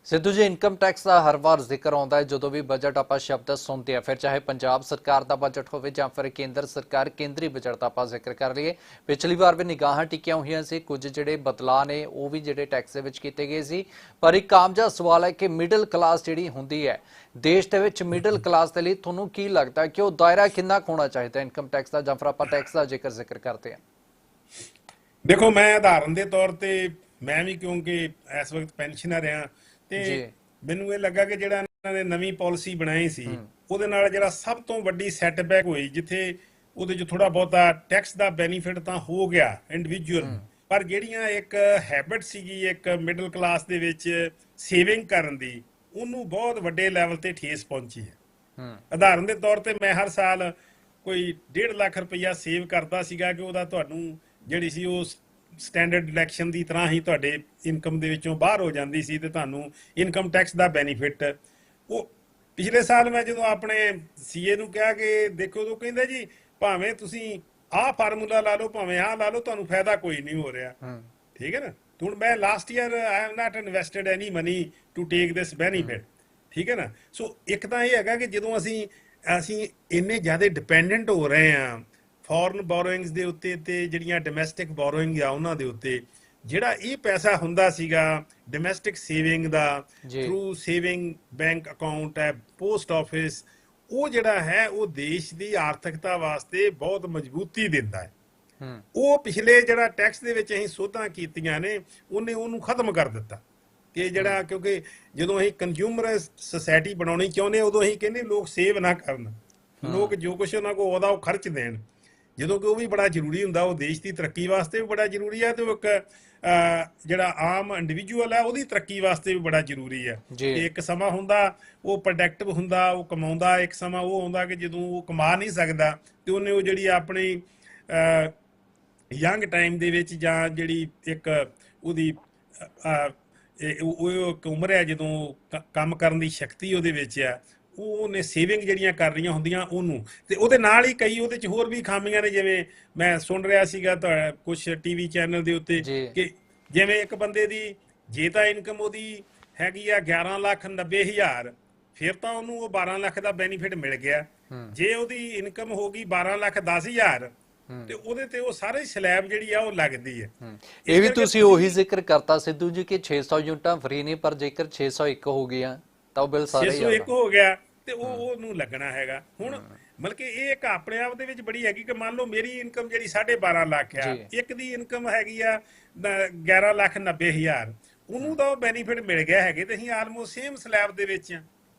ਸਿੱਧੂ ਜੀ, ਇਨਕਮ ਟੈਕਸ ਦਾ ਹਰ ਵਾਰ ਜ਼ਿਕਰ ਆਉਂਦਾ ਹੈ ਜਦੋਂ ਵੀ ਬਜਟ ਆਪਾਂ ਸ਼ਬਦ ਸੁਣਦੇ ਆ, ਫਿਰ ਚਾਹੇ ਪੰਜਾਬ ਸਰਕਾਰ ਦਾ ਬਜਟ ਹੋਵੇ ਜਾਂ ਫਿਰ ਕੇਂਦਰ ਸਰਕਾਰ ਕੇਂਦਰੀ ਬਜਟ ਦਾ ਆਪਾਂ ਜ਼ਿਕਰ ਕਰ ਲਈਏ। ਪਿਛਲੀ ਵਾਰ ਵੀ ਨਿਗਾਹਾਂ ਟਿਕੀਆਂ ਹੋਈਆਂ ਸੀ, ਕੁਝ ਜਿਹੜੇ ਬਦਲਾਅ ਨੇ ਉਹ ਵੀ ਜਿਹੜੇ ਟੈਕਸ ਦੇ ਵਿੱਚ ਕੀਤੇ ਗਏ ਸੀ। ਪਰ ਇੱਕ ਆਮ ਜਿਹਾ ਸਵਾਲ ਹੈ ਕਿ ਮਿਡਲ ਕਲਾਸ ਜਿਹੜੀ ਹੁੰਦੀ ਹੈ ਦੇਸ਼ ਦੇ ਵਿੱਚ, ਮਿਡਲ ਕਲਾਸ ਦੇ ਲਈ ਤੁਹਾਨੂੰ ਕੀ ਲੱਗਦਾ ਕਿ ਉਹ ਦਾਇਰਾ ਕਿੰਨਾ ਕੁ ਹੋਣਾ ਚਾਹੀਦਾ ਇਨਕਮ ਟੈਕਸ ਦਾ, ਜਾਂ ਫਿਰ ਆਪਾਂ ਟੈਕਸ ਦਾ ਜ਼ਿਕਰ ਕਰਦੇ ਹਾਂ? ਦੇਖੋ, ਮੈਂ ਉਦਾਹਰਨ ਦੇ ਤੌਰ ਤੇ ਮੈਂ ਵੀ ਕਿਉਂਕਿ ਇਸ ਵਕਤ ਪੈਨਸ਼ਨਰ ਹਾਂ ਤੇ ਮੈਨੂੰ ਇਹ ਲੱਗਾ ਕਿ ਜਿਹੜਾ ਇਹਨਾਂ ਨੇ ਨਵੀਂ ਪਾਲਿਸੀ ਬਣਾਈ ਸੀ ਉਹਦੇ ਨਾਲ ਜਿਹੜਾ ਸਭ ਤੋਂ ਵੱਡੀ ਸੈਟਬੈਕ ਹੋਈ, ਜਿੱਥੇ ਉਹਦੇ 'ਚ ਥੋੜਾ ਬਹੁਤਾ ਟੈਕਸ ਦਾ ਬੈਨੀਫਿਟ ਤਾਂ ਹੋ ਗਿਆ ਇੰਡੀਵਿਜੂਅਲ, ਪਰ ਜਿਹੜੀਆਂ ਇੱਕ ਹੈਬਿਟ ਸੀਗੀ ਇੱਕ ਮਿਡਲ ਕਲਾਸ ਦੇ ਵਿੱਚ ਸੇਵਿੰਗ ਕਰਨ ਦੀ, ਉਹਨੂੰ ਬਹੁਤ ਵੱਡੇ ਲੈਵਲ ਤੇ ਠੇਸ ਪਹੁੰਚੀ ਹੈ। ਉਦਾਹਰਨ ਦੇ ਤੌਰ ਤੇ ਮੈਂ ਹਰ ਸਾਲ ਕੋਈ 1.5 ਲੱਖ ਰੁਪਈਆ ਸੇਵ ਕਰਦਾ ਸੀਗਾ ਕਿ ਉਹਦਾ ਤੁਹਾਨੂੰ ਜਿਹੜੀ ਸੀ ਉਹ ਸਟੈਂਡਰਡ ਡਿਡਕਸ਼ਨ ਦੀ ਤਰ੍ਹਾਂ ਹੀ ਤੁਹਾਡੇ ਇਨਕਮ ਦੇ ਵਿੱਚੋਂ ਬਾਹਰ ਹੋ ਜਾਂਦੀ ਸੀ ਤੇ ਤੁਹਾਨੂੰ ਇਨਕਮ ਟੈਕਸ ਦਾ ਬੈਨੀਫਿਟ। ਉਹ ਪਿਛਲੇ ਸਾਲ ਮੈਂ ਜਦੋਂ ਆਪਣੇ ਸੀਏ ਨੂੰ ਕਿਹਾ ਕਿ ਦੇਖੋ, ਉਹ ਕਹਿੰਦਾ ਜੀ ਭਾਵੇਂ ਤੁਸੀਂ ਆਹ ਫਾਰਮੂਲਾ ਲਾ ਲਓ, ਭਾਵੇਂ ਆਹ ਲਾ ਲਓ, ਤੁਹਾਨੂੰ ਫਾਇਦਾ ਕੋਈ ਨਹੀਂ ਹੋ ਰਿਹਾ। ਠੀਕ ਹੈ ਨਾ। ਹੁਣ ਮੈਂ last year I have not invested any money to take this benefit. ਠੀਕ ਹੈ ਨਾ। ਸੋ ਇੱਕ ਤਾਂ ਇਹ ਹੈਗਾ ਕਿ ਜਦੋਂ ਅਸੀਂ ਇੰਨੇ ਜ਼ਿਆਦਾ ਡਿਪੈਂਡੈਂਟ ਹੋ ਰਹੇ ਹਾਂ ਫੋਰਨ ਬੋਰੋਇੰਗਸ ਦੇ ਉੱਤੇ ਤੇ ਜਿਹੜੀਆਂ ਡੋਮੈਸਟਿਕ ਬੋਰੋਇੰਗ ਆ ਉਹਨਾਂ ਦੇ ਉੱਤੇ, ਜਿਹੜਾ ਇਹ ਪੈਸਾ ਹੁੰਦਾ ਸੀਗਾ ਡੋਮੈਸਟਿਕ ਸੇਵਿੰਗ ਦਾ ਥਰੂ ਸੇਵਿੰਗ ਬੈਂਕ ਅਕਾਊਂਟ ਹੈ, ਪੋਸਟ ਆਫਿਸ, ਉਹ ਜਿਹੜਾ ਹੈ ਉਹ ਦੇਸ਼ ਦੀ ਆਰਥਿਕਤਾ ਵਾਸਤੇ ਬਹੁਤ ਮਜ਼ਬੂਤੀ ਦਿੰਦਾ ਹੈ। ਉਹ ਪਿਛਲੇ ਜਿਹੜਾ ਟੈਕਸ ਦੇ ਵਿੱਚ ਅਸੀਂ ਸੋਧਾਂ ਕੀਤੀਆਂ ਨੇ ਉਹਨੂੰ ਖਤਮ ਕਰ ਦਿੱਤਾ ਕਿ ਜਿਹੜਾ, ਕਿਉਂਕਿ ਜਦੋਂ ਅਸੀਂ ਕੰਜ਼ਿਊਮਰ ਸੋਸਾਇਟੀ ਬਣਾਉਣੀ ਚਾਹੁੰਦੇ ਉਦੋਂ ਅਸੀਂ ਕਹਿੰਦੇ ਲੋਕ ਸੇਵ ਨਾ ਕਰਨ, ਲੋਕ ਜੋ ਕੁਛ ਉਹਨਾਂ ਕੋਲ ਆਉਂਦਾ ਉਹ ਖਰਚ ਦੇਣ, ਜਦੋਂ ਕਿ ਉਹ ਵੀ ਬੜਾ ਜ਼ਰੂਰੀ ਹੁੰਦਾ, ਉਹ ਦੇਸ਼ ਦੀ ਤਰੱਕੀ ਵਾਸਤੇ ਵੀ ਬੜਾ ਜ਼ਰੂਰੀ ਹੈ ਤੇ ਉਹ ਇੱਕ ਜਿਹੜਾ ਆਮ ਇੰਡੀਵਿਜੂਅਲ ਹੈ ਉਹਦੀ ਤਰੱਕੀ ਵਾਸਤੇ ਵੀ ਬੜਾ ਜ਼ਰੂਰੀ ਹੈ। ਇੱਕ ਸਮਾਂ ਹੁੰਦਾ ਉਹ ਪ੍ਰੋਡਕਟਿਵ ਹੁੰਦਾ, ਉਹ ਕਮਾਉਂਦਾ, ਇੱਕ ਸਮਾਂ ਉਹ ਆਉਂਦਾ ਕਿ ਜਦੋਂ ਉਹ ਕਮਾ ਨਹੀਂ ਸਕਦਾ ਤੇ ਉਹਨੇ ਉਹ ਜਿਹੜੀ ਆਪਣੀ ਯੰਗ ਟਾਈਮ ਦੇ ਵਿੱਚ ਜਾਂ ਜਿਹੜੀ ਇੱਕ ਉਹਦੀ ਉਹ ਇੱਕ ਉਮਰ ਹੈ ਜਦੋਂ ਕੰਮ ਕਰਨ ਦੀ ਸ਼ਕਤੀ ਉਹਦੇ ਵਿੱਚ ਆ, ਉਹਨੇ ਸੇਵਿੰਗ ਜਿਹੜੀਆਂ ਕਰ ਰਹੀਆਂ ਹੁੰਦੀਆਂ ਉਹਨੂੰ, ਤੇ ਉਹਦੇ ਨਾਲ ਹੀ ਕਈ ਉਹਦੇ 'ਚ ਹੋਰ ਵੀ ਖਾਮੀਆਂ ਨੇ। ਜਿਵੇਂ ਮੈਂ ਸੁਣ ਰਿਹਾ ਸੀਗਾ ਕੁਛ ਟੀਵੀ ਚੈਨਲ ਦੇ ਉੱਤੇ ਕਿ ਜਿਵੇਂ ਇੱਕ ਬੰਦੇ ਦੀ ਜੇ ਤਾਂ ਇਨਕਮ ਉਹਦੀ ਹੈਗੀ ਆ 11,90,000, ਫਿਰ ਤਾਂ ਉਹਨੂੰ ਉਹ 12 ਲੱਖ ਦਾ ਬੈਨੀਫਿਟ ਮਿਲ ਗਿਆ। ਜੇ ਉਹਦੀ ਇਨਕਮ ਹੋ ਗਈ 12,10,000, ਤੇ ਉਹਦੇ ਤੇ ਉਹ ਸਾਰੇ ਸਲੈਬ ਜਿਹੜੀ ਆ ਉਹ ਲੱਗਦੀ ਹੈ। ਇਹ ਇਸ ਵੀ ਕਰਕੇ ਤੁਸੀਂ ਉਹੀ ਜ਼ਿਕਰ ਕਰਤਾ ਸਿੱਧੂ ਜੀ ਕਿ 600 ਯੂਨਿਟਾਂ ਫ੍ਰੀ ਨਹੀਂ, ਪਰ ਜੇਕਰ 601 ਹੋ ਗਈਆਂ ਤਾਂ ਉਹ ਬਿੱਲ ਸਾਰੇ ਹੀ 601 ਆਉਣਾ। ਹੋ ਗਿਆ ਤੇ ਉਹਨੂੰ ਲੱਗਣਾ ਹੈਗਾ। ਹੁਣ ਮਤਲਬ ਕਿ ਇਹ ਇੱਕ ਆਪਣੇ ਆਪ ਦੇ ਵਿੱਚ ਬੜੀ ਹੈਗੀ ਕਿ ਮੰਨ ਲਓ ਮੇਰੀ ਇਨਕਮ ਜਿਹੜੀ 12.5 ਲੱਖ ਆ, ਜੀ ਇੱਕ ਦੀ ਇਨਕਮ ਹੈਗੀ ਆ 11,90,000, ਉਹਨੂੰ ਤਾਂ ਉਹ ਬੈਨੀਫਿਟ ਮਿਲ ਗਿਆ ਹੈਗੇ ਤੇ ਅਸੀਂ ਆਲਮੋਸਟ ਸੇਮ ਸਲੈਬ ਦੇ ਵਿੱਚ ਆ।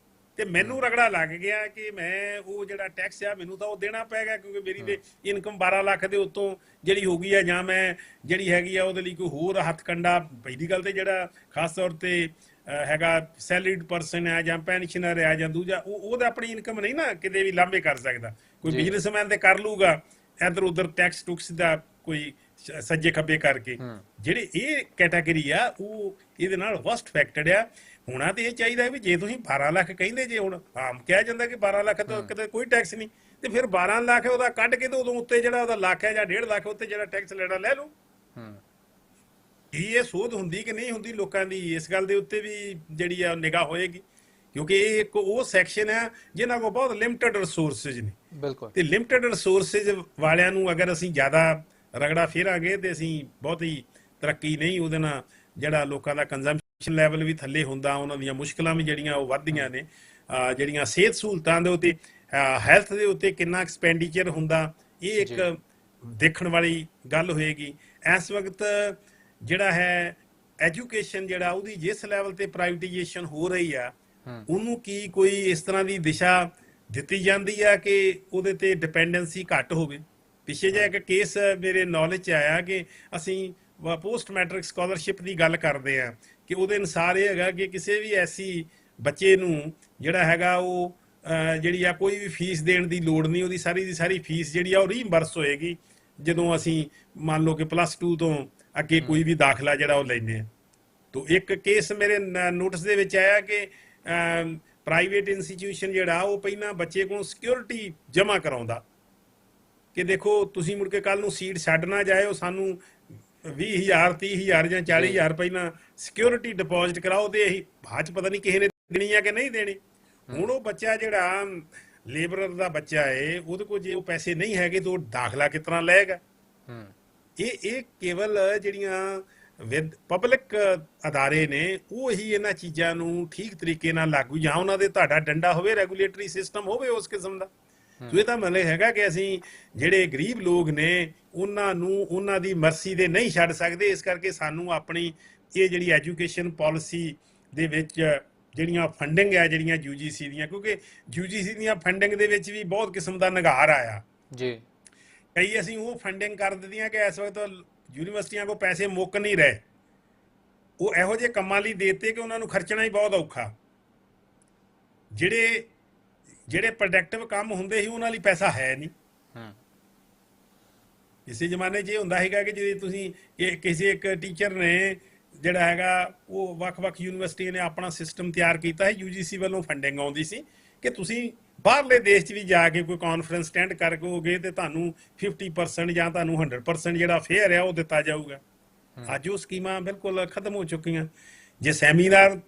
ਤੇ ਮੈਨੂੰ ਰਗੜਾ ਲੱਗ ਗਿਆ ਕਿ ਮੈਂ ਉਹ ਜਿਹੜਾ ਟੈਕਸ ਆ ਮੈਨੂੰ ਤਾਂ ਉਹ ਦੇਣਾ ਪੈਗਾ, ਕਿਉਂਕਿ ਮੇਰੀ ਤੇ ਇਨਕਮ 12 ਲੱਖ ਦੇ ਉੱਤੋਂ ਜਿਹੜੀ ਹੋ ਗਈ ਆ, ਜਾਂ ਮੈਂ ਜਿਹੜੀ ਹੈਗੀ ਆ ਉਹਦੇ ਲਈ ਕੋਈ ਹੋਰ ਹੱਥ ਕੰਡਾ। ਪਹਿਲੀ ਗੱਲ ਤੇ ਜਿਹੜਾ ਖਾਸ ਤੌਰ ਤੇ ਹੈਗਾ ਸੈਲਰੀਡ ਪਰਸਨ ਆ ਜਾਂ ਪੈਨਸ਼ਨਰ ਆ ਜਾਂ ਦੂਜਾ, ਉਹਦਾ ਆਪਣੀ ਇਨਕਮ ਨਹੀਂ ਨਾ ਕਿਤੇ ਵੀ ਲਾਂਭੇ ਕਰ ਸਕਦਾ। ਕੋਈ ਬਿਜ਼ਨਸਮੈਨ ਤੇ ਕਰ ਲੂਗਾ ਇੱਧਰ ਉੱਧਰ ਟੈਕਸ ਟੁਕਸ ਦਾ ਕੋਈ ਸੱਜੇ ਖੱਬੇ ਕਰਕੇ। ਜਿਹੜੇ ਇਹ ਕੈਟਾਗਰੀ ਆ ਉਹ ਇਹਦੇ ਨਾਲ ਵਸਟ ਫੈਕਟਡ ਆ। ਹੋਣਾ ਤੇ ਇਹ ਚਾਹੀਦਾ ਵੀ ਜੇ ਤੁਸੀਂ 12 ਲੱਖ ਕਹਿੰਦੇ, ਜੇ ਹੁਣ ਆਮ ਕਿਹਾ ਜਾਂਦਾ ਕਿ 12 ਲੱਖ ਤੋਂ ਕਿਤੇ ਕੋਈ ਟੈਕਸ ਨਹੀਂ, ਤੇ ਫਿਰ 12 ਲੱਖ ਉਹਦਾ ਕੱਢ ਕੇ ਤੇ ਉਦੋਂ ਉੱਤੇ ਜਿਹੜਾ ਉਹਦਾ ਲੱਖ ਹੈ ਜਾਂ 1.5 ਲੱਖ ਉੱਤੇ ਜਿਹੜਾ ਟੈਕਸ ਲੈਣਾ ਲੈ ਲਓ। ਇਹ ਸੋਧ ਹੁੰਦੀ ਕਿ ਨਹੀਂ ਹੁੰਦੀ ਲੋਕਾਂ ਦੀ, ਇਸ ਗੱਲ ਦੇ ਉੱਤੇ ਵੀ ਜਿਹੜੀ ਆ ਨਿਗਾਹ ਹੋਏਗੀ, ਕਿਉਂਕਿ ਇਹ ਇੱਕ ਉਹ ਸੈਕਸ਼ਨ ਹੈ ਜਿਨ੍ਹਾਂ ਕੋਲ ਬਹੁਤ ਲਿਮਟਿਡ ਰਿਸੋਰਸਿਸ ਨੇ। ਬਿਲਕੁਲ। ਤੇ ਲਿਮਟਿਡ ਰਿਸੋਰਸਿਸ ਵਾਲਿਆਂ ਨੂੰ ਅਗਰ ਅਸੀਂ ਜ਼ਿਆਦਾ ਰਗੜਾ ਫੇਰਾਂਗੇ ਤੇ ਅਸੀਂ ਬਹੁਤੀ ਤਰੱਕੀ ਨਹੀਂ, ਉਹਦੇ ਨਾਲ ਜਿਹੜਾ ਲੋਕਾਂ ਦਾ ਕੰਜ਼ੰਪਸ਼ਨ ਲੈਵਲ ਵੀ ਥੱਲੇ ਹੁੰਦਾ, ਉਹਨਾਂ ਦੀਆਂ ਮੁਸ਼ਕਲਾਂ ਵੀ ਜਿਹੜੀਆਂ ਉਹ ਵੱਧਦੀਆਂ ਨੇ। ਜਿਹੜੀਆਂ ਸਿਹਤ ਸਹੂਲਤਾਂ ਦੇ ਉੱਤੇ, ਹੈਲਥ ਦੇ ਉੱਤੇ ਕਿੰਨਾ ਐਕਸਪੈਂਡੀਚਰ ਹੁੰਦਾ, ਇਹ ਇੱਕ ਦੇਖਣ ਵਾਲੀ ਗੱਲ ਹੋਏਗੀ। ਇਸ ਵਕਤ ਜਿਹੜਾ ਹੈ ਐਜੂਕੇਸ਼ਨ ਜਿਹੜਾ ਉਹਦੀ ਜਿਸ ਲੈਵਲ ਤੇ ਪ੍ਰਾਈਵੇਟਾਈਜੇਸ਼ਨ ਹੋ ਰਹੀ ਆ, ਉਹਨੂੰ ਕੀ ਕੋਈ ਇਸ ਤਰ੍ਹਾਂ ਦੀ ਦਿਸ਼ਾ ਦਿੱਤੀ ਜਾਂਦੀ ਆ ਕਿ ਉਹਦੇ ਤੇ ਡਿਪੈਂਡੈਂਸੀ ਘੱਟ ਹੋਵੇ। ਪਿੱਛੇ ਜਿਹਾ ਇੱਕ ਕੇਸ ਮੇਰੇ ਨੌਲੇਜ 'ਚ ਆਇਆ ਕਿ ਅਸੀਂ ਪੋਸਟ ਮੈਟ੍ਰਿਕ ਸਕਾਲਰਸ਼ਿਪ ਦੀ ਗੱਲ ਕਰਦੇ ਆ ਕਿ ਉਹਦੇ ਅਨੁਸਾਰ ਇਹ ਹੈਗਾ ਕਿ ਕਿਸੇ ਵੀ ਐਸੀ ਬੱਚੇ ਨੂੰ ਜਿਹੜਾ ਹੈਗਾ ਉਹ ਜਿਹੜੀ ਆ ਕੋਈ ਵੀ ਫੀਸ ਦੇਣ ਦੀ ਲੋੜ ਨਹੀਂ, ਉਹਦੀ ਸਾਰੀ ਦੀ ਸਾਰੀ ਫੀਸ ਜਿਹੜੀ ਆ ਉਹ ਰੀਇੰਬਰਸ ਹੋਏਗੀ ਜਦੋਂ ਅਸੀਂ ਮੰਨ ਲਓ ਕਿ +2 ਤੋਂ ਅੱਗੇ ਕੋਈ ਵੀ ਦਾਖਲਾ ਜਿਹੜਾ ਉਹ ਲੈਂਦੇ ਆ। ਤੋ ਇੱਕ ਕੇਸ ਮੇਰੇ ਨੋਟਿਸ ਦੇ ਵਿੱਚ ਆਇਆ ਕਿ ਪ੍ਰਾਈਵੇਟ ਇੰਸਟੀਟਿਊਸ਼ਨ ਜਿਹੜਾ ਉਹ ਪਹਿਲਾਂ ਬੱਚੇ ਕੋਲ ਸਿਕਿਉਰਿਟੀ ਜਮ੍ਹਾਂ ਕਰਾਉਂਦਾ ਕਿ ਦੇਖੋ ਤੁਸੀਂ ਮੁੜ ਕੇ ਕੱਲ ਨੂੰ ਸੀਟ ਛੱਡ ਨਾ ਜਾਇਓ, ਸਾਨੂੰ 20,000 30,000 ਜਾਂ 40,000 ਪਹਿਲਾਂ ਸਿਕਿਉਰਿਟੀ ਡਿਪੋਜ਼ਿਟ ਕਰਾਓ ਤੇ ਅਸੀਂ ਬਾਅਦ ਚ ਪਤਾ ਨਹੀਂ ਕਿਸੇ ਨੇ ਦੇਣੀ ਆ ਕਿ ਨਹੀਂ ਦੇਣੀ। ਹੁਣ ਉਹ ਬੱਚਾ ਜਿਹੜਾ ਲੇਬਰਰ ਦਾ ਬੱਚਾ ਏ, ਉਹਦੇ ਕੋਲ ਜੇ ਉਹ ਪੈਸੇ ਨਹੀਂ ਹੈਗੇ ਤਾਂ ਉਹ ਦਾਖਲਾ ਕਿਸ ਤਰ੍ਹਾਂ ਲਏਗਾ। ਇਹ ਕੇਵਲ ਜਿਹੜੀਆਂ ਪਬਲਿਕ ਅਦਾਰੇ ਨੇ ਉਹ ਹੀ ਇਹਨਾਂ ਚੀਜ਼ਾਂ ਨੂੰ ਠੀਕ ਤਰੀਕੇ ਨਾਲ ਲਾਗੂ, ਜਾਂ ਉਹਨਾਂ ਦੇ ਤੁਹਾਡਾ ਡੰਡਾ ਹੋਵੇ, ਰੈਗੂਲੇਟਰੀ ਸਿਸਟਮ ਹੋਵੇ ਉਸ ਕਿਸਮ ਦਾ। ਸੋ ਇਹ ਤਾਂ ਮਤਲਬ ਹੈਗਾ ਕਿ ਅਸੀਂ ਜਿਹੜੇ ਗਰੀਬ ਲੋਕ ਨੇ ਉਹਨਾਂ ਨੂੰ ਉਹਨਾਂ ਦੀ ਮਰਜ਼ੀ ਦੇ ਨਹੀਂ ਛੱਡ ਸਕਦੇ। ਇਸ ਕਰਕੇ ਸਾਨੂੰ ਆਪਣੀ ਇਹ ਜਿਹੜੀ ਐਜੂਕੇਸ਼ਨ ਪਾਲਿਸੀ ਦੇ ਵਿੱਚ ਜਿਹੜੀਆਂ ਫੰਡਿੰਗ ਆ ਜਿਹੜੀਆਂ UGC ਦੀਆਂ, ਕਿਉਂਕਿ UGC ਦੀਆਂ ਫੰਡਿੰਗ ਦੇ ਵਿੱਚ ਵੀ ਬਹੁਤ ਕਿਸਮ ਦਾ ਨਿਗਾਰ ਆਇਆ ਜੀ। ਕਈ ਅਸੀਂ ਉਹ ਫੰਡਿੰਗ ਕਰ ਦਿੱਤੀਆਂ ਕਿ ਇਸ ਵਕਤ ਯੂਨੀਵਰਸਿਟੀਆਂ ਕੋਲ ਪੈਸੇ ਮੁੱਕ ਨਹੀਂ ਰਹੇ, ਉਹ ਇਹੋ ਜਿਹੇ ਕੰਮਾਂ ਲਈ ਦੇਤੇ ਕਿ ਉਹਨਾਂ ਨੂੰ ਖਰਚਣਾ ਹੀ ਬਹੁਤ ਔਖਾ। ਜਿਹੜੇ ਪ੍ਰੋਡਕਟਿਵ ਕੰਮ ਹੁੰਦੇ ਸੀ ਉਹਨਾਂ ਲਈ ਪੈਸਾ ਹੈ ਨਹੀਂ। ਇਸੇ ਜ਼ਮਾਨੇ 'ਚ ਇਹ ਹੁੰਦਾ ਸੀਗਾ ਕਿ ਜੇ ਤੁਸੀਂ ਕਿਸੇ ਇੱਕ ਟੀਚਰ ਨੇ ਜਿਹੜਾ ਹੈਗਾ ਉਹ ਵੱਖ-ਵੱਖ ਯੂਨੀਵਰਸਿਟੀਆਂ ਨੇ ਆਪਣਾ ਸਿਸਟਮ ਤਿਆਰ ਕੀਤਾ ਹੈ, UGC ਵੱਲੋਂ ਫੰਡਿੰਗ ਆਉਂਦੀ ਸੀ ਕਿ ਤੁਸੀਂ ਬਾਹਰਲੇ ਦੇਸ਼ 'ਚ ਵੀ ਜਾ ਕੇ ਕੋਈ ਕਾਨਫਰੰਸ ਅਟੈਂਡ ਕਰੋਗੇ ਤੇ ਤੁਹਾਨੂੰ 50% ਜਾਂ ਤੁਹਾਨੂੰ 100% ਜਿਹੜਾ ਫੇਅਰ ਹੈ ਉਹ ਦਿੱਤਾ ਜਾਊਗਾ। ਅੱਜ ਉਹ ਸਕੀਮਾਂ ਬਿਲਕੁਲ ਖਤਮ ਹੋ ਚੁੱਕੀਆਂ। ਜੇ ਸੈਮੀਨਾਰ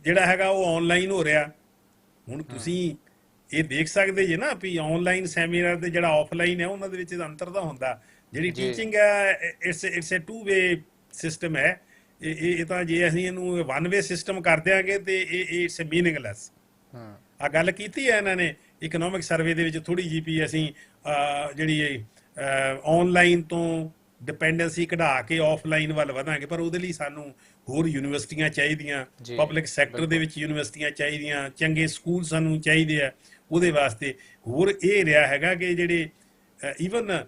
ਜਿਹੜਾ ਹੈਗਾ ਉਹ ਆਨਲਾਈਨ ਹੋ ਰਿਹਾ, ਹੁਣ ਤੁਸੀਂ ਇਹ ਦੇਖ ਸਕਦੇ ਜੇ ਨਾ ਵੀ ਆਨਲਾਈਨ ਸੈਮੀਨਾਰ ਤੇ ਜਿਹੜਾ ਆਫਲਾਈਨ ਹੈ ਉਹਨਾਂ ਦੇ ਵਿੱਚ ਅੰਤਰ ਤਾਂ ਹੁੰਦਾ। ਜਿਹੜੀ ਟੀਚਿੰਗ ਹੈ ਇਟਸ ਅ 2 ਵੇ ਸਿਸਟਮ ਹੈ। ਇਹ ਤਾਂ ਜੇ ਅਸੀਂ ਇਹਨੂੰ 1 ਵੇ ਸਿਸਟਮ ਕਰ ਦਿਆਂਗੇ ਤੇ ਇਟਸ ਮੀਨਿੰਗਲੈਸ। ਆ ਗੱਲ ਕੀਤੀ ਹੈ ਇਹਨਾਂ ਨੇ ਇਕਨੋਮਿਕ ਸਰਵੇ ਦੇ ਵਿੱਚ ਥੋੜੀ ਜਿਹੀ ਵੀ ਅਸੀਂ ਜਿਹੜੀ ਆਨਲਾਈਨ ਤੋਂ ਡਿਪੈਂਡੈਂਸੀ ਕਢਾ ਕੇ ਆਫਲਾਈਨ ਵੱਲ ਵਧਾਂਗੇ, ਪਰ ਉਹਦੇ ਲਈ ਸਾਨੂੰ ਹੋਰ ਯੂਨੀਵਰਸਿਟੀਆਂ ਚਾਹੀਦੀਆਂ, ਪਬਲਿਕ ਸੈਕਟਰ ਦੇ ਵਿੱਚ ਯੂਨੀਵਰਸਿਟੀਆਂ ਚਾਹੀਦੀਆਂ, ਚੰਗੇ ਸਕੂਲ ਸਾਨੂੰ ਚਾਹੀਦੇ ਆ। ਉਹਦੇ ਵਾਸਤੇ ਹੋਰ ਇਹ ਰਿਹਾ ਹੈਗਾ ਕਿ ਜਿਹੜੇ ਈਵਨ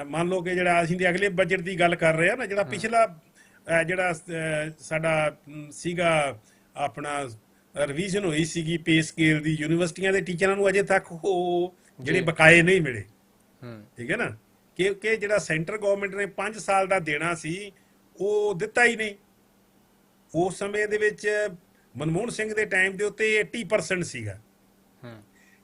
ਮੰਨ ਲਓ ਕਿ ਜਿਹੜਾ ਅਸੀਂ ਅਗਲੇ ਬਜਟ ਦੀ ਗੱਲ ਕਰ ਰਹੇ ਆ ਨਾ, ਜਿਹੜਾ ਪਿਛਲਾ ਜਿਹੜਾ ਸਾਡਾ ਸੀਗਾ ਆਪਣਾ ਰਿਵੀਜ਼ਨ ਹੋਈ ਸੀਗੀ ਪੇ ਸਕੇਲ ਦੀ, ਯੂਨੀਵਰਸਿਟੀਆਂ ਦੇ ਟੀਚਰਾਂ ਨੂੰ ਅਜੇ ਤੱਕ ਉਹ ਜਿਹੜੇ ਬਕਾਏ ਨਹੀਂ ਮਿਲੇ। ਠੀਕ ਹੈ ਨਾ, ਕਿ ਜਿਹੜਾ ਸੈਂਟਰ ਗਵਰਨਮੈਂਟ ਨੇ 5 ਸਾਲ ਦਾ ਦੇਣਾ ਸੀ ਉਹ ਦਿੱਤਾ ਹੀ ਨਹੀਂ। ਉਸ ਸਮੇਂ ਦੇ ਵਿੱਚ ਮਨਮੋਹਨ ਸਿੰਘ ਦੇ ਟਾਈਮ ਦੇ ਉੱਤੇ 80% ਸੀਗਾ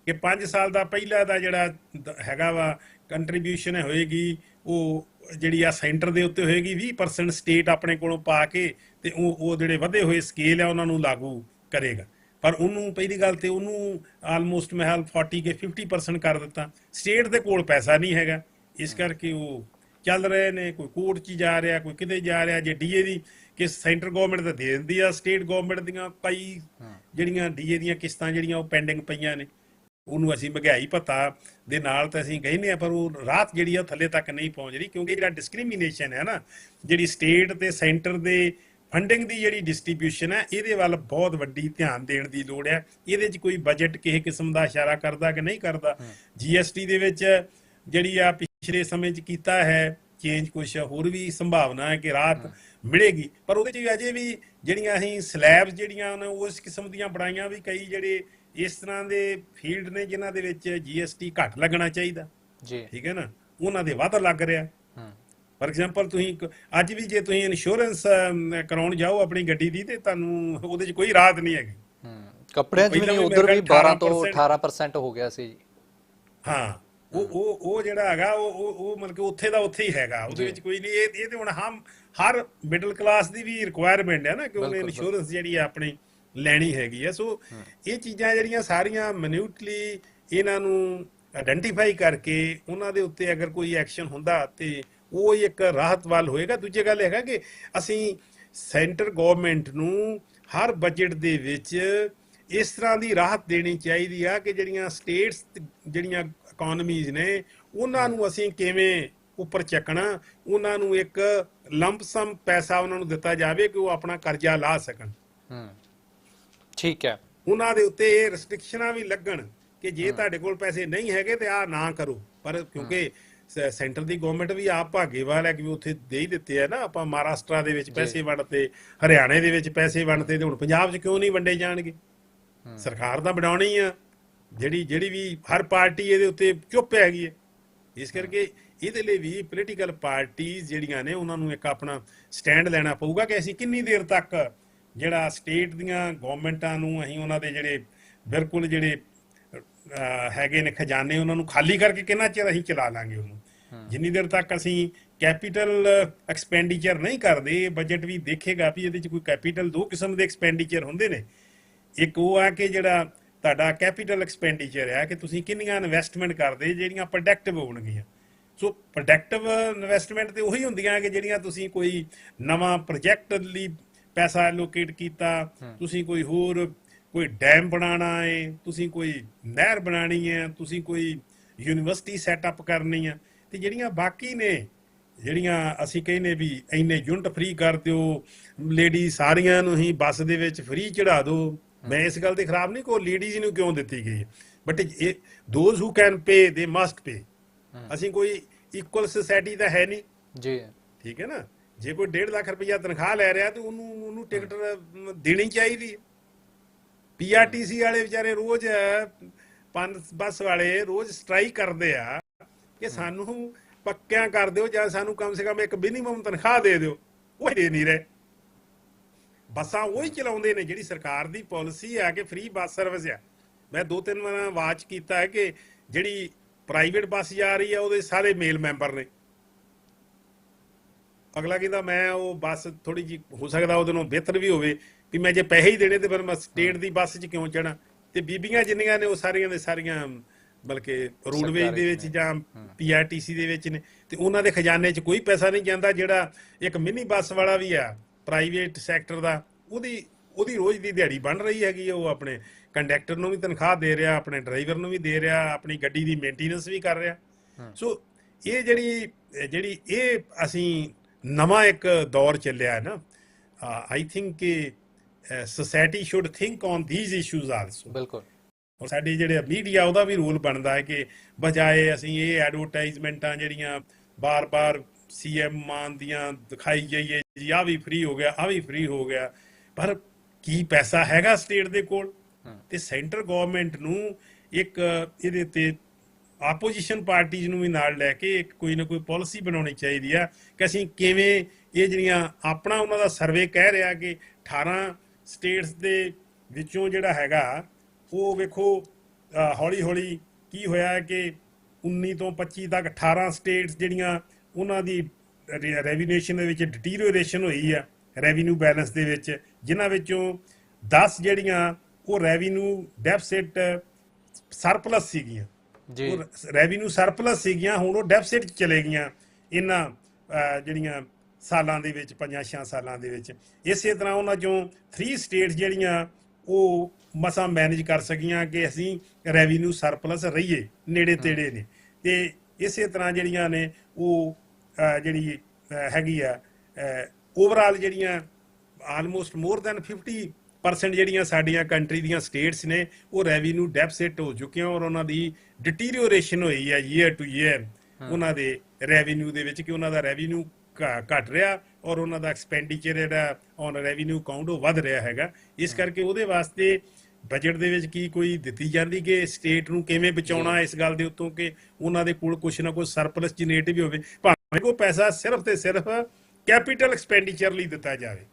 ਕਿ 5 ਸਾਲ ਦਾ ਪਹਿਲਾ ਦਾ ਜਿਹੜਾ ਹੈਗਾ ਵਾ ਕੰਟਰੀਬਿਊਸ਼ਨ ਹੋਏਗੀ ਉਹ ਜਿਹੜੀ ਆ ਸੈਂਟਰ ਦੇ ਉੱਤੇ ਹੋਏਗੀ, 20% ਸਟੇਟ ਆਪਣੇ ਕੋਲੋਂ ਪਾ ਕੇ ਤੇ ਉਹ ਜਿਹੜੇ ਵਧੇ ਹੋਏ ਸਕੇਲ ਆ ਉਹਨਾਂ ਨੂੰ ਲਾਗੂ ਕਰੇਗਾ। ਪਰ ਉਹਨੂੰ ਪਹਿਲੀ ਗੱਲ ਤੇ ਉਹਨੂੰ ਆਲਮੋਸਟ ਮੈਂ 40 ਕੇ 50% ਕਰ ਦਿੱਤਾ। ਸਟੇਟ ਦੇ ਕੋਲ ਪੈਸਾ ਨਹੀਂ ਹੈਗਾ। ਇਸ ਕਰਕੇ ਉਹ ਚੱਲ ਰਹੇ ਨੇ, ਕੋਈ ਕੋਰਟ 'ਚ ਜਾ ਰਿਹਾ, ਕੋਈ ਕਿਤੇ ਜਾ ਰਿਹਾ। ਜੇ ਡੀਏ ਦੀ ਕਿਸ ਸੈਂਟਰ ਗਵਰਨਮੈਂਟ ਤਾਂ ਦੇ ਦਿੰਦੀ ਆ, ਸਟੇਟ ਗਵਰਨਮੈਂਟ ਦੀਆਂ ਕਈ ਜਿਹੜੀਆਂ ਡੀਏ ਦੀਆਂ ਕਿਸ਼ਤਾਂ ਜਿਹੜੀਆਂ ਉਹ ਪੈਂਡਿੰਗ ਪਈਆਂ ਨੇ, ਉਹਨੂੰ ਅਸੀਂ ਮਹਿੰਗਾਈ ਭੱਤਾ ਦੇ ਨਾਲ ਤਾਂ ਅਸੀਂ ਕਹਿੰਦੇ ਆ, ਪਰ ਉਹ ਰਾਹਤ ਜਿਹੜੀ ਆ ਥੱਲੇ ਤੱਕ ਨਹੀਂ ਪਹੁੰਚ ਰਹੀ, ਕਿਉਂਕਿ ਜਿਹੜਾ ਡਿਸਕ੍ਰਿਮੀਨੇਸ਼ਨ ਹੈ ਨਾ, ਜਿਹੜੀ ਸਟੇਟ ਤੇ ਸੈਂਟਰ ਦੇ ਫੰਡਿੰਗ ਦੀ ਜਿਹੜੀ ਡਿਸਟ੍ਰੀਬਿਊਸ਼ਨ ਹੈ, ਇਹਦੇ ਵੱਲ ਬਹੁਤ ਵੱਡੀ ਧਿਆਨ ਦੇਣ ਦੀ ਲੋੜ ਹੈ। ਇਹਦੇ 'ਚ ਕੋਈ ਬਜਟ ਕਿਸੇ ਕਿਸਮ ਦਾ ਇਸ਼ਾਰਾ ਕਰਦਾ ਕਿ ਨਹੀਂ ਕਰਦਾ। GST ਦੇ ਵਿੱਚ ਜਿਹੜੀ ਆ ਪਿਛਲੇ ਸਮੇਂ 'ਚ ਕੀਤਾ ਹੈ ਚੇਂਜ, ਕੁਛ ਹੋਰ ਵੀ ਸੰਭਾਵਨਾ ਹੈ ਕਿ ਰਾਹਤ ਮਿਲੇਗੀ, ਪਰ ਉਹਦੇ 'ਚ ਅਜੇ ਵੀ ਜਿਹੜੀਆਂ ਅਸੀਂ ਸਲੈਬਸ ਜਿਹੜੀਆਂ ਨੇ ਉਸ ਕਿਸਮ ਦੀਆਂ ਬਣਾਈਆਂ ਵੀ ਕਈ ਜਿਹੜੇ ਇਸ ਤਰ੍ਹਾਂ ਦੇ ਫੀਲਡ ਨੇ ਜਿਨ੍ਹਾਂ ਦੇ ਵਿੱਚ GST ਘੱਟ ਲੱਗਣਾ ਚਾਹੀਦਾ ਜੀ, ਠੀਕ ਹੈ ਨਾ, ਉਹਨਾਂ ਦੇ ਵੱਧ ਲੱਗ ਰਿਹਾ। ਫॉर एग्जांपल ਤੁਸੀਂ ਅੱਜ ਵੀ ਜੇ ਤੁਸੀਂ ਇੰਸ਼ੋਰੈਂਸ ਕਰਾਉਣ ਜਾਓ ਆਪਣੀ ਗੱਡੀ ਦੀ ਤੇ ਤੁਹਾਨੂੰ ਉਹਦੇ 'ਚ ਕੋਈ ਰਾਹਤ ਨਹੀਂ ਹੈਗੀ। ਕੱਪੜਿਆਂ 'ਚ ਵੀ ਨਹੀਂ, ਉਧਰ ਵੀ 12 ਤੋਂ 18% ਹੋ ਗਿਆ ਸੀ ਜੀ। ਹਾਂ, ਉਹ ਜਿਹੜਾ ਹੈਗਾ ਉਹ ਮਤਲਬ ਕਿ ਉੱਥੇ ਦਾ ਉੱਥੇ ਹੀ ਹੈਗਾ, ਉਹਦੇ ਵਿੱਚ ਕੋਈ ਨਹੀਂ। ਇਹ ਤੇ ਹੁਣ ਹਰ ਮਿਡਲ ਕਲਾਸ ਦੀ ਵੀ ਰਿਕੁਆਇਰਮੈਂਟ ਹੈ ਨਾ ਕਿ ਉਹਨੇ ਇੰਸ਼ੋਰੈਂਸ ਜਿਹੜੀ ਆ ਆਪਣੀ ਲੈਣੀ ਹੈਗੀ ਆ। ਸੋ ਇਹ ਚੀਜ਼ਾਂ ਜਿਹੜੀਆਂ ਸਾਰੀਆਂ ਮਿਨਿਊਟਲੀ ਇਹਨਾਂ ਨੂੰ ਆਇਡੈਂਟੀਫਾਈ ਕਰਕੇ ਉਹਨਾਂ ਦੇ ਉੱਤੇ ਅਗਰ ਕੋਈ ਐਕਸ਼ਨ ਹੁੰਦਾ ਤੇ ਉਹ ਇੱਕ ਰਾਹਤ ਵੱਲ ਹੋਏਗਾ। ਦੂਜੀ ਗੱਲ ਹੈਗਾ ਕਿ ਅਸੀਂ ਸੈਂਟਰ ਗਵਰਨਮੈਂਟ ਨੂੰ ਹਰ ਬਜਟ ਦੇ ਵਿੱਚ ਇਸ ਤਰ੍ਹਾਂ ਦੀ ਰਾਹਤ ਦੇਣੀ ਚਾਹੀਦੀ ਆ ਕਿ ਜਿਹੜੀਆਂ ਸਟੇਟਸ ਜਿਹੜੀਆਂ ਇਕੋਨਮੀਜ਼ ਨੇ ਉਹਨਾਂ ਨੂੰ ਅਸੀਂ ਕਿਵੇਂ ਉੱਪਰ ਚੱਕਣਾ, ਉਹਨਾਂ ਨੂੰ ਇੱਕ ਲੰਪਸਮ ਪੈਸਾ ਉਹਨਾਂ ਨੂੰ ਦਿੱਤਾ ਜਾਵੇ ਕਿ ਉਹ ਆਪਣਾ ਕਰਜ਼ਾ ਲਾ ਸਕਣ। ਠੀਕ ਹੈ, ਉਹਨਾਂ ਦੇ ਉੱਤੇ ਇਹ ਰਿਸਟ੍ਰਿਕਸ਼ਨਾਂ ਵੀ ਲੱਗਣ ਕਿ ਜੇ ਤੁਹਾਡੇ ਕੋਲ ਪੈਸੇ ਨਹੀਂ ਹੈਗੇ ਤੇ ਆਹ ਨਾ ਕਰੋ। ਪਰ ਕਿਉਂਕਿ ਸੈਂਟਰ ਦੀ ਗਵਰਨਮੈਂਟ ਵੀ ਆਪ ਭਾਗੇਵਾਲ ਹੈ ਕਿ ਉੱਥੇ ਦੇ ਹੀ ਦਿੱਤੇ ਆ ਨਾ, ਆਪਾਂ ਮਹਾਰਾਸ਼ਟਰ ਦੇ ਵਿੱਚ ਪੈਸੇ ਵੰਡਤੇ, ਹਰਿਆਣੇ ਦੇ ਵਿੱਚ ਪੈਸੇ ਵੰਡਤੇ, ਤੇ ਹੁਣ ਪੰਜਾਬ 'ਚ ਕਿਉਂ ਨਹੀਂ ਵੰਡੇ ਜਾਣਗੇ? ਸਰਕਾਰ ਤਾਂ ਬਣਾਉਣੀ ਆ, ਜਿਹੜੀ ਵੀ ਹਰ ਪਾਰਟੀ ਇਹਦੇ ਉੱਤੇ ਚੁੱਪ ਹੈਗੀ ਹੈ। ਇਸ ਕਰਕੇ ਇਹਦੇ ਲਈ ਵੀ ਪੋਲੀਟੀਕਲ ਪਾਰਟੀਜ਼ ਜਿਹੜੀਆਂ ਨੇ ਉਹਨਾਂ ਨੂੰ ਇੱਕ ਆਪਣਾ ਸਟੈਂਡ ਲੈਣਾ ਪਊਗਾ ਕਿ ਅਸੀਂ ਕਿੰਨੀ ਦੇਰ ਤੱਕ ਜਿਹੜਾ ਸਟੇਟ ਦੀਆਂ ਗਵਰਨਮੈਂਟਾਂ ਨੂੰ ਅਸੀਂ ਉਹਨਾਂ ਦੇ ਜਿਹੜੇ ਬਿਲਕੁਲ ਜਿਹੜੇ ਹੈਗੇ ਨੇ ਖਜ਼ਾਨੇ ਉਹਨਾਂ ਨੂੰ ਖਾਲੀ ਕਰਕੇ ਕਿੰਨਾ ਚਿਰ ਅਸੀਂ ਚਲਾ ਲਾਂਗੇ ਉਹਨੂੰ। ਜਿੰਨੀ ਦੇਰ ਤੱਕ ਅਸੀਂ ਕੈਪੀਟਲ ਐਕਸਪੈਂਡੀਚਰ ਨਹੀਂ ਕਰਦੇ, ਬਜਟ ਵੀ ਦੇਖੇਗਾ ਵੀ ਇਹਦੇ 'ਚ ਕੋਈ ਕੈਪੀਟਲ ਦੋ ਕਿਸਮ ਦੇ ਐਕਸਪੈਂਡੀਚਰ ਹੁੰਦੇ ਨੇ। ਇੱਕ ਉਹ ਆ ਕਿ ਜਿਹੜਾ ਤੁਹਾਡਾ ਕੈਪੀਟਲ ਐਕਸਪੈਂਡੀਚਰ ਹੈ ਕਿ ਤੁਸੀਂ ਕਿੰਨੀਆਂ ਇਨਵੈਸਟਮੈਂਟ ਕਰਦੇ ਜਿਹੜੀਆਂ ਪ੍ਰੋਡਕਟਿਵ ਹੋਣਗੀਆਂ। ਸੋ ਪ੍ਰੋਡਕਟਿਵ ਇਨਵੈਸਟਮੈਂਟ ਤੇ ਉਹੀ ਹੁੰਦੀਆਂ ਕਿ ਜਿਹੜੀਆਂ ਤੁਸੀਂ ਕੋਈ ਨਵਾਂ ਪ੍ਰੋਜੈਕਟ ਲਈ ਪੈਸਾ ਐਲੋਕੇਟ ਕੀਤਾ, ਤੁਸੀਂ ਕੋਈ ਡੈਮ ਬਣਾਉਣਾ ਹੈ, ਤੁਸੀਂ ਕੋਈ ਨਹਿਰ ਬਣਾਉਣੀ ਹੈ, ਤੁਸੀਂ ਕੋਈ ਯੂਨੀਵਰਸਿਟੀ ਸੈਟਅਪ ਕਰਨੀ ਹੈ। ਤੇ ਜਿਹੜੀਆਂ ਬਾਕੀ ਨੇ ਜਿਹੜੀਆਂ ਅਸੀਂ ਕਹਿੰਦੇ ਵੀ ਇੰਨੇ ਯੂਨਿਟ ਫ੍ਰੀ ਕਰ ਦਿਓ, ਲੇਡੀ ਸਾਰੀਆਂ ਨੂੰ ਹੀ ਬੱਸ ਦੇ ਵਿੱਚ ਫ੍ਰੀ ਚੜਾ ਦਿਓ। ਮੈਂ ਇਸ ਗੱਲ ਤੇ ਖਰਾਬ ਨਹੀਂ, ਕੋਈ ਲੇਡੀਜ਼ ਨੂੰ ਕਿਉਂ ਦਿੱਤੀ ਗਈ, ਬਟ ਇਹ ਦੋਜ਼ ਹੂ ਕੈਨ ਪੇ ਦੇ ਮਸਟ ਪੇ। ਅਸੀਂ ਕੋਈ ਇਕੁਅਲ ਸੋਸਾਇਟੀ ਤਾਂ ਹੈ ਨਹੀਂ ਜੀ, ਠੀਕ ਹੈ ਨਾ। ਜੇ ਕੋਈ 1.5 ਲੱਖ ਰੁਪਈਆ ਤਨਖਾਹ ਲੈ ਰਿਹਾ ਤੇ ਉਹਨੂੰ ਟਿਕਟ ਦੇਣੀ ਚਾਹੀਦੀ ਹੈ। PRTC ਵਾਲੇ ਵਿਚਾਰੇ ਰੋਜ਼ ਬੱਸ ਵਾਲੇ ਰੋਜ਼ ਸਟ੍ਰਾਈਕ ਕਰਦੇ ਆ ਕਿ ਸਾਨੂੰ ਪੱਕਿਆਂ ਕਰ ਦਿਓ ਜਾਂ ਸਾਨੂੰ ਕਮ ਸੇ ਕਮ ਇੱਕ ਮਿਨੀਮਮ ਤਨਖਾਹ ਦੇ ਦਿਓ, ਉਹ ਦੇ ਨਹੀਂ ਰਹੇ। ਬੱਸਾਂ ਉਹੀ ਚਲਾਉਂਦੇ ਨੇ ਜਿਹੜੀ ਸਰਕਾਰ ਦੀ ਪਾਲਿਸੀ ਆ ਕਿ ਫ੍ਰੀ ਬੱਸ ਸਰਵਿਸ ਆ। ਮੈਂ 2-3 ਵਾਰ ਵਾਚ ਕੀਤਾ ਹੈ ਕਿ ਜਿਹੜੀ ਪ੍ਰਾਈਵੇਟ ਬੱਸ ਜਾ ਰਹੀ ਆ ਉਹਦੇ ਸਾਰੇ ਮੇਲ ਮੈਂਬਰ ਨੇ। ਅਗਲਾ ਕਹਿੰਦਾ ਮੈਂ ਉਹ ਬੱਸ ਥੋੜੀ ਜਿਹੀ ਹੋ ਸਕਦਾ ਉਹਦੇ ਨਾਲ ਬਿਹਤਰ ਵੀ ਹੋਵੇ ਵੀ ਮੈਂ ਜੇ ਪੈਸੇ ਹੀ ਦੇਣੇ ਤੇ ਫਿਰ ਮੈਂ ਸਟੇਟ ਦੀ ਬੱਸ 'ਚ ਕਿਉਂ ਚੜ੍ਹਾਂ। ਤੇ ਬੀਬੀਆਂ ਜਿੰਨੀਆਂ ਨੇ ਉਹ ਸਾਰੀਆਂ ਦੇ ਸਾਰੀਆਂ ਬਲਕਿ ਰੋਡਵੇਜ਼ ਦੇ ਵਿੱਚ ਜਾਂ PRTC ਦੇ ਵਿੱਚ ਨੇ, ਤੇ ਉਹਨਾਂ ਦੇ ਖਜ਼ਾਨੇ 'ਚ ਕੋਈ ਪੈਸਾ ਨਹੀਂ ਜਾਂਦਾ। ਜਿਹੜਾ ਇੱਕ ਮਿੰਨੀ ਬੱਸ ਵਾਲਾ ਵੀ ਆ ਪ੍ਰਾਈਵੇਟ ਸੈਕਟਰ ਦਾ, ਉਹਦੀ ਰੋਜ਼ ਦੀ ਦਿਹਾੜੀ ਬਣ ਰਹੀ ਹੈਗੀ। ਉਹ ਆਪਣੇ ਕੰਡਕਟਰ ਨੂੰ ਵੀ ਤਨਖਾਹ ਦੇ ਰਿਹਾ, ਆਪਣੇ ਡਰਾਈਵਰ ਨੂੰ ਵੀ ਦੇ ਰਿਹਾ, ਆਪਣੀ ਗੱਡੀ ਦੀ ਮੇਨਟੇਨੈਂਸ ਵੀ ਕਰ ਰਿਹਾ। ਸੋ ਇਹ ਜਿਹੜੀ ਇਹ ਅਸੀਂ ਨਵਾਂ ਇੱਕ ਦੌਰ ਚੱਲਿਆ ਹੈ ਨਾ, ਆਈ ਥਿੰਕ ਕਿ society should think on these issues also. ਬਿਲਕੁਲ। ਔਰ ਸਾਡੀ ਜਿਹੜੇ ਮੀਡੀਆ ਉਹਦਾ ਵੀ ਰੋਲ ਬਣਦਾ ਹੈ ਕਿ ਬਜਾਏ ਅਸੀਂ ਇਹ ਐਡਵਰਟਾਈਜ਼ਮੈਂਟਾਂ ਜਿਹੜੀਆਂ ਬਾਰ-ਬਾਰ CM ਮਾਨ ਦੀਆਂ ਦਿਖਾਈ ਜਾਈਏ ਜੀ ਆਹ ਵੀ ਫ੍ਰੀ ਹੋ ਗਿਆ, ਆਹ ਵੀ ਫ੍ਰੀ ਹੋ ਗਿਆ, ਪਰ ਕੀ ਪੈਸਾ ਹੈਗਾ ਸਟੇਟ ਦੇ ਕੋਲ? ਤੇ ਸੈਂਟਰ ਗਵਰਨਮੈਂਟ ਨੂੰ ਇੱਕ ਇਹਦੇ ਤੇ ਆਪੋਜੀਸ਼ਨ ਪਾਰਟੀਜ਼ ਨੂੰ ਵੀ ਨਾਲ ਲੈ ਕੇ ਇੱਕ ਕੋਈ ਨਾ ਕੋਈ ਪਾਲਿਸੀ ਬਣਾਉਣੀ ਚਾਹੀਦੀ ਆ ਕਿ ਅਸੀਂ ਕਿਵੇਂ ਇਹ ਜਿਹੜੀਆਂ ਆਪਣਾ ਉਹਨਾਂ ਦਾ ਸਰਵੇ ਕਹਿ ਰਿਹਾ ਕਿ 18 ਸਟੇਟਸ ਦੇ ਵਿੱਚੋਂ ਜਿਹੜਾ ਹੈਗਾ ਉਹ ਵੇਖੋ ਹੌਲੀ ਹੌਲੀ ਕੀ ਹੋਇਆ ਕਿ 19 ਤੋਂ 25 ਤੱਕ 18 ਸਟੇਟਸ ਜਿਹੜੀਆਂ ਉਹਨਾਂ ਦੀ ਰੈਵੀਨੇਸ਼ਨ ਦੇ ਵਿੱਚ ਡਿਟੀਰੀਓਰੇਸ਼ਨ ਹੋਈ ਆ ਰੈਵਨਿਊ ਬੈਲੈਂਸ ਦੇ ਵਿੱਚ, ਜਿਨ੍ਹਾਂ ਵਿੱਚੋਂ 10 ਜਿਹੜੀਆਂ ਉਹ ਰੈਵਨਿਊ ਡੈਫਿਸਿਟ ਸਰਪਲਸ ਸੀਗੀਆਂ। ਜੀ। ਉਹ ਰੈਵਨਿਊ ਸਰਪਲਸ ਸੀਗੀਆਂ, ਹੁਣ ਉਹ ਡੈਫਿਸਿਟ 'ਚ ਚਲੇ ਗਈਆਂ ਇਹਨਾਂ ਜਿਹੜੀਆਂ ਸਾਲਾਂ ਦੇ ਵਿੱਚ, 5-6 ਸਾਲਾਂ ਦੇ ਵਿੱਚ। ਇਸੇ ਤਰ੍ਹਾਂ ਉਹਨਾਂ 'ਚੋਂ 3 ਸਟੇਟਸ ਜਿਹੜੀਆਂ ਉਹ ਮਸਾਂ ਮੈਨੇਜ ਕਰ ਸਕੀਆਂ ਕਿ ਅਸੀਂ ਰੈਵਨਿਊ ਸਰਪਲਸ ਰਹੀਏ, ਨੇੜੇ ਤੇੜੇ ਨੇ। ਤੇ ਇਸੇ ਤਰ੍ਹਾਂ ਜਿਹੜੀਆਂ ਨੇ ਉਹ ਜਿਹੜੀ ਹੈਗੀ ਆ ਓਵਰਆਲ ਜਿਹੜੀਆਂ ਆਲਮੋਸਟ ਮੋਰ ਦੈਨ 50% ਜਿਹੜੀਆਂ ਸਾਡੀਆਂ ਕੰਟਰੀ ਦੀਆਂ ਸਟੇਟਸ ਨੇ ਉਹ ਰੈਵਨਿਊ ਡੈਫਿਸਿਟ ਹੋ ਚੁੱਕੀਆਂ, ਔਰ ਉਹਨਾਂ ਦੀ ਡਿਟੀਰੀਓਰੇਸ਼ਨ ਹੋਈ ਹੈ ਈਅਰ ਟੂ ਈਅਰ ਉਹਨਾਂ ਦੇ ਰੈਵਨਿਊ ਦੇ ਵਿੱਚ, ਕਿ ਉਹਨਾਂ ਦਾ ਰੈਵਨਿਊ ਘਟ ਰਿਹਾ ਔਰ ਉਹਨਾਂ ਦਾ ਐਕਸਪੈਂਡੀਚਰ ਜਿਹੜਾ ਔਨ ਰੈਵਨਿਊ ਅਕਾਊਂਟ ਉਹ ਵੱਧ ਰਿਹਾ ਹੈਗਾ। ਇਸ ਕਰਕੇ ਉਹਦੇ ਵਾਸਤੇ ਬਜਟ ਦੇ ਵਿੱਚ ਕੀ ਕੋਈ ਦਿੱਤੀ ਜਾਂਦੀ ਕਿ ਸਟੇਟ ਨੂੰ ਕਿਵੇਂ ਬਚਾਉਣਾ ਇਸ ਗੱਲ ਦੇ ਉੱਤੋਂ ਕਿ ਉਹਨਾਂ ਦੇ ਕੋਲ ਕੁਛ ਨਾ ਕੁਛ ਸਰਪਲਸ ਜਨਰੇਟ ਵੀ ਹੋਵੇ, ਭਾਵੇਂ ਉਹ ਪੈਸਾ ਸਿਰਫ ਤੇ ਸਿਰਫ ਕੈਪੀਟਲ ਐਕਸਪੈਂਡੀਚਰ ਲਈ ਦਿੱਤਾ ਜਾਵੇ।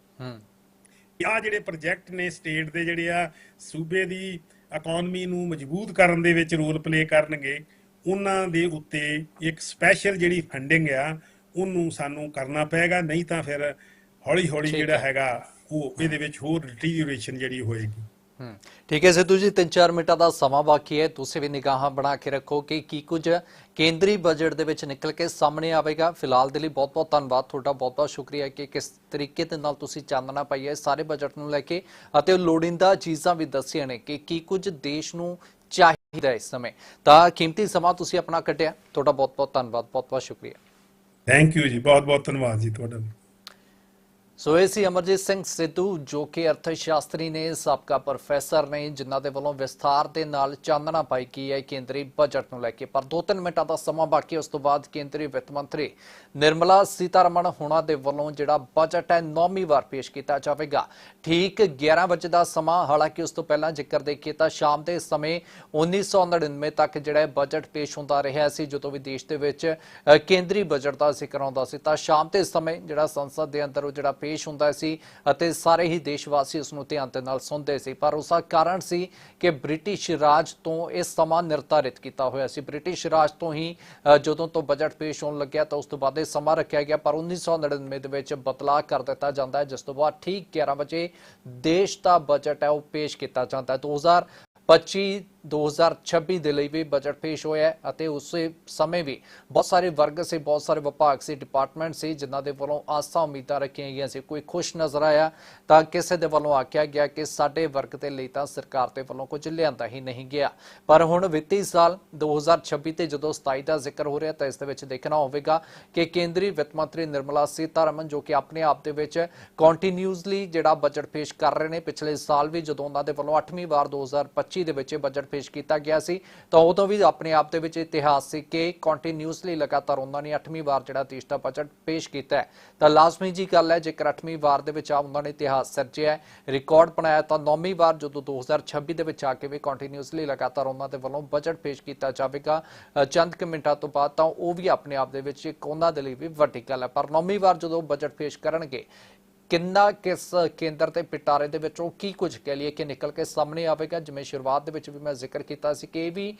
ਆਹ ਜਿਹੜੇ ਪ੍ਰੋਜੈਕਟ ਨੇ ਸਟੇਟ ਦੇ, ਜਿਹੜੇ ਆ ਸੂਬੇ ਦੀ ਇਕਨੋਮੀ ਨੂੰ ਮਜ਼ਬੂਤ ਕਰਨ ਦੇ ਵਿੱਚ ਰੋਲ ਪਲੇ ਕਰਨਗੇ, ਉਹਨਾਂ ਦੇ ਉੱਤੇ ਇੱਕ ਸਪੈਸ਼ਲ ਜਿਹੜੀ ਫੰਡਿੰਗ ਆ ਉਹਨੂੰ ਸਾਨੂੰ ਕਰਨਾ ਪਏਗਾ, ਨਹੀਂ ਤਾਂ ਫਿਰ ਹੌਲੀ ਹੌਲੀ ਜਿਹੜਾ ਹੈਗਾ ਉਹ ਇਹਦੇ ਵਿੱਚ ਹੋਰ ਡਿਟੀਰੀਓਰੇਸ਼ਨ ਜਿਹੜੀ ਹੋਏਗੀ। ਠੀਕ ਹੈ ਸਿੱਧੂ ਜੀ, 3-4 ਮਿੰਟਾਂ ਦਾ ਸਮਾਂ ਬਾਕੀ ਹੈ, ਤੁਸੀਂ ਵੀ ਨਿਗਾਹਾਂ ਬਣਾ ਕੇ ਰੱਖੋ ਕਿ ਕੀ ਕੁਝ ਕੇਂਦਰੀ ਬਜਟ ਦੇ ਵਿੱਚ ਨਿਕਲ ਕੇ ਸਾਹਮਣੇ ਆਵੇਗਾ। ਫਿਲਹਾਲ ਦੇ ਲਈ ਬਹੁਤ ਬਹੁਤ ਧੰਨਵਾਦ ਤੁਹਾਡਾ, ਬਹੁਤ ਬਹੁਤ ਸ਼ੁਕਰੀਆ ਕਿ ਕਿਸ ਤਰੀਕੇ ਦੇ ਨਾਲ ਤੁਸੀਂ ਚਾਨਣਾ ਪਾਈ ਹੈ ਸਾਰੇ ਬਜਟ ਨੂੰ ਲੈ ਕੇ, ਅਤੇ ਲੋੜੀਂਦਾ ਚੀਜ਼ਾਂ ਵੀ ਦੱਸੀਆਂ ਨੇ ਕਿ ਕੀ ਕੁਝ ਦੇਸ਼ ਨੂੰ ਚਾਹੀਦਾ ਇਸ ਸਮੇਂ। ਤਾਂ ਕੀਮਤੀ ਸਮਾਂ ਤੁਸੀਂ ਆਪਣਾ ਕੱਢਿਆ, ਤੁਹਾਡਾ ਬਹੁਤ ਬਹੁਤ ਧੰਨਵਾਦ, ਬਹੁਤ ਬਹੁਤ ਸ਼ੁਕਰੀਆ। ਥੈਂਕ ਯੂ ਜੀ, ਬਹੁਤ ਬਹੁਤ ਧੰਨਵਾਦ ਜੀ ਤੁਹਾਡਾ। ਸੋ ਇਹ ਸੀ ਅਮਰਜੀਤ ਸਿੰਘ ਸਿੱਧੂ, ਜੋ ਕਿ ਅਰਥ ਸ਼ਾਸਤਰੀ ਨੇ, ਸਾਬਕਾ ਪ੍ਰੋਫੈਸਰ ਨੇ, ਜਿਨ੍ਹਾਂ ਦੇ ਵੱਲੋਂ ਵਿਸਥਾਰ ਦੇ ਨਾਲ ਚਾਨਣਾ ਪਾਈ ਗਈ ਹੈ ਕੇਂਦਰੀ ਬਜਟ ਨੂੰ ਲੈ ਕੇ। ਪਰ 2-3 ਮਿੰਟਾਂ ਦਾ ਸਮਾਂ ਬਾਕੀ, ਉਸ ਤੋਂ ਬਾਅਦ ਕੇਂਦਰੀ ਵਿੱਤ ਮੰਤਰੀ ਨਿਰਮਲਾ ਸੀਤਾਰਮਣ ਹੋਣਾ ਦੇ ਵੱਲੋਂ ਜਿਹੜਾ ਬਜਟ ਹੈ 9ਵੀਂ ਵਾਰ ਪੇਸ਼ ਕੀਤਾ ਜਾਵੇਗਾ। ਠੀਕ 11 ਵਜੇ ਦਾ ਸਮਾਂ, ਹਾਲਾਂਕਿ ਉਸ ਤੋਂ ਪਹਿਲਾਂ ਜ਼ਿਕਰ ਦੇਖੀਏ ਤਾਂ ਸ਼ਾਮ ਦੇ ਸਮੇਂ 1999 ਤੱਕ ਜਿਹੜਾ ਬਜਟ ਪੇਸ਼ ਹੁੰਦਾ ਰਿਹਾ ਸੀ। ਜਦੋਂ ਵੀ ਦੇਸ਼ ਦੇ ਵਿੱਚ ਕੇਂਦਰੀ ਬਜਟ ਦਾ ਜ਼ਿਕਰ ਆਉਂਦਾ ਸੀ ਤਾਂ ਸ਼ਾਮ ਦੇ ਸਮੇਂ ਜਿਹੜਾ ਸੰਸਦ ਦੇ ਅੰਦਰ ਉਹ ਜਿਹੜਾ ਪੇਸ਼ ਹੁੰਦਾ ਸੀ ਅਤੇ ਸਾਰੇ ਹੀ ਦੇਸ਼ਵਾਸੀ ਉਸ ਨੂੰ ਧਿਆਨ ਦੇ ਨਾਲ ਸੁਣਦੇ ਸੀ। ਪਰ ਉਸ ਦਾ ਕਾਰਨ ਸੀ ਕਿ ਬ੍ਰਿਟਿਸ਼ ਰਾਜ ਤੋਂ ਇਹ ਸਮਾਂ ਨਿਰਧਾਰਿਤ ਕੀਤਾ ਹੋਇਆ ਸੀ। ਬ੍ਰਿਟਿਸ਼ ਰਾਜ ਤੋਂ ਹੀ ਜਦੋਂ ਤੋਂ ਬਜਟ ਪੇਸ਼ ਹੋਣ ਲੱਗਿਆ ਤਾਂ ਉਸ ਤੋਂ ਬਾਅਦ ਇਹ ਸਮਾਂ ਰੱਖਿਆ ਗਿਆ, ਪਰ 1999 ਦੇ ਵਿੱਚ ਬਦਲਾਅ ਕਰ ਦਿੱਤਾ ਜਾਂਦਾ ਹੈ, ਜਿਸ ਤੋਂ ਬਾਅਦ ਠੀਕ 11 ਵਜੇ ਦੇਸ਼ ਦਾ ਬਜਟ ਹੈ ਉਹ ਪੇਸ਼ ਕੀਤਾ ਜਾਂਦਾ ਹੈ। 2025-2026 ਦੇ ਲਈ ਵੀ ਬਜਟ ਪੇਸ਼ ਹੋਇਆ ਅਤੇ ਉਸੇ ਸਮੇਂ ਵੀ ਬਹੁਤ ਸਾਰੇ ਵਰਗ ਸੀ, ਬਹੁਤ ਸਾਰੇ ਵਿਭਾਗ ਸੀ, ਡਿਪਾਰਟਮੈਂਟ ਸੀ, ਜਿਨ੍ਹਾਂ ਦੇ ਵੱਲੋਂ ਆਸਾਂ ਉਮੀਦਾਂ ਰੱਖੀਆਂ ਗਈਆਂ ਸੀ। ਕੋਈ ਖੁਸ਼ ਨਜ਼ਰ ਆਇਆ ਤਾਂ ਕਿਸੇ ਦੇ ਵੱਲੋਂ ਆਖਿਆ ਗਿਆ ਕਿ ਸਾਡੇ ਵਰਗ ਦੇ ਲਈ ਤਾਂ ਸਰਕਾਰ ਦੇ ਵੱਲੋਂ ਕੁਝ ਲਿਆਂਦਾ ਹੀ ਨਹੀਂ ਗਿਆ। ਪਰ ਹੁਣ ਵਿੱਤੀ ਸਾਲ 2026 ਤੇ ਜਦੋਂ 27 ਦਾ ਜ਼ਿਕਰ ਹੋ ਰਿਹਾ ਤਾਂ ਇਸ ਦੇ ਵਿੱਚ ਦੇਖਣਾ ਹੋਵੇਗਾ ਕਿ ਕੇਂਦਰੀ ਵਿੱਤ ਮੰਤਰੀ ਨਿਰਮਲਾ ਸੀਤਾਰਮਣ, ਜੋ ਕਿ ਆਪਣੇ ਆਪ ਦੇ ਵਿੱਚ ਕੰਟੀਨਿਊਸਲੀ ਜਿਹੜਾ ਬਜਟ ਪੇਸ਼ ਕਰ ਰਹੇ ਨੇ, ਪਿਛਲੇ ਸਾਲ ਵੀ ਜਦੋਂ ਉਹਨਾਂ ਦੇ ਵੱਲੋਂ 8ਵੀਂ ਵਾਰ 2025 ਦੇ ਵਿੱਚ ਬਜਟ ਪੇਸ਼ ਕੀਤਾ ਗਿਆ ਸੀ ਤਾਂ ਉਦੋਂ ਵੀ ਆਪਣੇ ਆਪ ਦੇ ਵਿੱਚ ਇਤਿਹਾਸ ਸੀ ਕਿ ਕੰਟੀਨਿਊਸਲੀ ਲਗਾਤਾਰ ਉਹਨਾਂ ਨੇ 8ਵੀਂ ਵਾਰ ਜਿਹੜਾ ਦੇਸ਼ ਦਾ ਬਜਟ ਪੇਸ਼ ਕੀਤਾ ਹੈ। ਤਾਂ ਲਾਜ਼ਮੀ ਜੀ ਗੱਲ ਹੈ, ਜੇਕਰ 8ਵੀਂ ਵਾਰ ਦੇ ਵਿੱਚ ਉਹਨਾਂ ਨੇ ਇਤਿਹਾਸ ਸਿਰਜਿਆ, ਰਿਕਾਰਡ ਬਣਾਇਆ, ਤਾਂ 9ਵੀਂ ਵਾਰ ਜਦੋਂ 2026 ਦੇ ਵਿੱਚ ਆ ਕੇ ਵੀ ਕੰਟੀਨਿਊਸਲੀ ਲਗਾਤਾਰ ਉਹਨਾਂ ਦੇ ਵੱਲੋਂ ਬਜਟ ਪੇਸ਼ ਕੀਤਾ ਜਾਵੇਗਾ ਚੰਦ ਕੁ ਮਿੰਟਾਂ ਤੋਂ ਬਾਅਦ, ਤਾਂ ਉਹ ਵੀ ਆਪਣੇ ਆਪ ਦੇ ਵਿੱਚ ਇੱਕ ਉਹਨਾਂ ਦੇ ਲਈ ਵੀ ਵੱਡੀ ਗੱਲ ਹੈ। ਪਰ 9ਵੀਂ ਵਾਰ ਜਦੋਂ ਬਜਟ ਪੇਸ਼ ਕਰਨਗੇ, ਕਿੰਨਾ ਕਿਸ ਕੇਂਦਰ ਦੇ ਪਿਟਾਰੇ ਦੇ ਵਿੱਚੋਂ ਕੀ ਕੁਝ ਕਹਿ ਲਈਏ ਕਿ ਨਿਕਲ ਕੇ ਸਾਹਮਣੇ ਆਵੇਗਾ। ਜਿਵੇਂ ਸ਼ੁਰੂਆਤ ਦੇ ਵਿੱਚ ਵੀ ਮੈਂ ਜ਼ਿਕਰ ਕੀਤਾ ਸੀ ਕਿ ਇਹ ਵੀ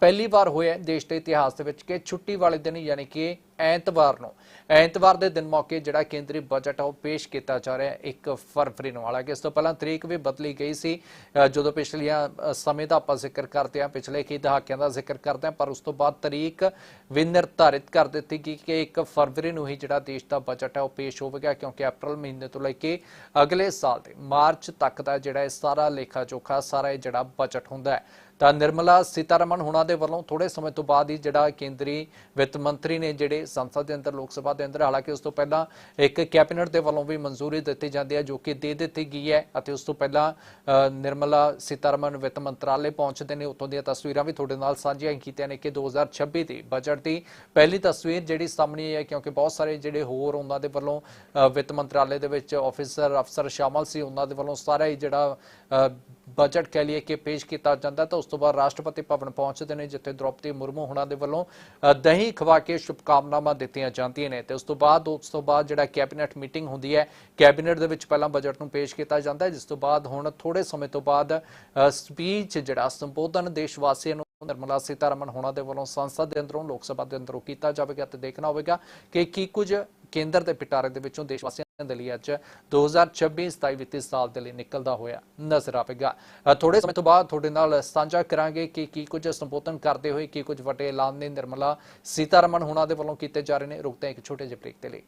ਪਹਿਲੀ ਵਾਰ ਹੋਇਆ ਦੇਸ਼ ਦੇ ਇਤਿਹਾਸ ਦੇ ਵਿੱਚ ਕਿ ਛੁੱਟੀ ਵਾਲੇ ਦਿਨ, ਯਾਨੀ ਕਿ ਐਤਵਾਰ ਦੇ ਦਿਨ ਮੌਕੇ ਜਿਹੜਾ ਕੇਂਦਰੀ ਬਜਟ ਉਹ ਪੇਸ਼ ਕੀਤਾ ਜਾ ਰਿਹਾ 1 ਫਰਵਰੀ ਨੂੰ। ਹਾਲਾਂਕਿ ਇਸ ਤੋਂ ਪਹਿਲਾਂ ਤਰੀਕ ਵੀ ਬਦਲੀ ਗਈ ਸੀ, ਜਦੋਂ ਪਿਛਲੀਆਂ ਸਮੇਂ ਦਾ ਆਪਾਂ ਜ਼ਿਕਰ ਕਰਦੇ ਹਾਂ, ਪਿਛਲੇ ਕਈ ਦਹਾਕਿਆਂ ਦਾ ਜ਼ਿਕਰ ਕਰਦੇ ਹਾਂ, ਪਰ ਉਸ ਤੋਂ ਬਾਅਦ ਤਰੀਕ ਵੀ ਨਿਰਧਾਰਿਤ ਕਰ ਦਿੱਤੀ ਗਈ ਕਿ 1 ਫਰਵਰੀ ਨੂੰ ਹੀ ਜਿਹੜਾ ਦੇਸ਼ ਦਾ ਬਜਟ ਹੈ ਉਹ ਪੇਸ਼ ਹੋਵੇਗਾ, ਕਿਉਂਕਿ ਅਪ੍ਰੈਲ ਮਹੀਨੇ ਤੋਂ ਲੈ ਕੇ ਅਗਲੇ ਸਾਲ ਦੇ ਮਾਰਚ ਤੱਕ ਦਾ ਜਿਹੜਾ ਇਹ ਸਾਰਾ ਲੇਖਾ ਜੋਖਾ, ਸਾਰਾ ਇਹ ਜਿਹੜਾ ਬਜਟ ਹੁੰਦਾ ਹੈ। ਤਾਂ ਨਿਰਮਲਾ ਸੀਤਾਰਮਣ ਹੋਣਾ ਦੇ ਵੱਲੋਂ ਥੋੜੇ ਸਮੇਂ ਤੋਂ ਬਾਅਦ ਹੀ ਜਿਹੜਾ ਕੇਂਦਰੀ ਵਿੱਤ ਮੰਤਰੀ ਨੇ ਜਿਹੜੇ ਸੰਸਦ ਦੇ ਅੰਦਰ, ਲੋਕ ਸਭਾ ਦੇ ਅੰਦਰ, ਹਾਲਾਂਕਿ ਉਸ ਤੋਂ ਪਹਿਲਾਂ ਇੱਕ ਕੈਬਨਿਟ ਦੇ ਵੱਲੋਂ ਵੀ ਮਨਜ਼ੂਰੀ ਦਿੱਤੀ ਜਾਂਦੀ ਹੈ, ਜੋ ਕਿ ਦੇ ਦਿੱਤੀ ਗਈ ਹੈ, ਅਤੇ ਉਸ ਤੋਂ ਪਹਿਲਾਂ ਨਿਰਮਲਾ ਸੀਤਾਰਮਣ ਵਿੱਤ ਮੰਤਰਾਲੇ ਪਹੁੰਚਦੇ ਨੇ। ਉੱਥੋਂ ਦੀਆਂ ਤਸਵੀਰਾਂ ਵੀ ਤੁਹਾਡੇ ਨਾਲ ਸਾਂਝੀਆਂ ਕੀਤੀਆਂ ਨੇ ਕਿ 2026 ਦੀ ਬਜਟ ਦੀ ਪਹਿਲੀ ਤਸਵੀਰ ਜਿਹੜੀ ਸਾਹਮਣੇ ਹੈ, ਕਿਉਂਕਿ ਬਹੁਤ ਸਾਰੇ ਜਿਹੜੇ ਹੋਰ ਉਹਨਾਂ ਦੇ ਵੱਲੋਂ ਵਿੱਤ ਮੰਤਰਾਲੇ ਦੇ ਵਿੱਚ ਅਫਸਰ ਸ਼ਾਮਲ ਸੀ, ਉਹਨਾਂ ਦੇ ਵੱਲੋਂ ਸਾਰਾ ਹੀ ਜਿਹੜਾ ਬਜਟ ਕਹਿ ਲਈਏ ਕਿ ਪੇਸ਼ ਕੀਤਾ ਜਾਂਦਾ। ਤਾਂ ਉਸ ਤੋਂ ਬਾਅਦ ਰਾਸ਼ਟਰਪਤੀ ਭਵਨ ਪਹੁੰਚਦੇ ਨੇ, ਜਿੱਥੇ ਦ੍ਰੋਪਦੀ ਮੁਰਮੂ ਹੋਣਾ ਦੇ ਵੱਲੋਂ ਦਹੀਂ ਖਵਾ ਕੇ ਸ਼ੁਭਕਾਮਨਾਵਾਂ ਦਿੱਤੀਆਂ ਜਾਂਦੀਆਂ ਨੇ। ਤੇ ਉਸ ਤੋਂ ਬਾਅਦ ਜਿਹੜਾ ਕੈਬਨਿਟ ਮੀਟਿੰਗ ਹੁੰਦੀ ਹੈ, ਕੈਬਨਿਟ ਦੇ ਵਿੱਚ ਪਹਿਲਾਂ ਬਜਟ ਨੂੰ ਪੇਸ਼ ਕੀਤਾ ਜਾਂਦਾ ਹੈ, ਜਿਸ ਤੋਂ ਬਾਅਦ ਹੁਣ ਥੋੜੇ ਸਮੇਂ ਤੋਂ ਬਾਅਦ ਸਪੀਚ ਜਿਹੜਾ ਸੰਬੋਧਨ ਦੇਸ਼ ਵਾਸੀਆਂ ਨੂੰ ਨਿਰਮਲਾ ਸੀਤਾਰਮਣ ਹੋਣਾ ਦੇ ਵੱਲੋਂ ਸੰਸਦ ਦੇ ਅੰਦਰੋਂ, ਲੋਕ ਸਭਾ ਦੇ ਅੰਦਰੋਂ ਕੀਤਾ ਜਾਵੇਗਾ। ਤੇ ਦੇਖਣਾ ਹੋਵੇਗਾ ਕਿ ਕੀ ਕੁਝ ਕੇਂਦਰ ਦੇ ਪਿਟਾਰੇ ਦੇ ਵਿੱਚੋਂ ਦੇਸ਼ ਵਾਸੀਆਂ ਦੇ ਲਈ ਅੱਜ 2026-27 ਵਿੱਤੀ ਸਾਲ ਦੇ ਲਈ ਨਿਕਲਦਾ ਹੋਇਆ ਨਜ਼ਰ ਆਵੇਗਾ। ਥੋੜੇ ਸਮੇਂ ਤੋਂ ਬਾਅਦ ਤੁਹਾਡੇ ਨਾਲ ਸਾਂਝਾ ਕਰਾਂਗੇ ਕਿ ਕੀ ਕੁਝ ਸੰਬੋਧਨ ਕਰਦੇ ਹੋਏ ਕੀ ਕੁਝ ਵੱਡੇ ਐਲਾਨ ਨੇ ਨਿਰਮਲਾ ਸੀਤਾਰਮਨ ਹੋਣਾ ਦੇ ਵੱਲੋਂ ਕੀਤੇ ਜਾ ਰਹੇ ਨੇ। ਰੁਕਦੇ ਹਾਂ ਇੱਕ ਛੋਟੇ ਜਿਹੇ ਬ੍ਰੇਕ ਦੇ ਲਈ।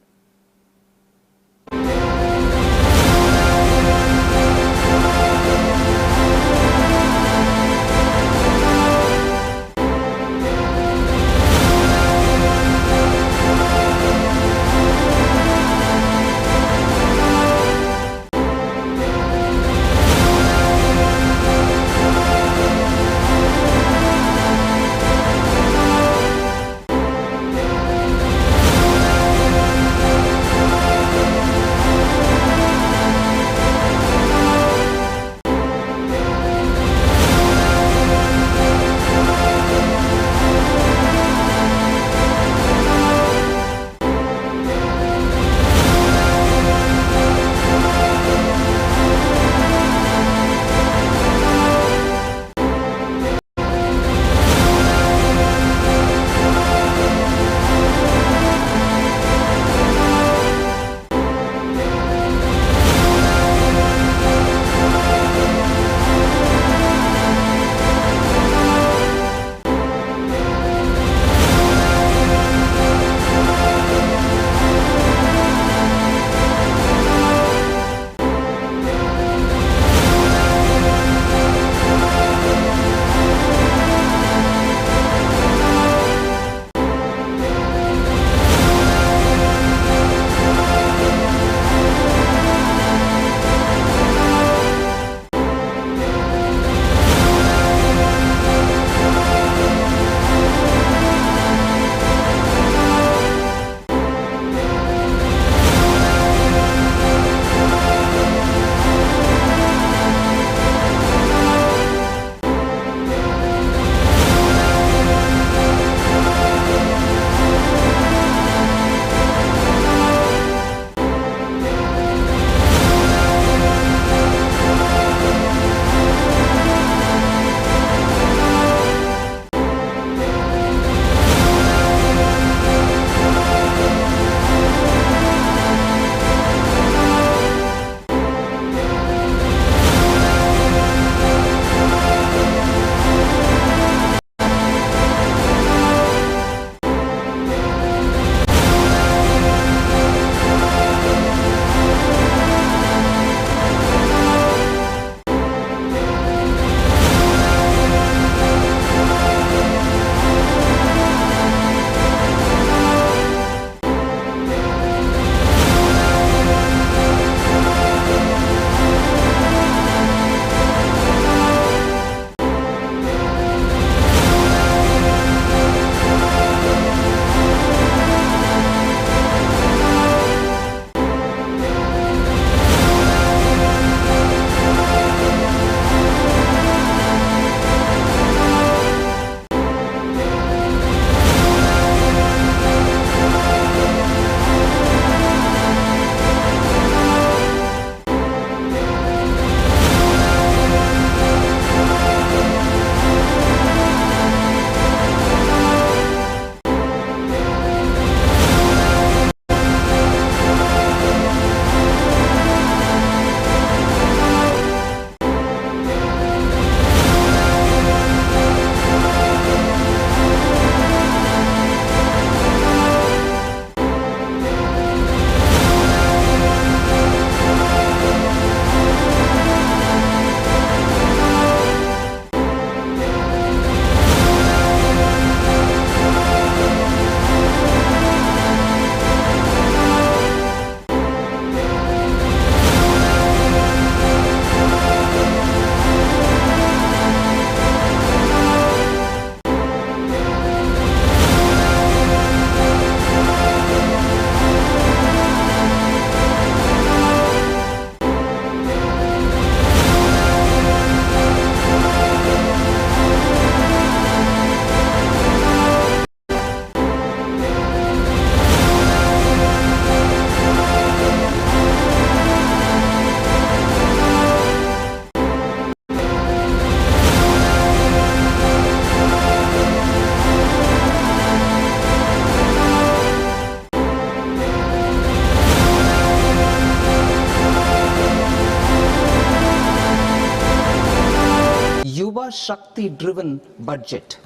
Yuva Shakti driven budget.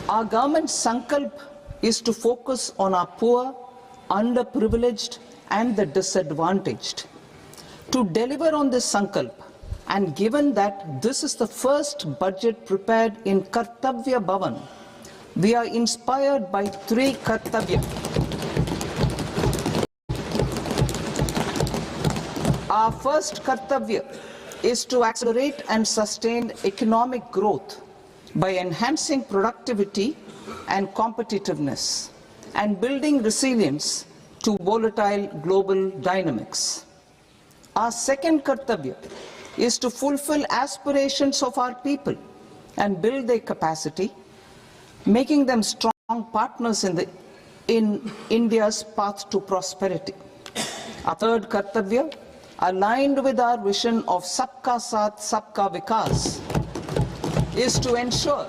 Our government's sankalp is to focus on our poor, underprivileged and the disadvantaged. To deliver on this sankalp, and given that this is the first budget prepared in Kartavya Bhavan, we are inspired by three Kartavya. Our first Kartavya is to accelerate and sustain economic growth by enhancing productivity and competitiveness and building resilience to volatile global dynamics. Our second Kartavya is to fulfill aspirations of our people and build their capacity, making them strong partners in India's path to prosperity. Our third Kartavya, aligned with our vision of Sabka Saath, Sabka Vikas, is to ensure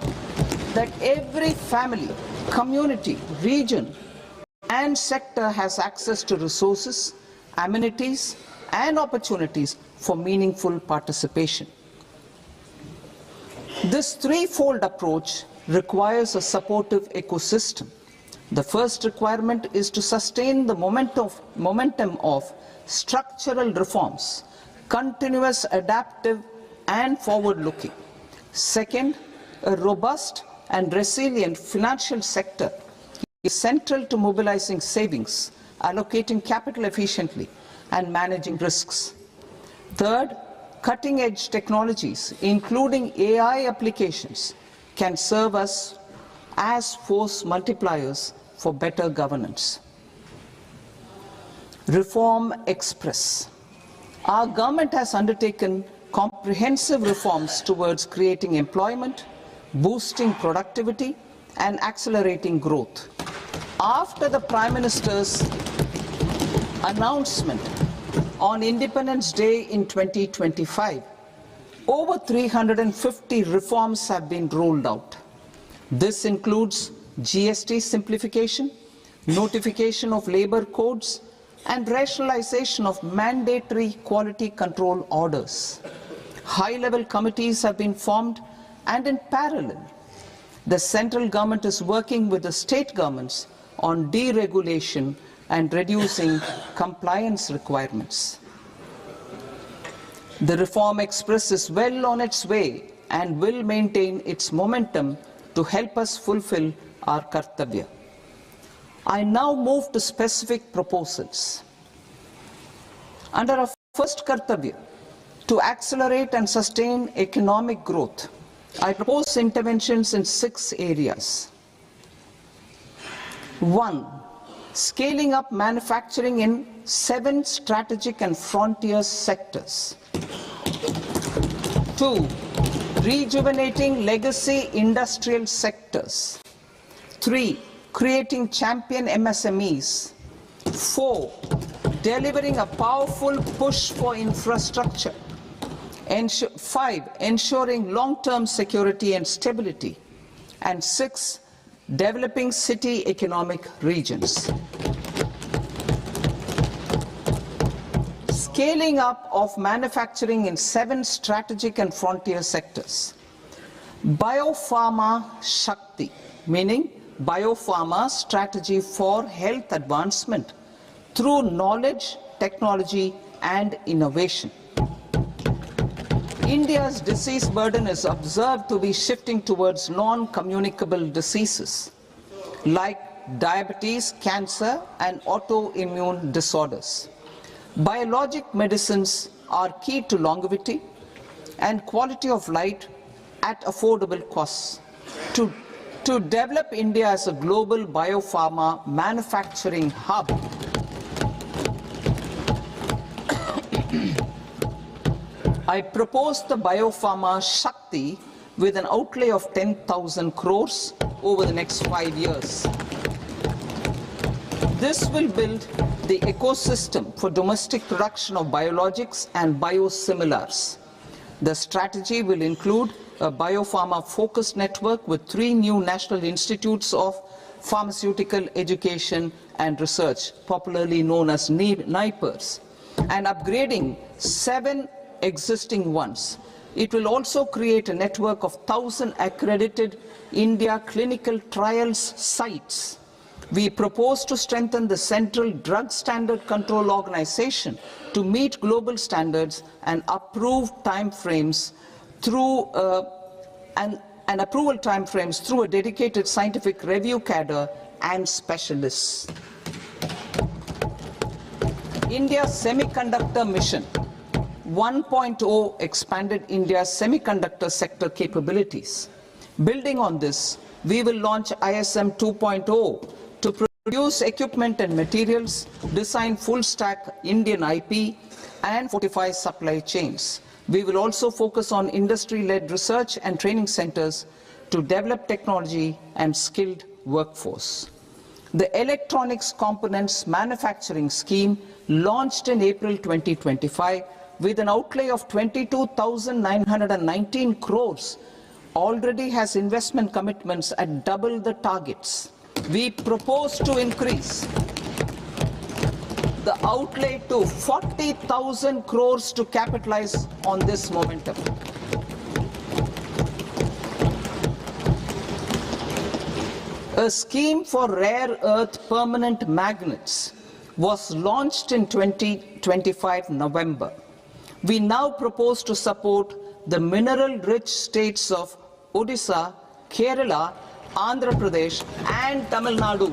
that every family, community, region and sector has access to resources, amenities and opportunities for meaningful participation. This threefold approach requires a supportive ecosystem. The first requirement is to sustain the momentum of structural reforms, continuous, adaptive and forward-looking. Second, a robust and resilient financial sector is central to mobilizing savings, allocating capital efficiently and managing risks. Third, cutting-edge technologies, including AI applications, can serve us as force multipliers for better governance. Reform Express. Our government has undertaken comprehensive reforms towards creating employment, boosting productivity and accelerating growth. After the Prime Minister's announcement on Independence Day in 2025, over 350 reforms have been rolled out. This includes GST simplification, notification of labor codes, and rationalization of mandatory quality control orders. High-level committees have been formed, and in parallel, the central government is working with the state governments on deregulation and reducing compliance requirements. The Reform Express is well on its way and will maintain its momentum to help us fulfill our Kartavya. I now move to specific proposals. Under our first Kartavya, to accelerate and sustain economic growth, I propose interventions in 6 areas. 1. Scaling up manufacturing in 7 strategic and frontier sectors. 2. Rejuvenating legacy industrial sectors. 3. Creating champion MSMEs. 4. Delivering a powerful push for infrastructure. 5. Ensuring long-term security and stability. And 6. Developing city economic regions. Scaling up of manufacturing in 7 strategic and frontier sectors. Biopharma Shakti, meaning biopharma strategy for health advancement through knowledge, technology and innovation. India's disease burden is observed to be shifting towards non-communicable diseases like diabetes, cancer and autoimmune disorders. Biologic medicines are key to longevity and quality of life at affordable costs. To develop India as a global biopharma manufacturing hub, I propose the Biopharma Shakti with an outlay of 10,000 crores over the next 5 years. This will build the ecosystem for domestic production of biologics and biosimilars. The strategy will include a biopharma-focused network with 3 new national institutes of pharmaceutical education and research, popularly known as NIPERS, and upgrading 7 existing ones. It will also create a network of 1,000 accredited India clinical trials sites. We propose to strengthen the Central Drug Standard Control Organization to meet global standards and approve timeframes through and approval timeframes through a dedicated scientific review cadre and specialists. India's semiconductor mission 1.0 expanded India's semiconductor sector capabilities. Building on this, we will launch ISM 2.0 to produce equipment and materials, design full-stack Indian IP, and fortify supply chains. We will also focus on industry-led research and training centers to develop technology and skilled workforce. The Electronics Components Manufacturing Scheme, launched in April 2025 with an outlay of 22,919 crores, already has investment commitments at double the targets. We propose to increase the outlay to 40,000 crores to capitalize on this momentum. A scheme for rare earth permanent magnets was launched in 2025 November. We now propose to support the mineral-rich states of Odisha, Kerala, Andhra Pradesh and Tamil Nadu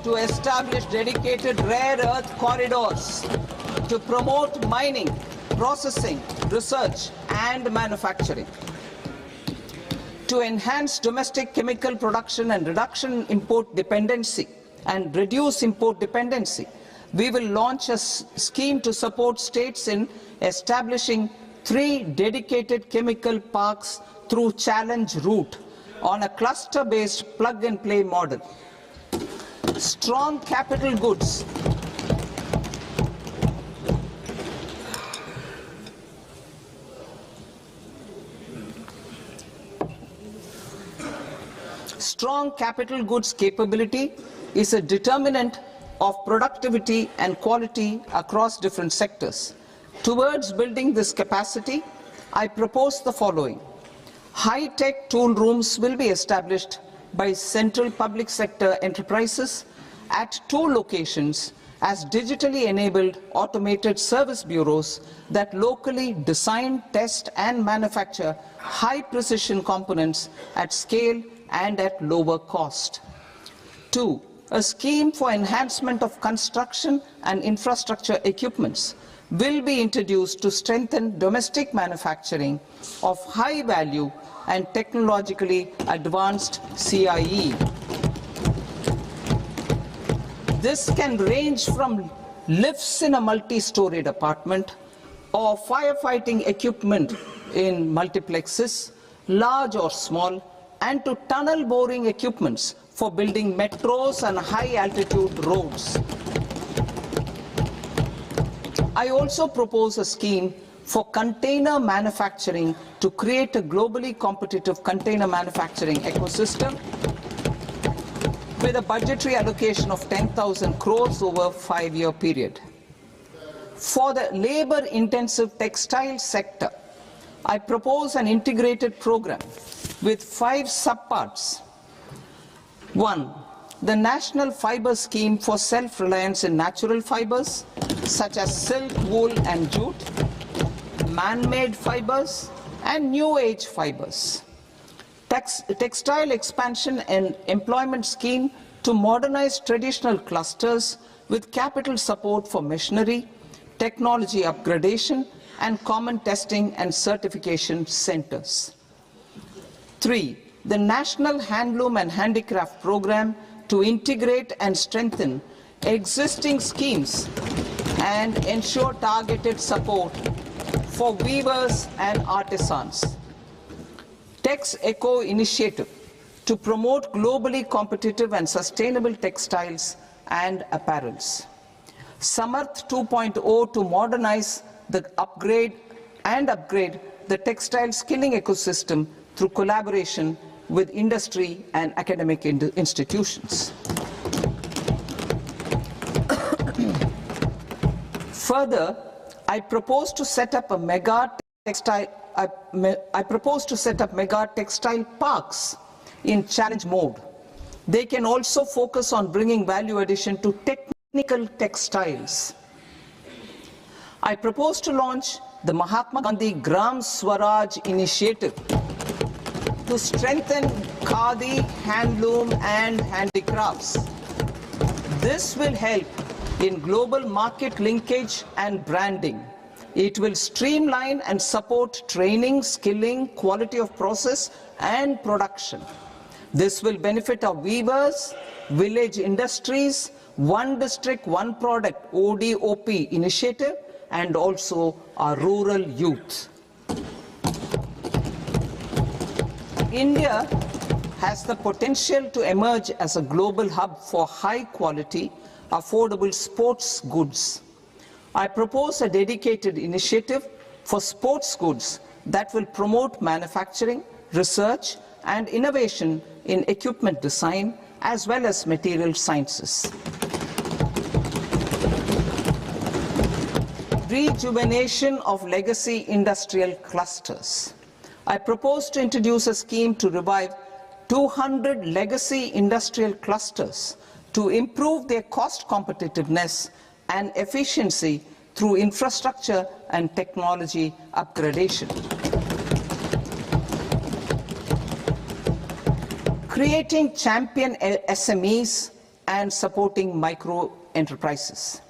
to establish dedicated rare earth corridors to promote mining, processing, research and manufacturing. To enhance domestic chemical production and reduction import dependency and reduce import dependency, we will launch a scheme to support states in establishing 3 dedicated chemical parks through challenge route on a cluster-based plug-and-play model. Strong capital goods. Strong capital goods capability is a determinant of productivity and quality across different sectors. Towards building this capacity, I propose the following. High-tech tool rooms will be established by central public sector enterprises at 2 locations as digitally enabled automated service bureaus that locally design, test and manufacture high-precision components at scale and at lower cost. 2. A scheme for enhancement of construction and infrastructure equipments will be introduced to strengthen domestic manufacturing of high value and technologically advanced CIE. This can range from lifts in a multi-storied apartment or firefighting equipment in multiplexes, large or small, and to tunnel boring equipments for building metros and high-altitude roads. I also propose a scheme for container manufacturing to create a globally competitive container manufacturing ecosystem with a budgetary allocation of 10,000 crores over a 5-year period. For the labor-intensive textile sector, I propose an integrated program with 5 subparts. 1. The National Fiber Scheme for self-reliance in natural fibers, such as silk, wool and jute, man-made fibers and new age fibers. Textile expansion and employment scheme to modernize traditional clusters with capital support for machinery, technology upgradation and common testing and certification centers. 3. The National Handloom and Handicraft Program to integrate and strengthen existing schemes and ensure targeted support for weavers and artisans. Tex Eco Initiative to promote globally competitive and sustainable textiles and apparels. Samarth 2.0 to modernize the upgrade the textile skilling ecosystem through collaboration with industry and academic institutions. Further, I propose to set up a mega I propose to set up mega textile parks in challenge mode. They can also focus on bringing value addition to technical textiles. I propose to launch the Mahatma Gandhi Gram Swaraj initiative to strengthen khadi, handloom and handicrafts. This will help in global market linkage and branding. It will streamline and support training, skilling, quality of process and production. This will benefit our weavers, village industries, one district, one product ODOP initiative and also our rural youth. India has the potential to emerge as a global hub for high quality, affordable sports goods. I propose a dedicated initiative for sports goods that will promote manufacturing, research and innovation in equipment design as well as material sciences. Rejuvenation of legacy industrial clusters. I propose to introduce a scheme to revive 200 legacy industrial clusters to improve their cost competitiveness and efficiency through infrastructure and technology upgradation. Creating champion SMEs and supporting micro enterprises.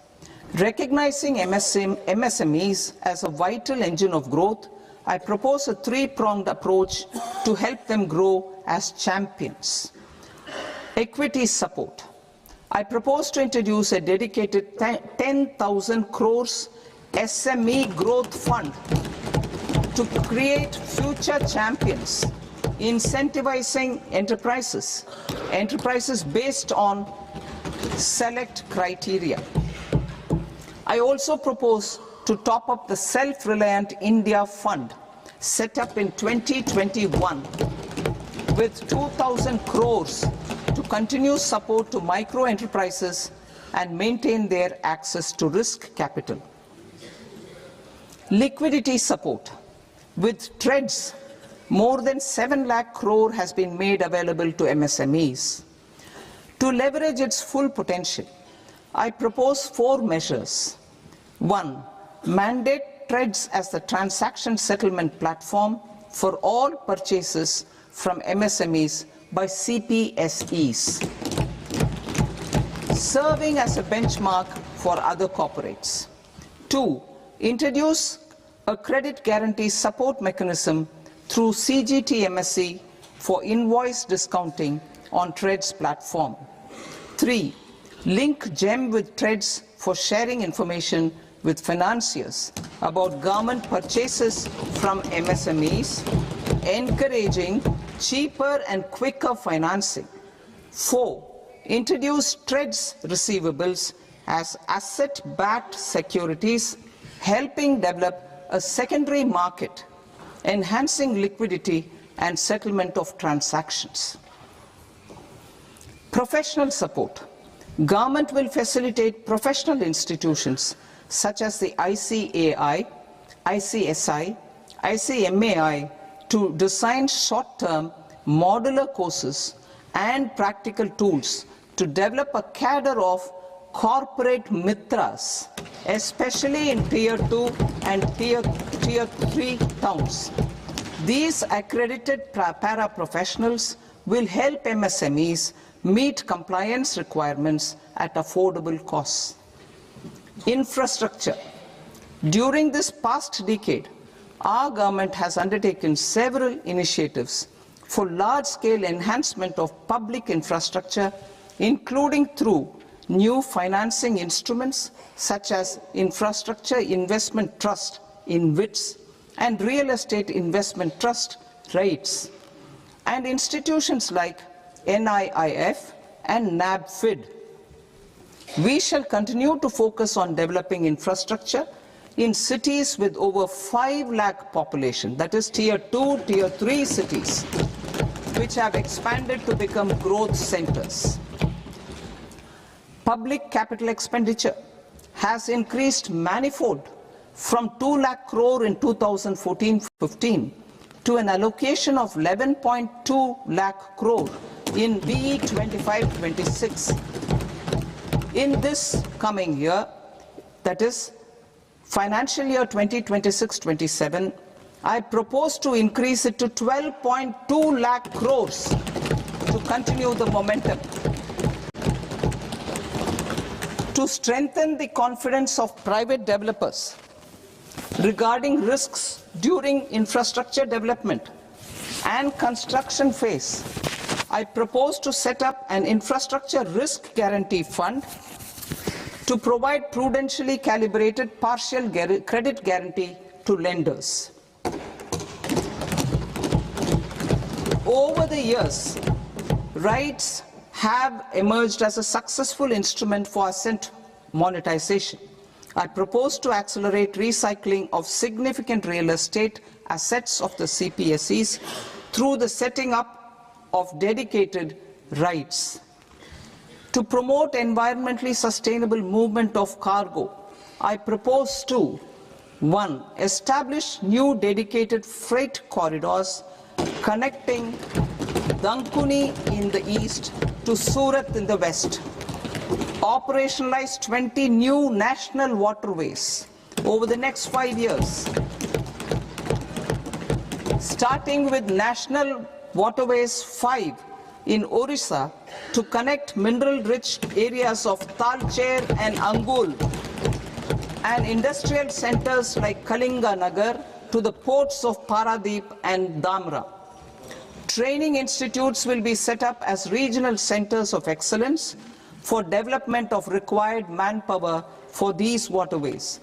Recognizing MSMEs as a vital engine of growth, I propose a three-pronged approach to help them grow as champions. Equity support. I propose to introduce a dedicated 10,000 crores SME growth fund to create future champions, incentivizing enterprises based on select criteria. I also propose to top up the Self-Reliant India Fund set up in 2021 with 2,000 crores to continue support to micro enterprises and maintain their access to risk capital. Liquidity support. With TREDS, more than 7 lakh crore has been made available to MSMEs. To leverage its full potential, I propose 4 measures. 1. Mandate TREDS as the transaction settlement platform for all purchases from MSMEs by CPSEs, serving as a benchmark for other corporates. 2. Introduce a credit guarantee support mechanism through CGT-MSE for invoice discounting on TREDS platform. 3. Link GEM with TREDS for sharing information with financiers about government purchases from MSMEs, encouraging cheaper and quicker financing. 4. Introduce TREDS receivables as asset-backed securities, helping develop a secondary market, enhancing liquidity and settlement of transactions. Professional support. Government will facilitate professional institutions such as the ICAI, ICSI, ICMAI to design short-term modular courses and practical tools to develop a cadre of corporate mitras, especially in Tier 2 and Tier 3 towns. These accredited para-professionals will help MSMEs meet compliance requirements at affordable costs. Infrastructure. During this past decade, our government has undertaken several initiatives for large-scale enhancement of public infrastructure, including through new financing instruments such as Infrastructure Investment Trust (InvITs) and Real Estate Investment Trust (REITs), and institutions like NIIF and NABFID. We shall continue to focus on developing infrastructure in cities with over 5 lakh population, that is Tier 2, Tier 3 cities, which have expanded to become growth centers. Public capital expenditure has increased manifold from 2 lakh crore in 2014-15 to an allocation of 11.2 lakh crore in BE 25-26. In this coming year, that is financial year 2026-27, I propose to increase it to 12.2 lakh crores to continue the momentum. To strengthen the confidence of private developers regarding risks during infrastructure development and construction phase, I propose to set up an infrastructure risk guarantee fund to provide prudentially calibrated partial credit guarantee to lenders. Over the years, RITES have emerged as a successful instrument for asset monetization. I propose to accelerate recycling of significant real estate assets of the CPSEs through the setting up of dedicated RITES. To promote environmentally sustainable movement of cargo, I propose to 1. Establish new dedicated freight corridors connecting Dankuni in the east to Surat in the west. Operationalize 20 new national waterways over the next 5 years, starting with National Waterways 5 in Orissa to connect mineral-rich areas of Talcher and Angul and industrial centers like Kalinga Nagar to the ports of Paradeep and Dhamra. Training institutes will be set up as regional centers of excellence for development of required manpower for these waterways.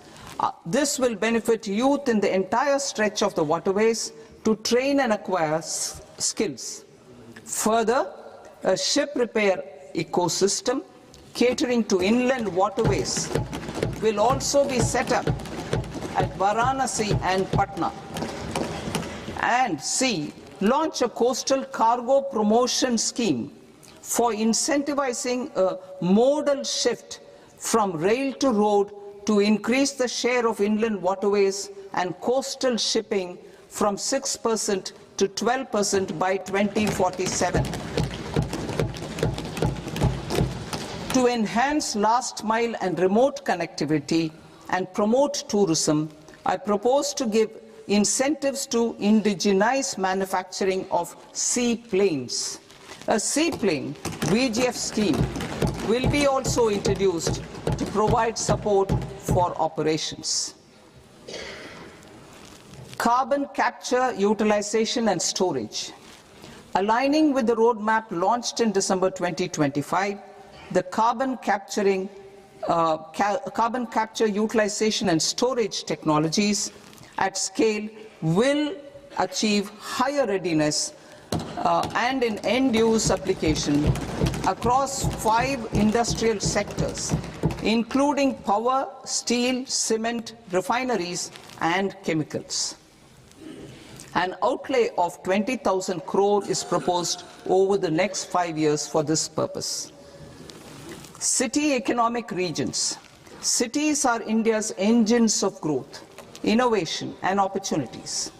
This will benefit youth in the entire stretch of the waterways to train and acquire skills. Further, a ship repair ecosystem catering to inland waterways will also be set up at Varanasi and Patna. And C, launch a coastal cargo promotion scheme for incentivizing a modal shift from rail to road to increase the share of inland waterways and coastal shipping from 6% to 12% by 2047. To enhance last mile and remote connectivity and promote tourism, I propose to give incentives to indigenize manufacturing of seaplanes. A seaplane VGF scheme will be also introduced to provide support for operations. Carbon capture, utilization and storage. Aligning with the roadmap launched in December 2025, the carbon capture, utilization and storage technologies at scale will achieve higher readiness and in end-use application across 5 industrial sectors, including power, steel, cement, refineries, and chemicals. An outlay of 20,000 crore is proposed over the next 5 years for this purpose. City economic regions. Cities are India's engines of growth, innovation, and opportunities.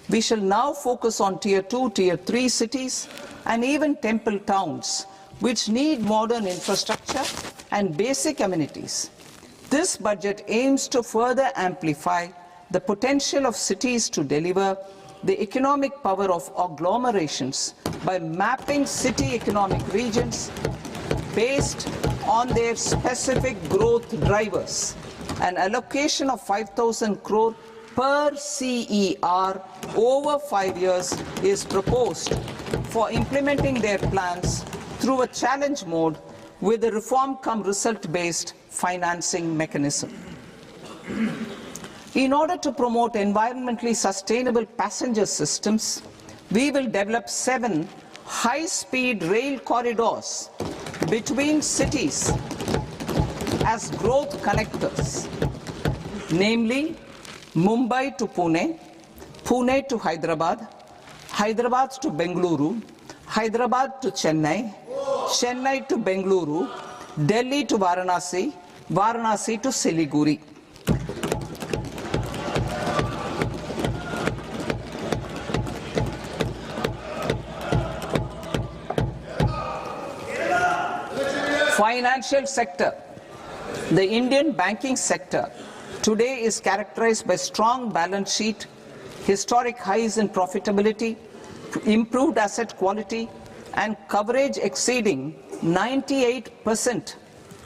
We shall now focus on Tier 2, Tier 3 cities, and even temple towns, which need modern infrastructure and basic amenities. This budget aims to further amplify the potential of cities to deliver the economic power of agglomerations by mapping city economic regions based on their specific growth drivers. An allocation of 5,000 crore per CER over 5 years is proposed for implementing their plans through a challenge mode with a reform-cum-result-based financing mechanism. In order to promote environmentally sustainable passenger systems, we will develop 7 high-speed rail corridors between cities as growth connectors, namely Mumbai to Pune, Pune to Hyderabad, Hyderabad to Bengaluru, Hyderabad to Chennai, Chennai to Bengaluru, Delhi to Varanasi, Varanasi to Siliguri. Financial sector. The Indian banking sector today is characterized by strong balance sheet, historic highs in profitability, improved asset quality, and coverage exceeding 98%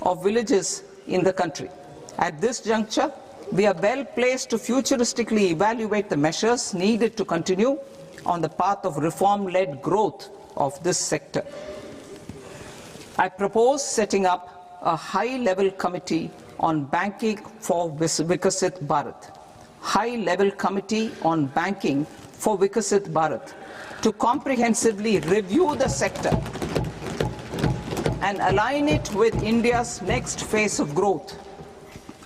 of villages in the country. At this juncture, we are well placed to futuristically evaluate the measures needed to continue on the path of reform-led growth of this sector. I propose setting up a high-level committee on banking for Vikasit Bharat. High-level committee on banking for Vikasit Bharat to comprehensively review the sector and align it with India's next phase of growth,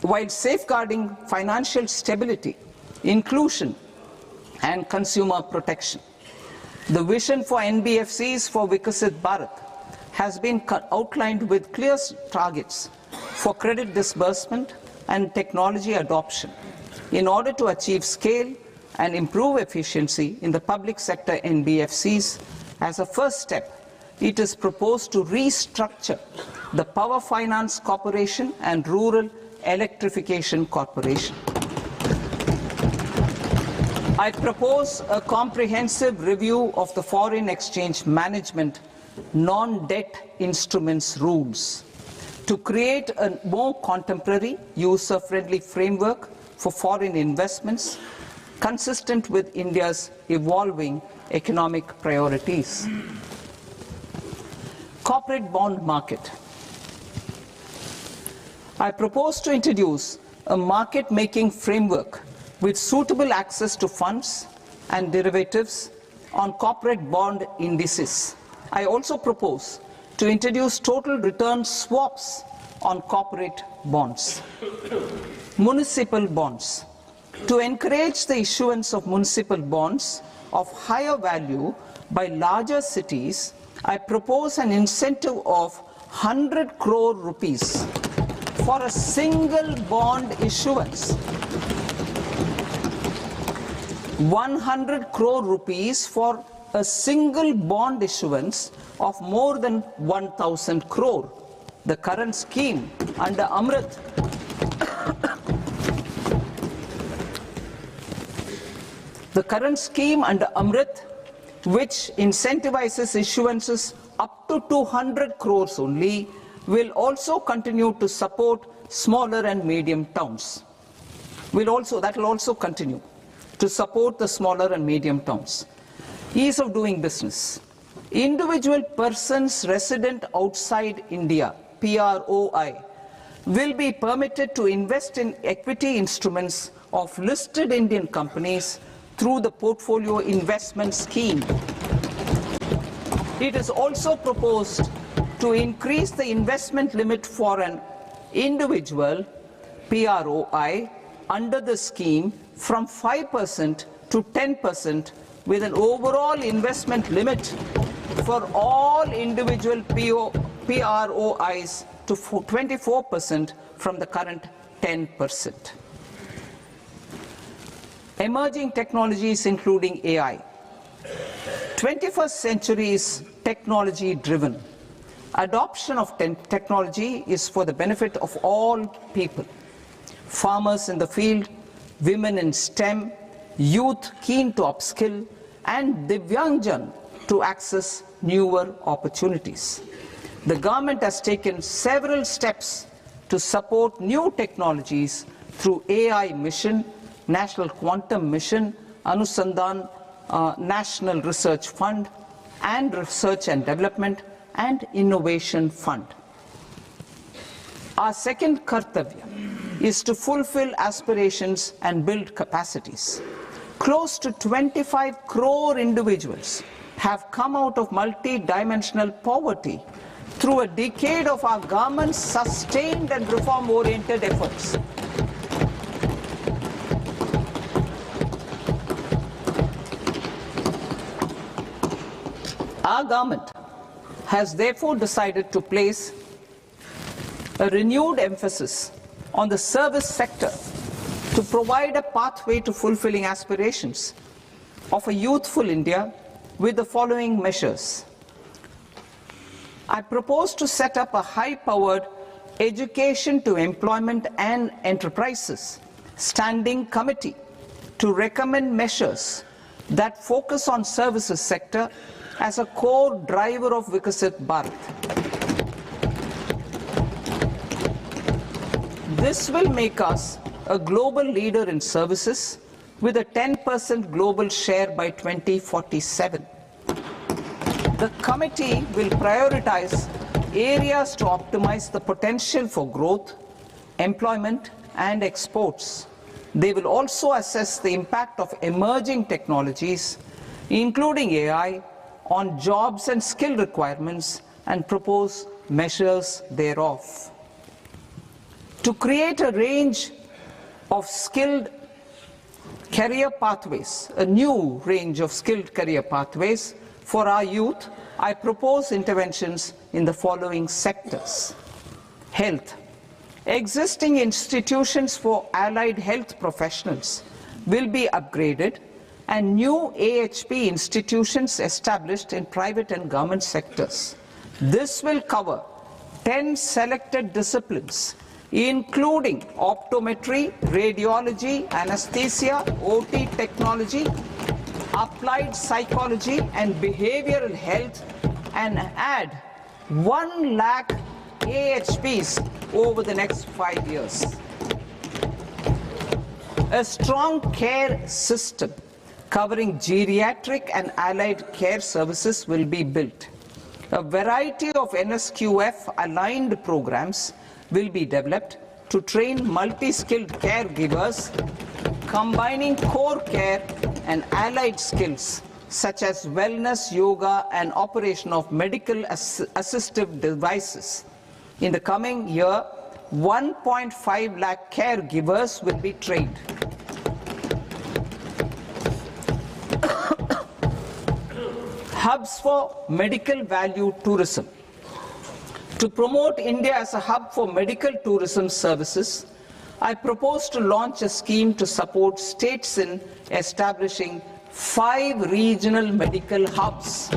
while safeguarding financial stability, inclusion, and consumer protection. The vision for NBFCs for Vikasit Bharat has been outlined with clear targets for credit disbursement and technology adoption in order to achieve scale and improve efficiency in the public sector NBFCs. As a first step, it is proposed to restructure the Power Finance Corporation and Rural Electrification Corporation. I propose a comprehensive review of the foreign exchange management non-debt instruments rules to create a more contemporary, user-friendly framework for foreign investments consistent with India's evolving economic priorities. Corporate bond market. I propose to introduce a market-making framework with suitable access to funds and derivatives on corporate bond indices. I also propose to introduce total return swaps on corporate bonds. Municipal bonds. To encourage the issuance of municipal bonds of higher value by larger cities, I propose an incentive of 100 crore rupees for a single bond issuance. 100 crore rupees for a single bond issuance of more than 1,000 crore. The current scheme under Amrit which incentivizes issuances up to 200 crores only, will also continue to support smaller and medium towns. That will also continue to support the smaller and medium towns. Ease of doing business. Individual persons resident outside India, PROI, will be permitted to invest in equity instruments of listed Indian companies through the Portfolio Investment Scheme. It is also proposed to increase the investment limit for an individual PROI under the scheme from 5% to 10%, with an overall investment limit for all individual PROIs to 24% from the current 10%. Emerging technologies including AI. 21st century is technology-driven. Adoption of technology is for the benefit of all people. Farmers in the field, women in STEM, youth keen to upskill, and Divyangjan to access newer opportunities. The government has taken several steps to support new technologies through AI Mission, National Quantum Mission, Anusandhan National Research Fund, and Research and Development and Innovation Fund. Our second kartavya is to fulfill aspirations and build capacities. Close to 25 crore individuals have come out of multi-dimensional poverty through a decade of our government's sustained and reform-oriented efforts. Our government has therefore decided to place a renewed emphasis on the service sector to provide a pathway to fulfilling aspirations of a youthful India with the following measures. I propose to set up a high-powered Education to Employment and Enterprises Standing Committee to recommend measures that focus on services sector as a core driver of Vikasit Bharat. This will make us a global leader in services with a 10% global share by 2047. The committee will prioritize areas to optimize the potential for growth, employment, and exports. They will also assess the impact of emerging technologies, including AI, on jobs and skill requirements and propose measures thereof. To create a range of skilled career pathways, a new range of skilled career pathways for our youth, I propose interventions in the following sectors. Health. Existing institutions for allied health professionals will be upgraded and new AHP institutions established in private and government sectors. This will cover 10 selected disciplines, including optometry, radiology, anesthesia, OT technology, applied psychology and behavioral health, and add 1 lakh AHPs over the next 5 years. A strong care system covering geriatric and allied care services will be built. A variety of NSQF-aligned programs will be developed to train multi-skilled caregivers, combining core care and allied skills such as wellness, yoga, and operation of medical assistive devices. In the coming year, 1.5 lakh caregivers will be trained. Hubs for medical value tourism. To promote India as a hub for medical tourism services, I propose to launch a scheme to support states in establishing 5 regional medical hubs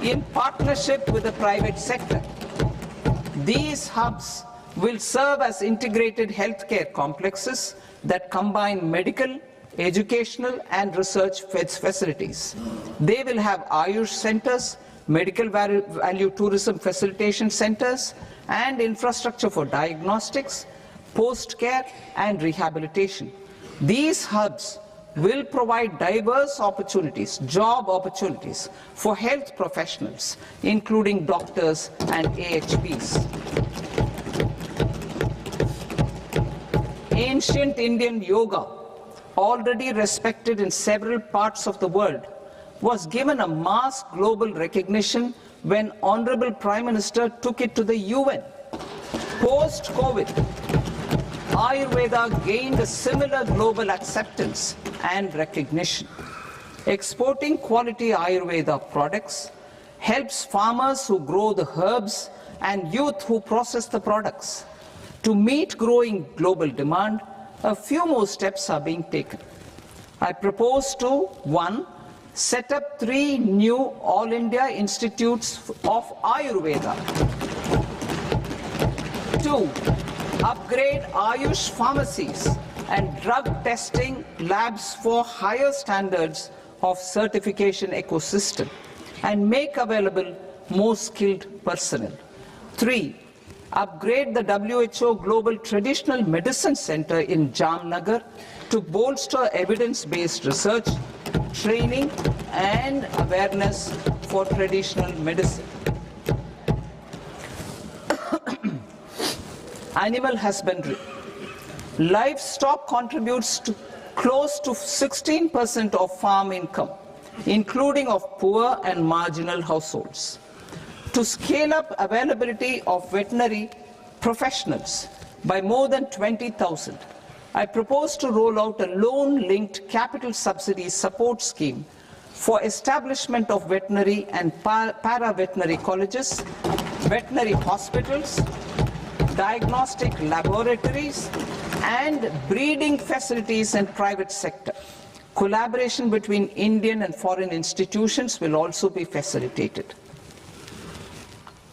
in partnership with the private sector. These hubs will serve as integrated healthcare complexes that combine medical, educational, and research facilities. They will have Ayush centers, medical value tourism facilitation centers, and infrastructure for diagnostics, post-care, and rehabilitation. These hubs will provide diverse opportunities, job opportunities for health professionals, including doctors and AHPs. Ancient Indian yoga, already respected in several parts of the world, was given a mass global recognition when Honorable Prime Minister took it to the UN. Post-COVID, Ayurveda gained a similar global acceptance and recognition. Exporting quality Ayurveda products helps farmers who grow the herbs and youth who process the products. To meet growing global demand, a few more steps are being taken. I propose to 1. Set up 3 new All India Institutes of Ayurveda. 2. Upgrade Ayush pharmacies and drug testing labs for higher standards of certification ecosystem and make available more skilled personnel. 3. Upgrade the WHO Global Traditional Medicine Center in Jamnagar to bolster evidence-based research, training, and awareness for traditional medicine. Animal husbandry. Livestock contributes to close to 16% of farm income, including of poor and marginal households. To scale up availability of veterinary professionals by more than 20,000, I propose to roll out a loan-linked capital subsidy support scheme for establishment of veterinary and para-veterinary colleges, veterinary hospitals, diagnostic laboratories, and breeding facilities in private sector. Collaboration between Indian and foreign institutions will also be facilitated.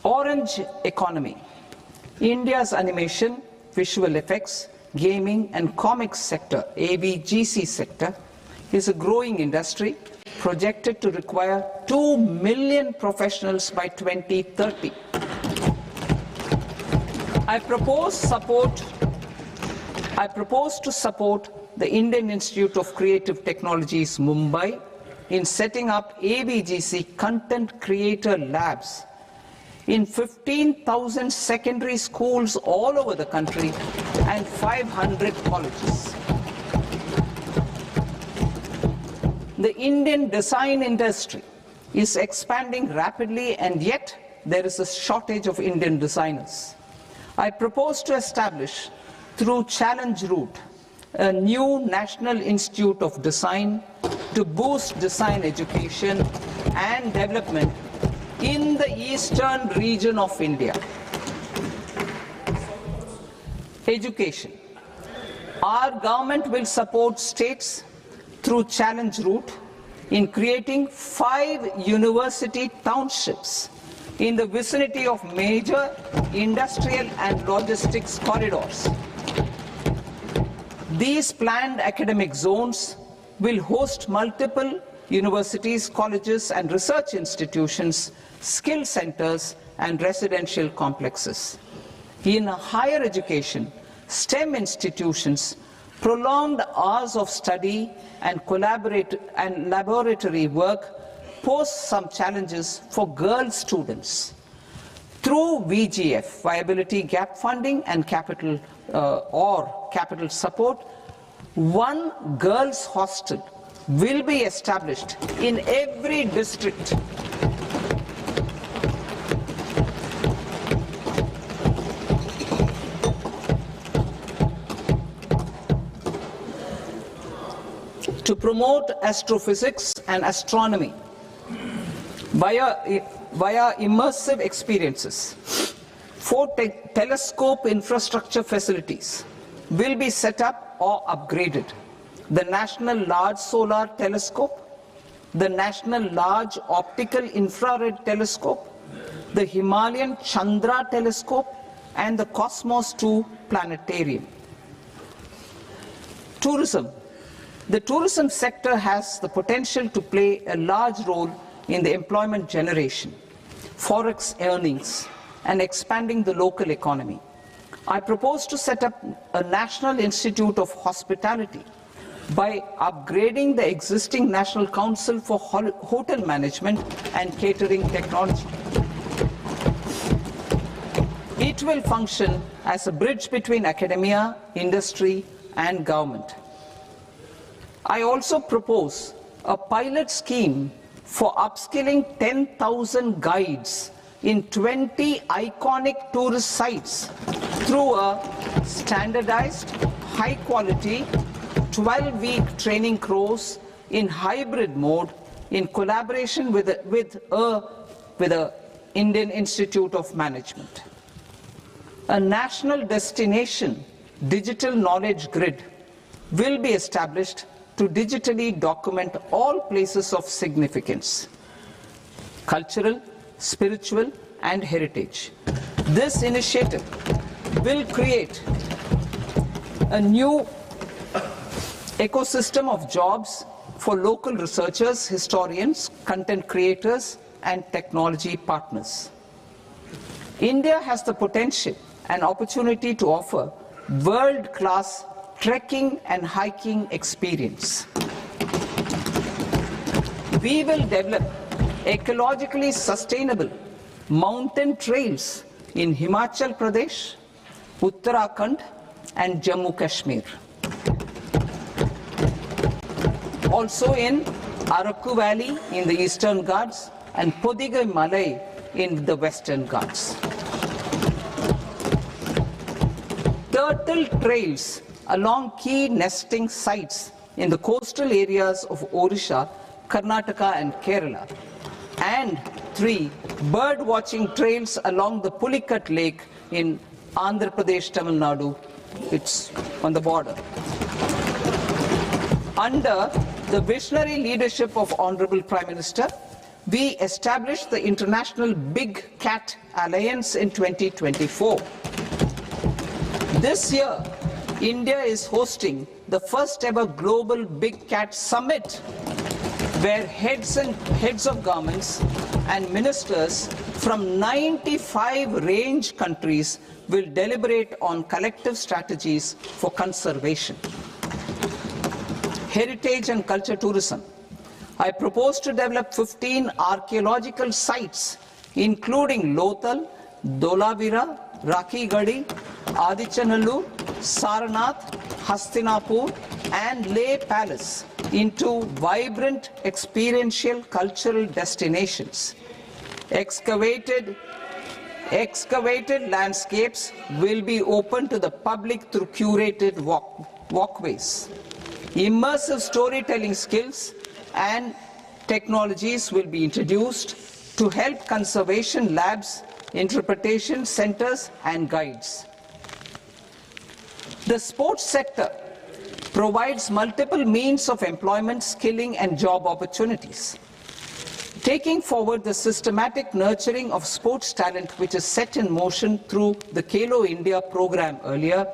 Orange economy. India's animation, visual effects, gaming and comics sector, AVGC sector, is a growing industry projected to require 2 million professionals by 2030. I propose to support the Indian Institute of Creative Technologies, Mumbai, in setting up AVGC content creator labs in 15,000 secondary schools all over the country and 500 colleges. The Indian design industry is expanding rapidly, and yet there is a shortage of Indian designers. I propose to establish, through Challenge Route, a new National Institute of Design to boost design education and development in the eastern region of India. Education. Our government will support states through Challenge Route in creating 5 university townships in the vicinity of major industrial and logistics corridors. These planned academic zones will host multiple universities, colleges and research institutions, skill centers and residential complexes. In higher education, STEM institutions, prolonged hours of study and laboratory work pose some challenges for girl students. Through VGF, Viability Gap Funding and capital support, one girls' hostel will be established in every district. To promote astrophysics and astronomy via immersive experiences, 4 telescope infrastructure facilities will be set up or upgraded. The National Large Solar Telescope, the National Large Optical Infrared Telescope, the Himalayan Chandra Telescope, and the Cosmos 2 Planetarium. Tourism. The tourism sector has the potential to play a large role in the employment generation, forex earnings, and expanding the local economy. I propose to set up a National Institute of Hospitality by upgrading the existing National Council for Hotel Management and Catering Technology. It will function as a bridge between academia, industry, and government. I also propose a pilot scheme for upskilling 10,000 guides in 20 iconic tourist sites through a standardized, high-quality, 12-week training course in hybrid mode in collaboration with the Indian Institute of Management. A national destination digital knowledge grid will be established to digitally document all places of significance, cultural, spiritual, and heritage. This initiative will create a new ecosystem of jobs for local researchers, historians, content creators, and technology partners. India has the potential and opportunity to offer world-class trekking and hiking experience. We will develop ecologically sustainable mountain trails in Himachal Pradesh, Uttarakhand, and Jammu Kashmir. Also in Araku Valley in the Eastern Ghats and Podigai Malai in the Western Ghats. Turtle trails along key nesting sites in the coastal areas of Odisha, Karnataka and Kerala. And 3 bird watching trails along the Pulikat Lake in Andhra Pradesh, Tamil Nadu. It's on the border. Under the visionary leadership of Honorable Prime Minister, we established the International Big Cat Alliance in 2024. This year, India is hosting the first ever Global Big Cat Summit, where heads of governments and ministers from 95 range countries will deliberate on collective strategies for conservation. Heritage and culture tourism. I propose to develop 15 archaeological sites, including Lothal, Dolavira, Rakhi Gadi, Adichanallur, Saranath, Hastinapur, and Leh Palace into vibrant experiential cultural destinations. Excavated landscapes will be open to the public through curated walkways. Immersive storytelling skills and technologies will be introduced to help conservation labs, interpretation centers, and guides. The sports sector provides multiple means of employment, skilling, and job opportunities. Taking forward the systematic nurturing of sports talent which is set in motion through the Khelo India program earlier,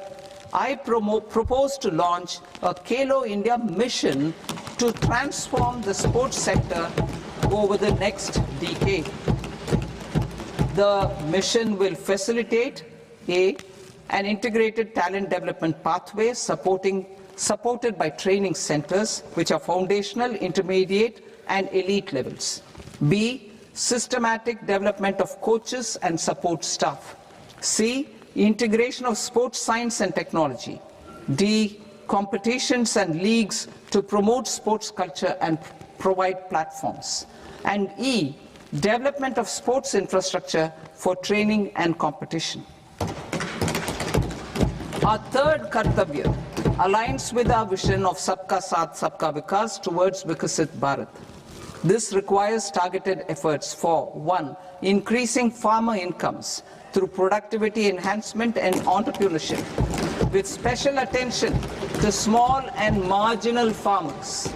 I propose to launch a Khelo India mission to transform the sports sector over the next decade. The mission will facilitate an integrated talent development pathway supported by training centers which are foundational, intermediate, and elite levels. B, systematic development of coaches and support staff. C, integration of sports science and technology. D, competitions and leagues to promote sports culture and provide platforms. And E, development of sports infrastructure for training and competition. Our third Kartavya aligns with our vision of Sabka Saath, Sabka Vikas towards Vikasit Bharat. This requires targeted efforts for 1. Increasing farmer incomes through productivity enhancement and entrepreneurship, with special attention to small and marginal farmers.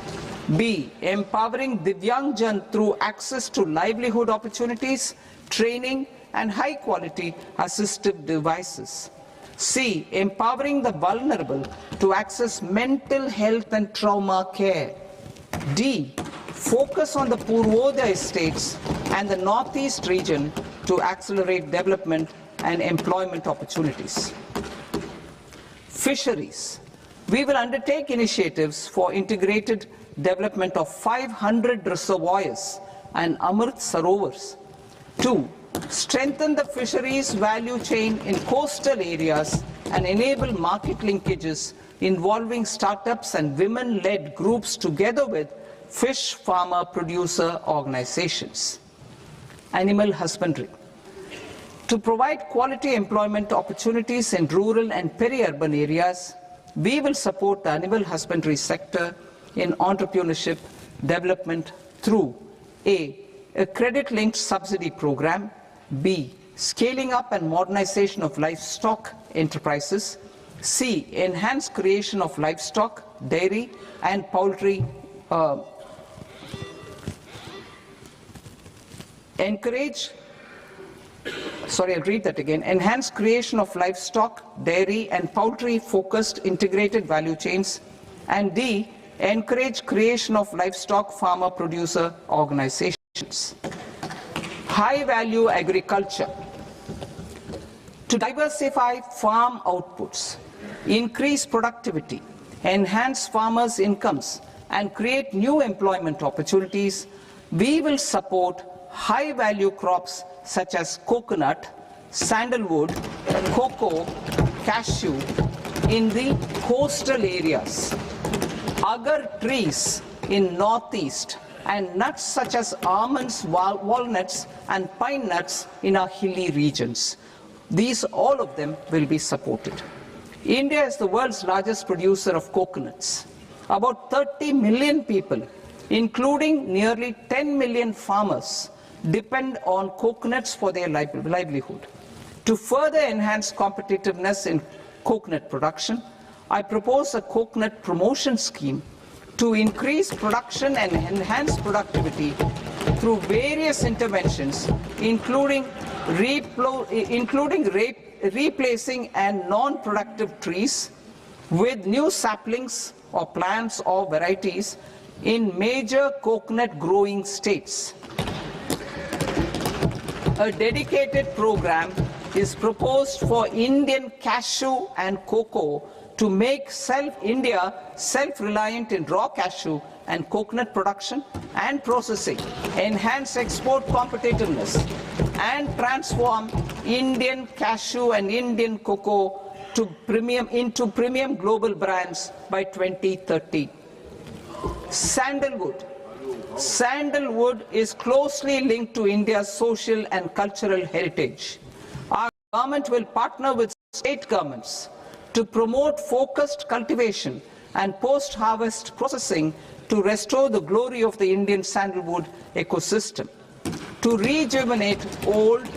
B. Empowering Divyangjan through access to livelihood opportunities, training, and high-quality assistive devices. C. Empowering the vulnerable to access mental health and trauma care. D. Focus on the Purvodaya states and the Northeast region to accelerate development and employment opportunities. Fisheries. We will undertake initiatives for integrated development of 500 reservoirs and Amrit Sarovars. 2. Strengthen the fisheries value chain in coastal areas and enable market linkages involving startups and women-led groups together with fish farmer producer organizations. Animal husbandry. To provide quality employment opportunities in rural and peri-urban areas, we will support the animal husbandry sector in entrepreneurship development through A. A credit-linked subsidy program. B. Scaling up and modernization of livestock enterprises. C. Enhanced creation of livestock, dairy, and poultry. Enhanced creation of livestock, dairy, and poultry-focused integrated value chains. And D. Encourage creation of livestock farmer-producer organizations. High-value agriculture. To diversify farm outputs, increase productivity, enhance farmers' incomes, and create new employment opportunities, we will support high-value crops such as coconut, sandalwood, cocoa, cashew in the coastal areas, agar trees in northeast, and nuts such as almonds, walnuts, and pine nuts in our hilly regions. All of them will be supported. India is the world's largest producer of coconuts. About 30 million people, including nearly 10 million farmers, depend on coconuts for their livelihood. To further enhance competitiveness in coconut production, I propose a coconut promotion scheme to increase production and enhance productivity through various interventions, including replacing and non-productive trees with new saplings or plants or varieties in major coconut growing states. A dedicated program is proposed for Indian cashew and cocoa to make India self-reliant in raw cashew and coconut production and processing, enhance export competitiveness, and transform Indian cashew and Indian cocoa into premium global brands by 2030. Sandalwood. Sandalwood is closely linked to India's social and cultural heritage. Our government will partner with state governments to promote focused cultivation and post-harvest processing to restore the glory of the Indian sandalwood ecosystem, to rejuvenate old,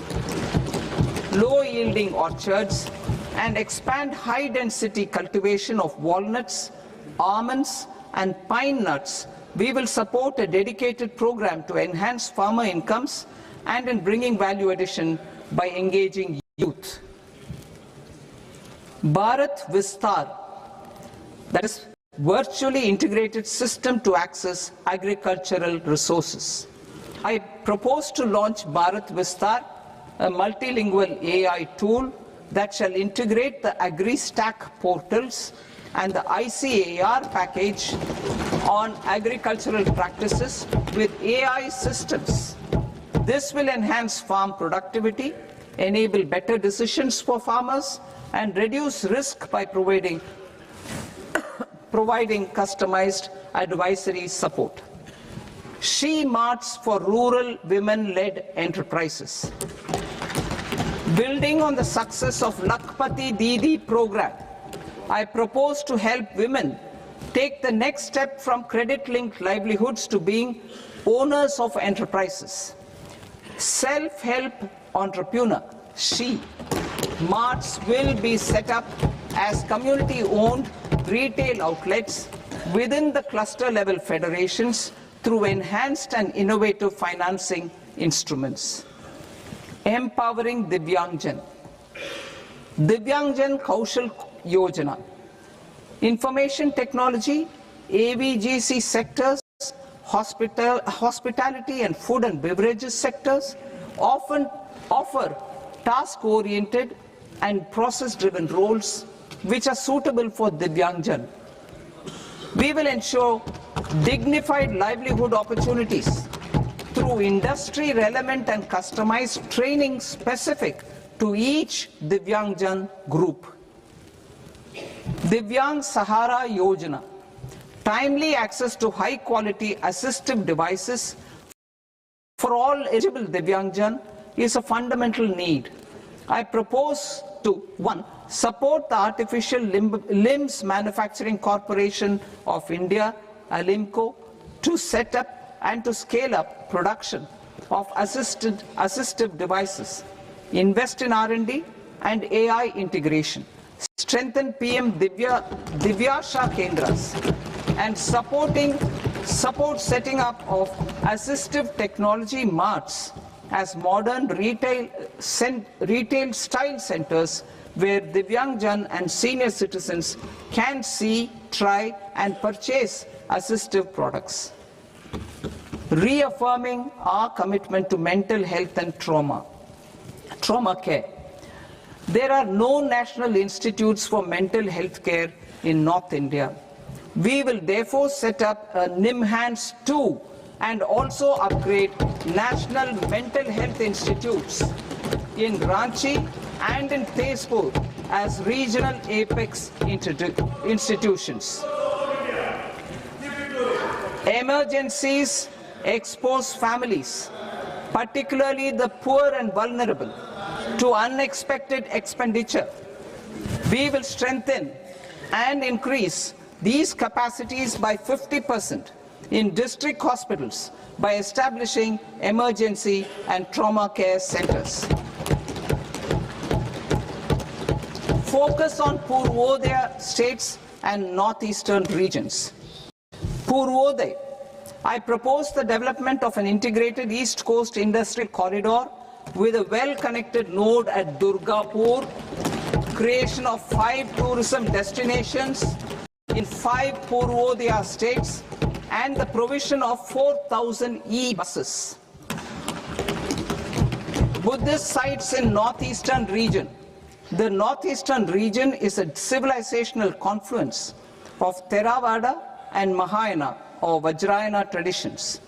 low-yielding orchards, and expand high-density cultivation of walnuts, almonds, and pine nuts. We will support a dedicated program to enhance farmer incomes and in bringing value addition by engaging youth. Bharat Vistar, that is virtually integrated system to access agricultural resources. I propose to launch Bharat Vistar, a multilingual AI tool that shall integrate the AgriStack portals and the ICAR package on agricultural practices with AI systems. This will enhance farm productivity, enable better decisions for farmers, and reduce risk by providing customized advisory support. She Marts for rural women-led enterprises. Building on the success of Lakpati Didi program, I propose to help women take the next step from credit-linked livelihoods to being owners of enterprises. Self-help entrepreneur, She Marts will be set up as community-owned retail outlets within the cluster-level federations through enhanced and innovative financing instruments. Empowering Divyangjan. Divyangjan Kaushal Yojana. Information technology, AVGC sectors, hospitality and food and beverages sectors often offer task-oriented and process-driven roles which are suitable for Divyangjan. We will ensure dignified livelihood opportunities through industry-relevant and customized training specific to each Divyangjan group. Divyang Sahara Yojana. Timely access to high-quality assistive devices for all eligible Divyangjan is a fundamental need. I propose to 1. Support the Artificial Limbs Manufacturing Corporation of India, ALIMCO, to set up and to scale up production of assistive devices, invest in R&D and AI integration, strengthen PM Divyasha Kendras, and support setting up of assistive technology marts as modern retail style centers where Divyangjan and senior citizens can see, try and purchase assistive products. Reaffirming our commitment to mental health and trauma care. There are no national institutes for mental health care in North India. We will therefore set up a NIMHANS 2 and also upgrade national mental health institutes in Ranchi and in Tezpur as regional apex institutions. Emergencies expose families, particularly the poor and vulnerable, to unexpected expenditure. We will strengthen and increase these capacities by 50% in district hospitals by establishing emergency and trauma care centers. Focus on Purvodaya states and northeastern regions. Purvodaya, I propose the development of an integrated East Coast industrial corridor with a well-connected node at Durgapur, creation of 5 tourism destinations in 5 Purvodaya states, and the provision of 4,000 e-buses. Buddhist sites in northeastern region. The northeastern region is a civilizational confluence of Theravada and Mahayana or Vajrayana traditions.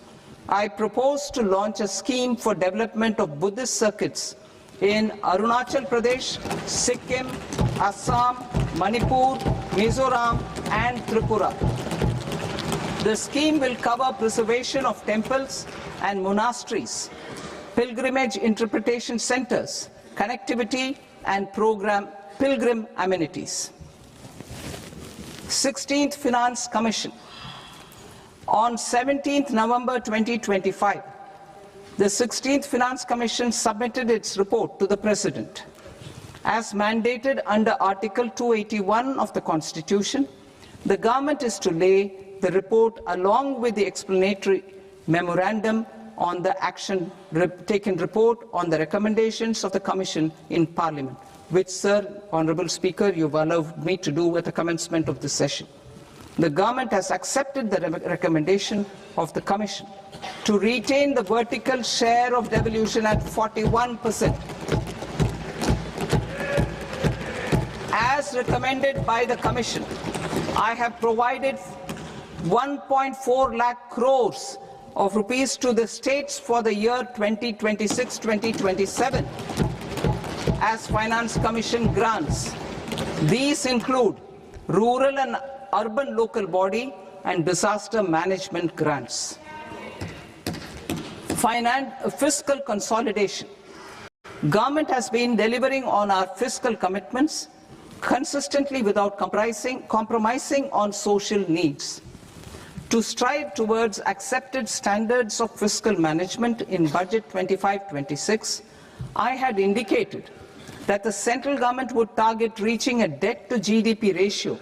I propose to launch a scheme for development of Buddhist circuits in Arunachal Pradesh, Sikkim, Assam, Manipur, Mizoram, and Tripura. The scheme will cover preservation of temples and monasteries, pilgrimage interpretation centers, connectivity, and pilgrim amenities. 16th Finance Commission. On 17th November 2025, the 16th Finance Commission submitted its report to the President. As mandated under Article 281 of the Constitution, the government is to lay the report along with the explanatory memorandum on the action taken report on the recommendations of the Commission in Parliament, which, Sir, Honourable Speaker, you've allowed me to do at the commencement of this session. The government has accepted the recommendation of the Commission to retain the vertical share of devolution at 41%. As recommended by the Commission, I have provided 1.4 lakh crores of rupees to the states for the year 2026-2027 as Finance Commission grants. These include rural and urban local body and disaster management grants. Fiscal consolidation. Government has been delivering on our fiscal commitments consistently without compromising on social needs. To strive towards accepted standards of fiscal management in Budget 25-26, I had indicated that the central government would target reaching a debt to GDP ratio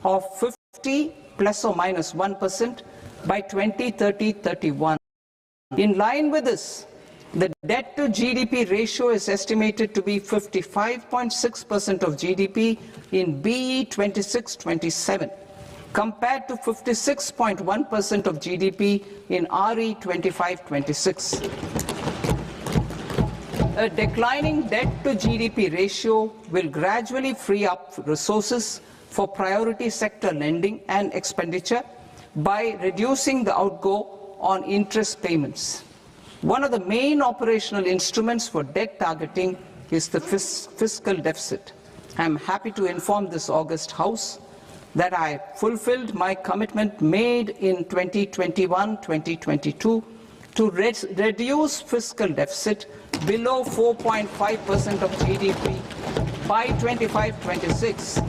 of 50 plus or minus 1% by 2030-31. In line with this, the debt to GDP ratio is estimated to be 55.6% of GDP in BE 26-27, compared to 56.1% of GDP in RE 25-26. A declining debt to GDP ratio will gradually free up resources for priority sector lending and expenditure by reducing the outgo on interest payments. One of the main operational instruments for debt targeting is the fiscal deficit. I am happy to inform this august House that I fulfilled my commitment made in 2021-2022 to reduce fiscal deficit below 4.5% of GDP by 25-26.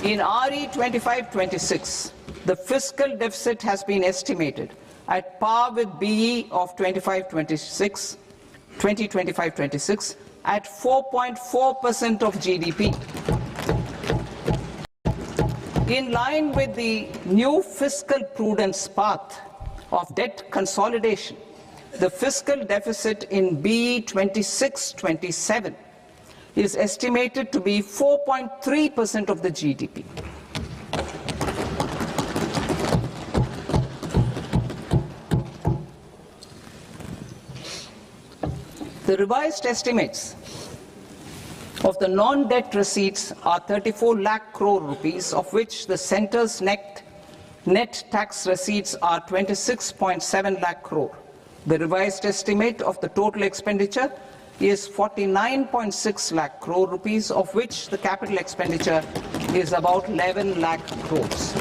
In RE 25-26, the fiscal deficit has been estimated at par with BE of 2025-26 at 4.4% of GDP. In line with the new fiscal prudence path of debt consolidation, the fiscal deficit in BE 26-27 is estimated to be 4.3% of the GDP. The revised estimates of the non-debt receipts are 34 lakh crore rupees, of which the centre's net tax receipts are 26.7 lakh crore. The revised estimate of the total expenditure is 49.6 lakh crore rupees, of which the capital expenditure is about 11 lakh crores.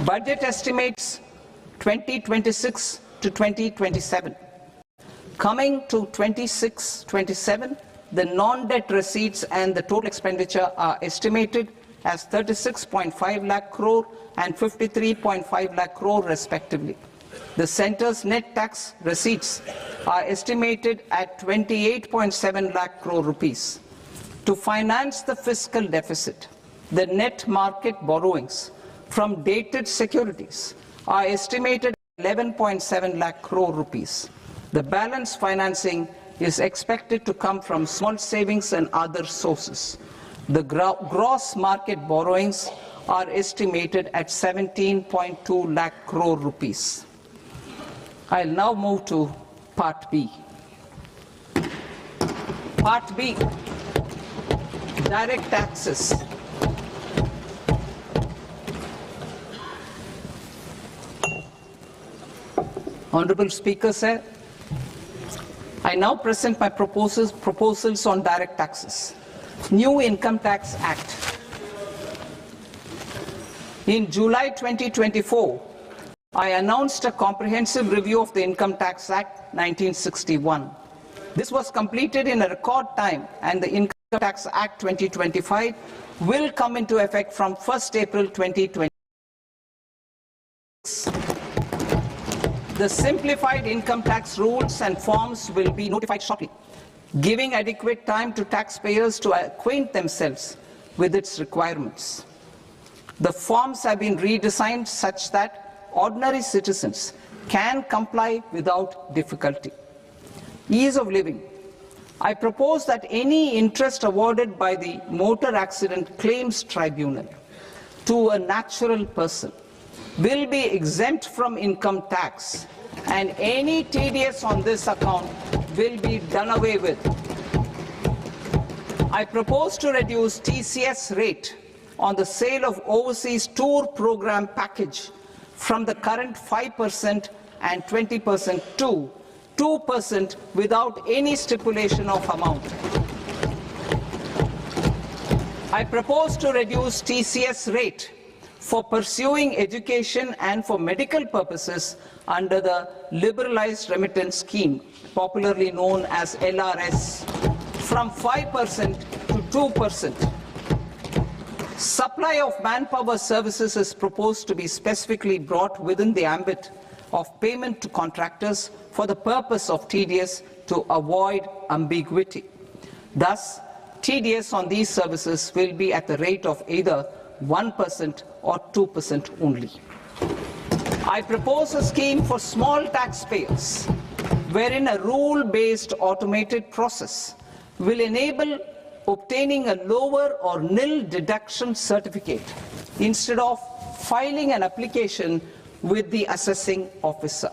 Budget estimates 2026 to 2027. Coming to 26-27, the non-debt receipts and the total expenditure are estimated as 36.5 lakh crore and 53.5 lakh crore respectively. The centre's net tax receipts are estimated at 28.7 lakh crore rupees. To finance the fiscal deficit, the net market borrowings from dated securities are estimated at 11.7 lakh crore rupees. The balance financing is expected to come from small savings and other sources. The gross market borrowings are estimated at 17.2 lakh crore rupees. I'll now move to Part B. Part B, direct taxes. Honorable Speaker, sir, I now present my proposals on direct taxes. New Income Tax Act. In July 2024, I announced a comprehensive review of the Income Tax Act 1961. This was completed in a record time, and the Income Tax Act 2025 will come into effect from 1st April 2026. The simplified income tax rules and forms will be notified shortly, giving adequate time to taxpayers to acquaint themselves with its requirements. The forms have been redesigned such that ordinary citizens can comply without difficulty. Ease of living. I propose that any interest awarded by the Motor Accident Claims Tribunal to a natural person will be exempt from income tax, and any TDS on this account will be done away with. I propose to reduce TCS rate on the sale of overseas tour program package from the current 5% and 20% to 2% without any stipulation of amount. I propose to reduce TCS rate for pursuing education and for medical purposes under the Liberalized Remittance Scheme, popularly known as LRS, from 5% to 2%. Supply of manpower services is proposed to be specifically brought within the ambit of payment to contractors for the purpose of TDS to avoid ambiguity. Thus, TDS on these services will be at the rate of either 1% or 2% only. I propose a scheme for small taxpayers, wherein a rule-based automated process will enable obtaining a lower or nil deduction certificate instead of filing an application with the assessing officer.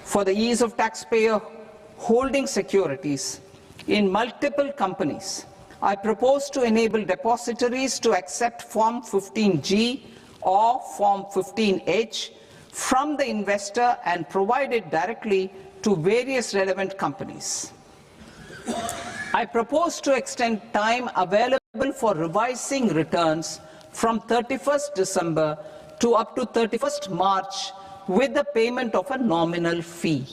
For the ease of taxpayer holding securities in multiple companies, I propose to enable depositories to accept Form 15G or Form 15H from the investor and provide it directly to various relevant companies. I propose to extend time available for revising returns from 31st December to up to 31st March with the payment of a nominal fee.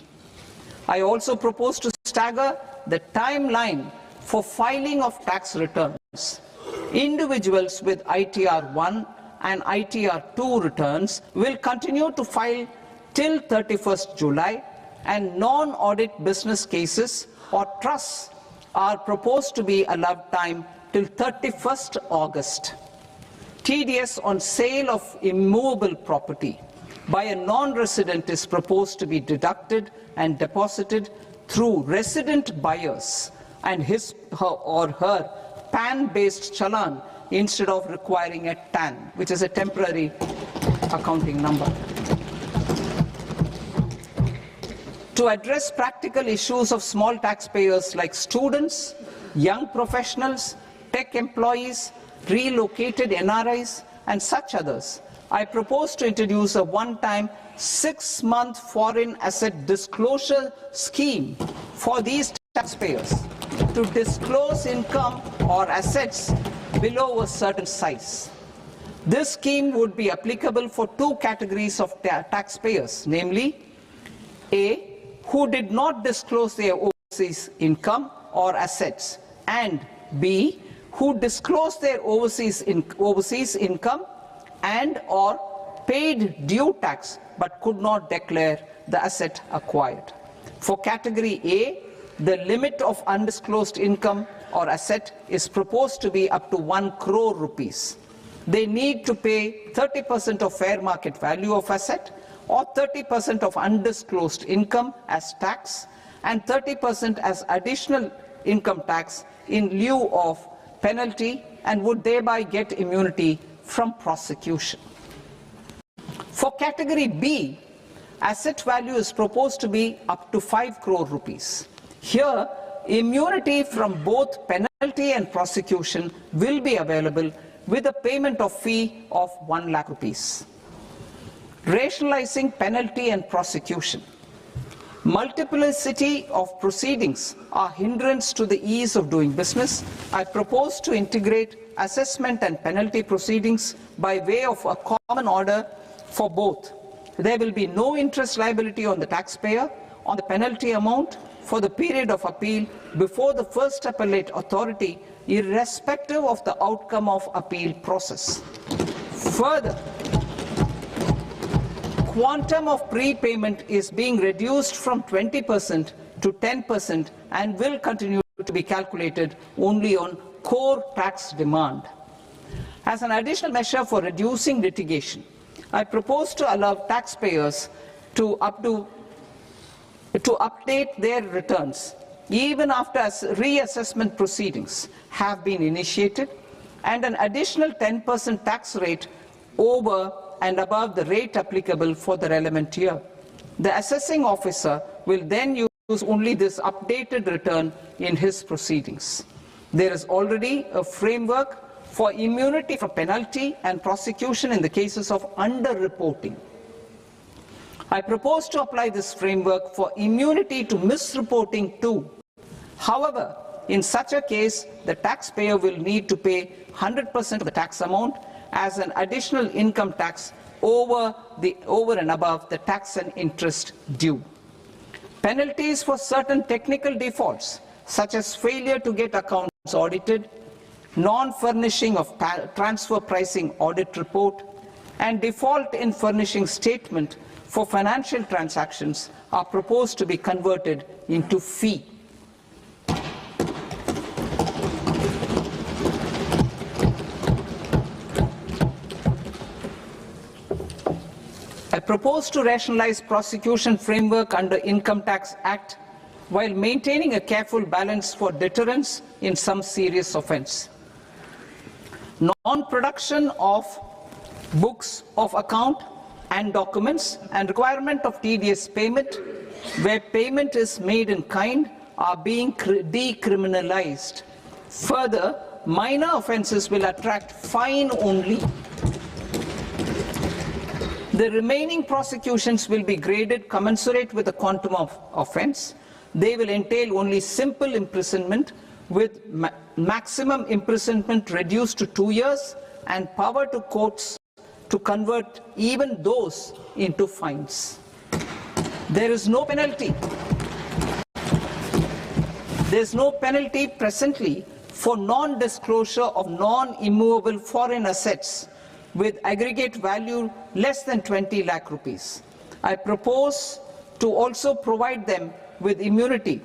I also propose to stagger the timeline for filing of tax returns. Individuals with ITR 1 and ITR 2 returns will continue to file till 31st July, and non-audit business cases or trusts are proposed to be allowed time till 31st August. TDS on sale of immovable property by a non-resident is proposed to be deducted and deposited through resident buyers and his or her PAN-based challan instead of requiring a TAN, which is a temporary accounting number. To address practical issues of small taxpayers like students, young professionals, tech employees, relocated NRIs, and such others, I propose to introduce a one-time 6-month foreign asset disclosure scheme for these taxpayers to disclose income or assets below a certain size. This scheme would be applicable for two categories of taxpayers, namely, A, who did not disclose their overseas income or assets, and B, who disclosed their overseas income and or paid due tax but could not declare the asset acquired. For category A, the limit of undisclosed income or asset is proposed to be up to 1 crore rupees. they need to pay 30% of fair market value of asset or 30% of undisclosed income as tax and 30% as additional income tax in lieu of penalty, and would thereby get immunity from prosecution. For category B, asset value is proposed to be up to 5 crore rupees. Here, immunity from both penalty and prosecution will be available with a payment of fee of 1 lakh rupees. Rationalizing penalty and prosecution. Multiplicity of proceedings are hindrance to the ease of doing business. I propose to integrate assessment and penalty proceedings by way of a common order for both. There will be no interest liability on the taxpayer on the penalty amount for the period of appeal before the first appellate authority, irrespective of the outcome of appeal process. Further, quantum of prepayment is being reduced from 20% to 10% and will continue to be calculated only on core tax demand. As an additional measure for reducing litigation, I propose to allow taxpayers to update their returns even after reassessment proceedings have been initiated, and an additional 10% tax rate over and above the rate applicable for the relevant year. The assessing officer will then use only this updated return in his proceedings. There is already a framework for immunity from penalty and prosecution in the cases of underreporting. I propose to apply this framework for immunity to misreporting too. However, in such a case, the taxpayer will need to pay 100% of the tax amount as an additional income tax over and above the tax and interest due. Penalties for certain technical defaults, such as failure to get accounts audited, non-furnishing of transfer pricing audit report, and default in furnishing statement for financial transactions are proposed to be converted into fee. I propose to rationalize prosecution framework under Income Tax Act while maintaining a careful balance for deterrence in some serious offence. Non-production of books of account and documents and requirement of TDS payment where payment is made in kind are being decriminalized. Further, minor offences will attract fine only. The remaining prosecutions will be graded commensurate with the quantum of offence. They will entail only simple imprisonment with maximum imprisonment reduced to 2 years and power to courts to convert even those into fines. There is no penalty. There is no penalty presently for non-disclosure of non-immovable foreign assets with aggregate value less than 20 lakh rupees. I propose to also provide them with immunity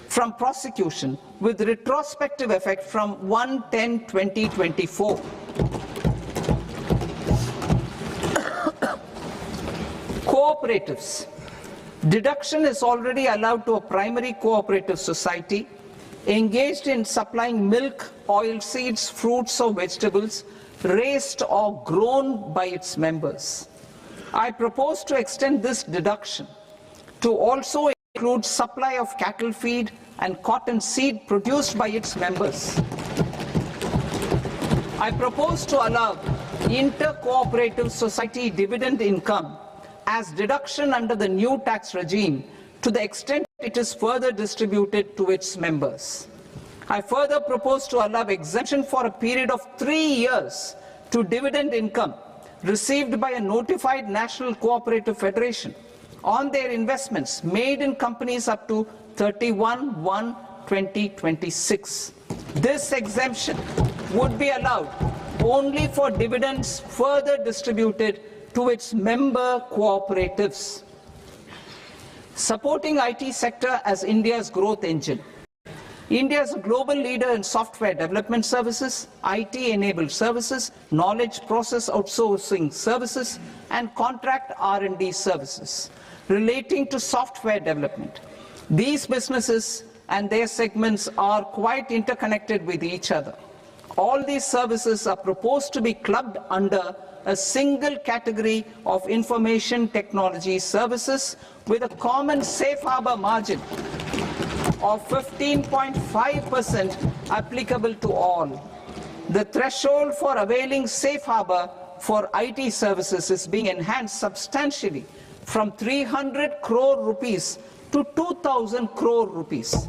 from prosecution with retrospective effect from 1/10/2024. Cooperatives. Deduction is already allowed to a primary cooperative society engaged in supplying milk, oilseeds, fruits or vegetables raised or grown by its members. I propose to extend this deduction to also include supply of cattle feed and cotton seed produced by its members. I propose to allow inter-cooperative society dividend income as deduction under the new tax regime to the extent it is further distributed to its members. I further propose to allow exemption for a period of 3 years to dividend income received by a notified national cooperative federation on their investments made in companies up to 31/1/2026. This exemption would be allowed only for dividends further distributed to its member cooperatives. Supporting IT sector as India's growth engine. India is a global leader in software development services, IT-enabled services, knowledge process outsourcing services, and contract R&D services relating to software development. These businesses and their segments are quite interconnected with each other. All these services are proposed to be clubbed under a single category of information technology services with a common safe harbor margin of 15.5% applicable to all. The threshold for availing safe harbor for IT services is being enhanced substantially from 300 crore rupees to 2,000 crore rupees.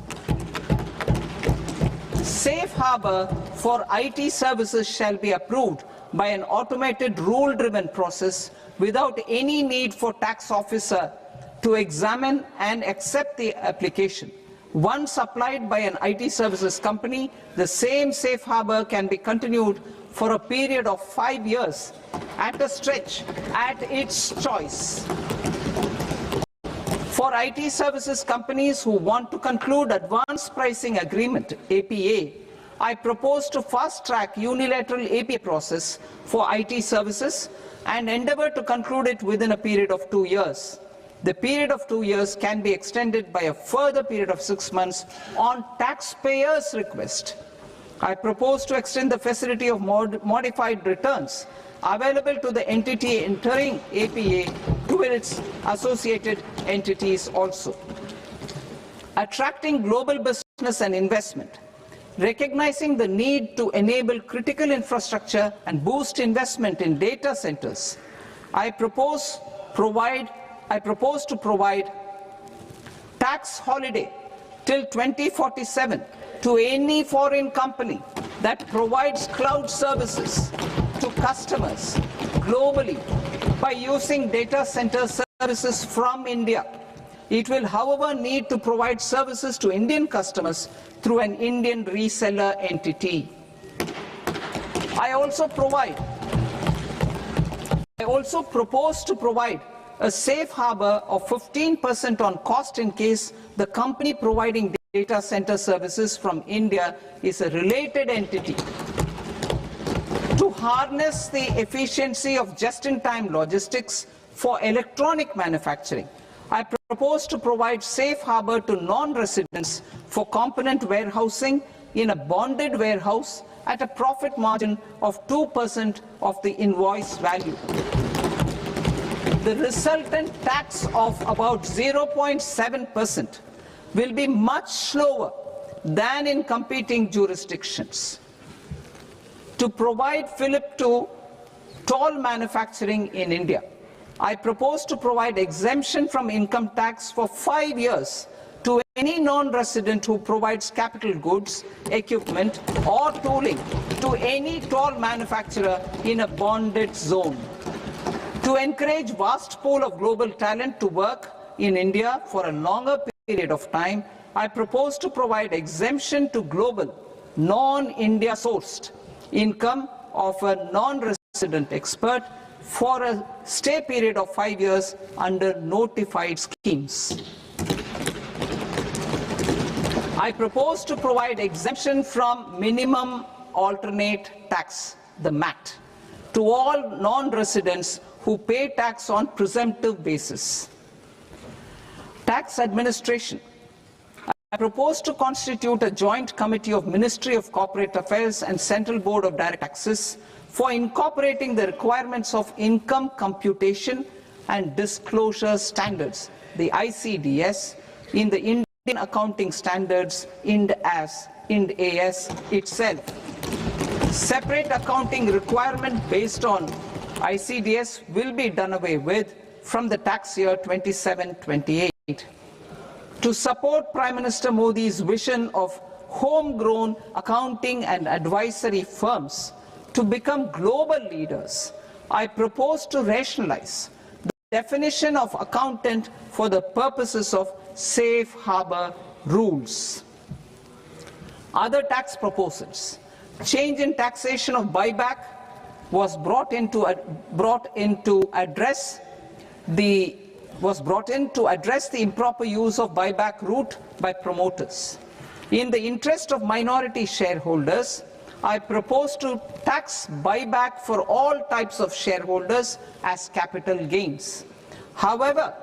Safe harbor for IT services shall be approved by an automated rule-driven process without any need for tax officer to examine and accept the application. Once applied by an IT services company, the same safe harbor can be continued for a period of 5 years at a stretch at its choice. For IT services companies who want to conclude advanced pricing agreement, APA, I propose to fast-track unilateral APA process for IT services and endeavor to conclude it within a period of 2 years. The period of 2 years can be extended by a further period of 6 months on taxpayers' request. I propose to extend the facility of modified returns available to the entity entering APA to its associated entities also. Attracting global business and investment. Recognizing the need to enable critical infrastructure and boost investment in data centers, I propose to provide tax holiday till 2047 to any foreign company that provides cloud services to customers globally by using data center services from India. It will, however, need to provide services to Indian customers through an Indian reseller entity. I also propose to provide a safe harbor of 15% on cost in case the company providing data center services from India is a related entity. To harness the efficiency of just-in-time logistics for electronic manufacturing, I propose to provide safe harbor to non-residents for component warehousing in a bonded warehouse at a profit margin of 2% of the invoice value. The resultant tax of about 0.7% will be much lower than in competing jurisdictions. To provide fillip to toll manufacturing in India, I propose to provide exemption from income tax for 5 years to any non-resident who provides capital goods, equipment, or tooling to any toll manufacturer in a bonded zone. To encourage vast pool of global talent to work in India for a longer period of time, I propose to provide exemption to global, non-India sourced income of a non-resident expert for a stay period of 5 years under notified schemes. I propose to provide exemption from minimum alternate tax, the MAT, to all non-residents who pay tax on presumptive basis. Tax administration. I propose to constitute a joint committee of Ministry of Corporate Affairs and Central Board of Direct Taxes for incorporating the requirements of income computation and disclosure standards, the ICDS, in the Indian Accounting Standards, IND AS itself. Separate accounting requirement based on ICDS will be done away with from the tax year 27-28. To support Prime Minister Modi's vision of homegrown accounting and advisory firms to become global leaders, I propose to rationalize the definition of accountant for the purposes of safe harbor rules. Other tax proposals. Change in taxation of buyback was brought in to address the improper use of buyback route by promoters. In the interest of minority shareholders, I propose to tax buyback for all types of shareholders as capital gains. However,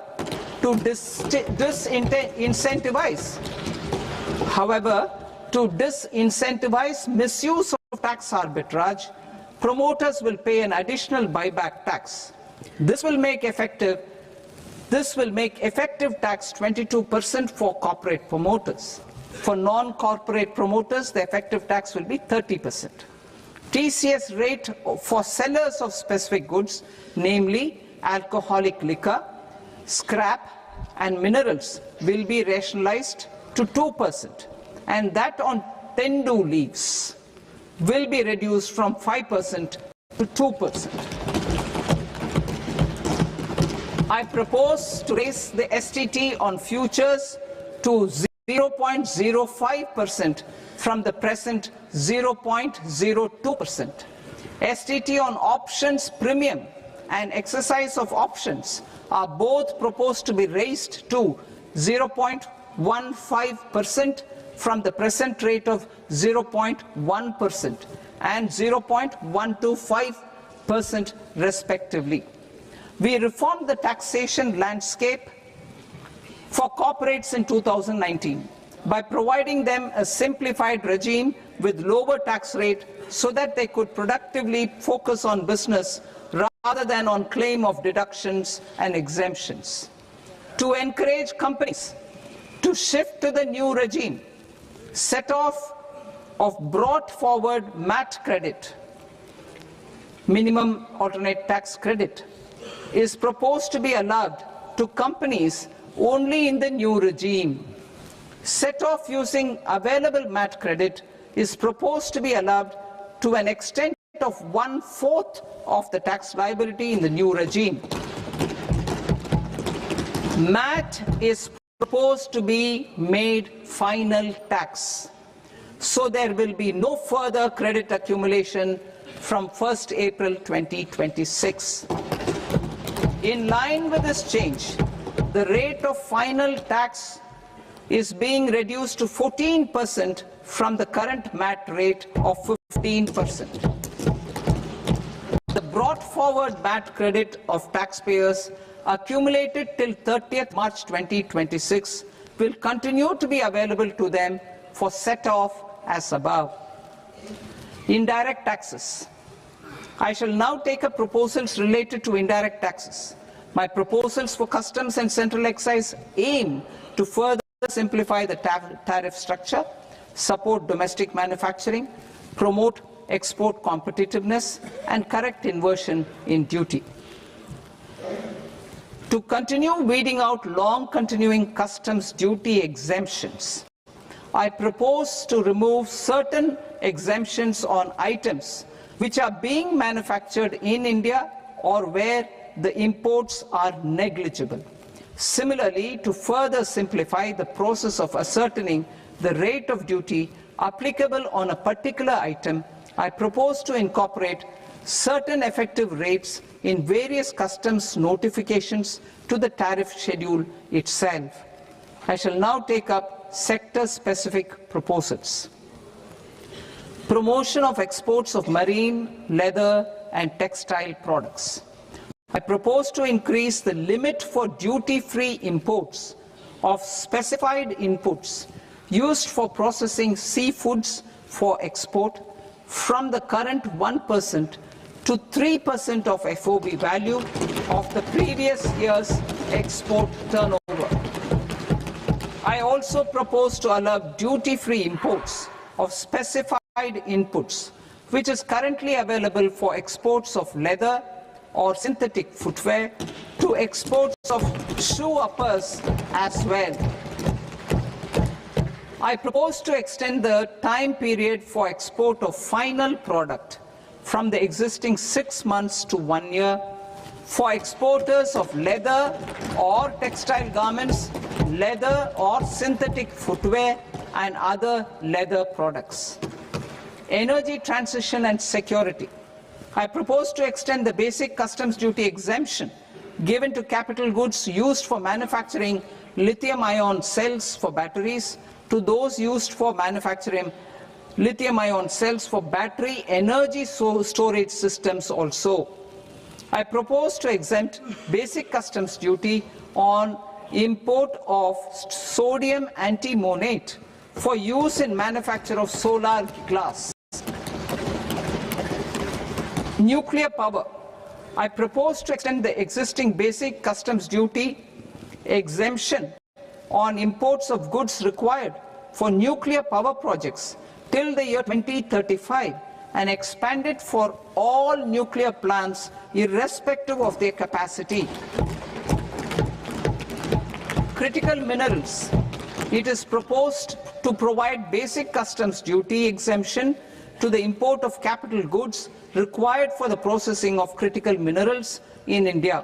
to disincentivize misuse of tax arbitrage, promoters will pay an additional buyback tax. This will make effective tax 22% for corporate promoters. For non-corporate promoters, the effective tax will be 30%. TCS rate for sellers of specific goods, namely alcoholic liquor, scrap and minerals, will be rationalized to 2%, and that on tendu leaves will be reduced from 5% to 2%. I propose to raise the STT on futures to 0.05% from the present 0.02%. STT on options premium and exercise of options are both proposed to be raised to 0.15% from the present rate of 0.1% and 0.125% respectively. We reformed the taxation landscape for corporates in 2019 by providing them a simplified regime with lower tax rate so that they could productively focus on business rather than on claim of deductions and exemptions. To encourage companies to shift to the new regime, set-off of brought forward MAT credit, minimum alternate tax credit, is proposed to be allowed to companies only in the new regime. Set-off using available MAT credit is proposed to be allowed to an extent of 1/4 of the tax liability in the new regime. MAT is proposed to be made final tax, so there will be no further credit accumulation from 1st April 2026. In line with this change, the rate of final tax is being reduced to 14% from the current MAT rate of 15%. The brought forward MAT credit of taxpayers accumulated till 30th March 2026 will continue to be available to them for set-off as above. Indirect taxes. I shall now take up proposals related to indirect taxes. My proposals for customs and central excise aim to further simplify the tariff structure, support domestic manufacturing, promote export competitiveness, and correct inversion in duty. To continue weeding out long continuing customs duty exemptions, I propose to remove certain exemptions on items which are being manufactured in India or where the imports are negligible. Similarly, to further simplify the process of ascertaining the rate of duty applicable on a particular item, I propose to incorporate certain effective rates in various customs notifications to the tariff schedule itself. I shall now take up sector-specific proposals. Promotion of exports of marine, leather, and textile products. I propose to increase the limit for duty-free imports of specified inputs used for processing seafoods for export from the current 1% to 3% of FOB value of the previous year's export turnover. I also propose to allow duty-free imports of specified inputs, which is currently available for exports of leather or synthetic footwear, to exports of shoe uppers as well. I propose to extend the time period for export of final product from the existing 6 months to 1 year for exporters of leather or textile garments, leather or synthetic footwear, and other leather products. Energy transition and security. I propose to extend the basic customs duty exemption given to capital goods used for manufacturing lithium-ion cells for batteries to those used for manufacturing lithium-ion cells for battery energy storage systems also. I propose to exempt basic customs duty on import of sodium antimonate for use in manufacture of solar glass. Nuclear power. I propose to extend the existing basic customs duty exemption on imports of goods required for nuclear power projects till the year 2035 and expand it for all nuclear plants irrespective of their capacity. Critical minerals. It is proposed to provide basic customs duty exemption to the import of capital goods required for the processing of critical minerals in India.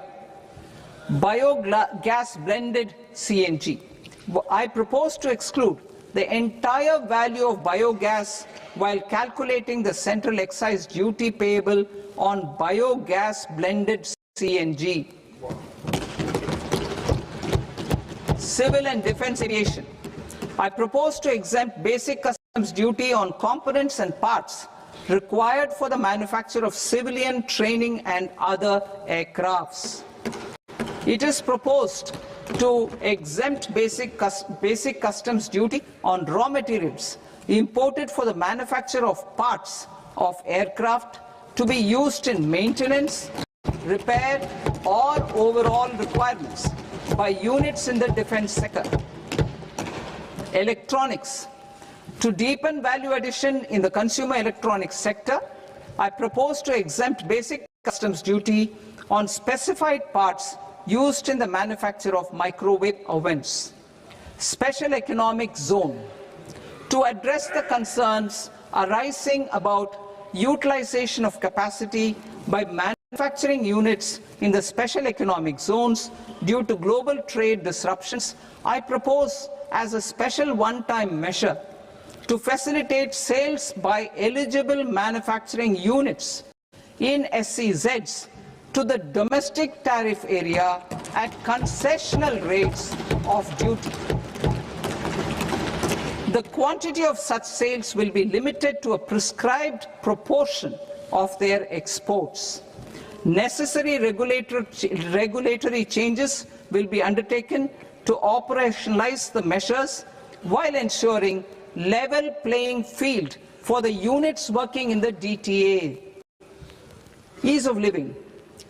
Biogas blended CNG. I propose to exclude the entire value of biogas while calculating the central excise duty payable on biogas blended CNG. Civil and defense aviation. I propose to exempt basic customs duty on components and parts required for the manufacture of civilian training and other aircrafts. It is proposed to exempt basic customs duty on raw materials imported for the manufacture of parts of aircraft to be used in maintenance, repair, or overall requirements by units in the defense sector. Electronics. To deepen value addition in the consumer electronics sector, I propose to exempt basic customs duty on specified parts used in the manufacture of microwave ovens. Special economic zone. To address the concerns arising about utilization of capacity by manufacturing units in the special economic zones due to global trade disruptions, I propose as a special one-time measure to facilitate sales by eligible manufacturing units in SEZs to the domestic tariff area at concessional rates of duty. The quantity of such sales will be limited to a prescribed proportion of their exports. Necessary regulatory changes will be undertaken to operationalize the measures while ensuring level playing field for the units working in the DTA. Ease of living.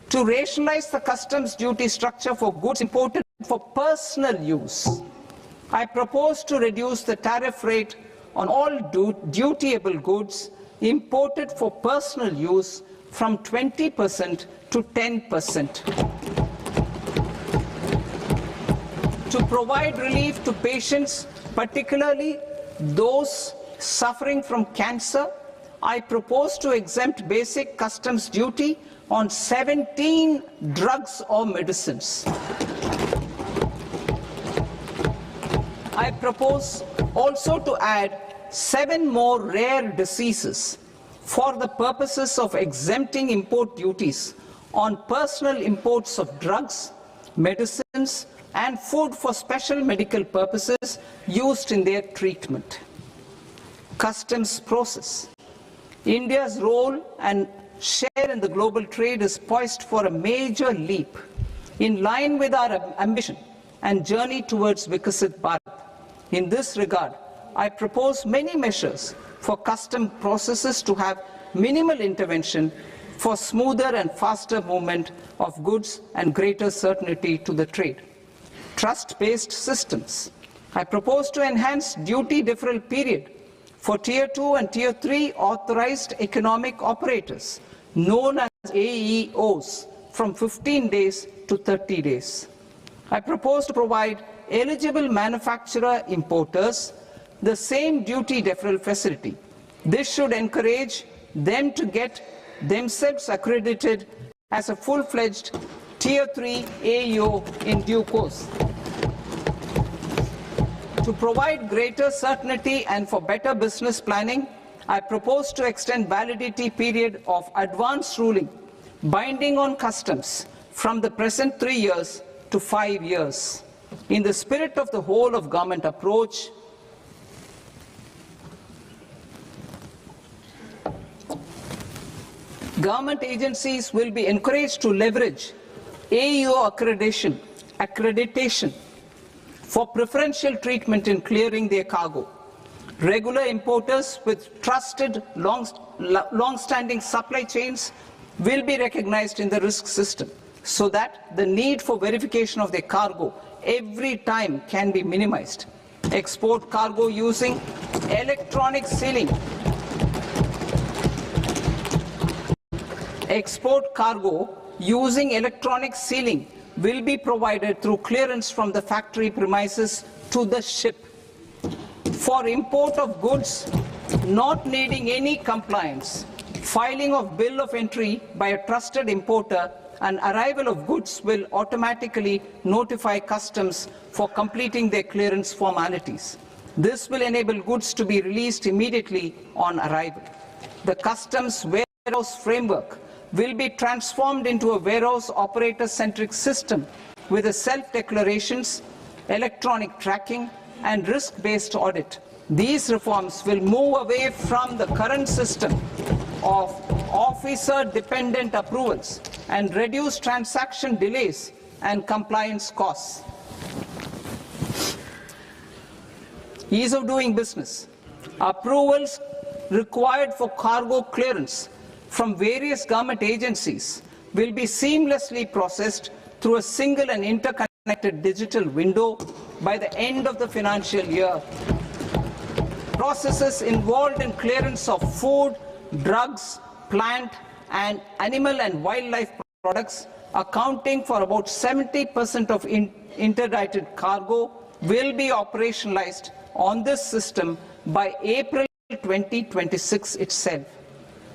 To rationalize the customs duty structure for goods imported for personal use, I propose to reduce the tariff rate on all dutiable goods imported for personal use from 20% to 10%. To provide relief to patients, particularly those suffering from cancer, I propose to exempt basic customs duty on 17 drugs or medicines. I propose also to add 7 more rare diseases for the purposes of exempting import duties on personal imports of drugs, medicines, and food for special medical purposes used in their treatment. Customs process. India's role and share in the global trade is poised for a major leap in line with our ambition and journey towards Vikasit Bharat. In this regard, I propose many measures for custom processes to have minimal intervention for smoother and faster movement of goods and greater certainty to the trade. Trust-based systems. I propose to enhance duty deferral period for Tier 2 and Tier 3 authorized economic operators, known as AEOs, from 15 days to 30 days. I propose to provide eligible manufacturer importers the same duty deferral facility. This should encourage them to get themselves accredited as a full-fledged Tier 3 AEO in due course. To provide greater certainty and for better business planning, I propose to extend validity period of advance ruling binding on customs from the present 3 years to 5 years. In the spirit of the whole of government approach, Government agencies will be encouraged to leverage AEO accreditation for preferential treatment in clearing their cargo. Regular importers with trusted long-standing supply chains will be recognized in the risk system so that the need for verification of their cargo every time can be minimized. Export cargo using electronic sealing. Export cargo using electronic sealing will be provided through clearance from the factory premises to the ship. For import of goods not needing any compliance, filing of bill of entry by a trusted importer and arrival of goods will automatically notify customs for completing their clearance formalities. This will enable goods to be released immediately on arrival. The customs warehouse framework will be transformed into a warehouse operator-centric system with a self-declarations, electronic tracking, and risk-based audit. These reforms will move away from the current system of officer-dependent approvals and reduce transaction delays and compliance costs. Ease of doing business. Approvals required for cargo clearance from various government agencies will be seamlessly processed through a single and interconnected digital window by the end of the financial year. Processes involved in clearance of food, drugs, plant and animal and wildlife products accounting for about 70% of interdicted cargo will be operationalized on this system by April 2026 itself.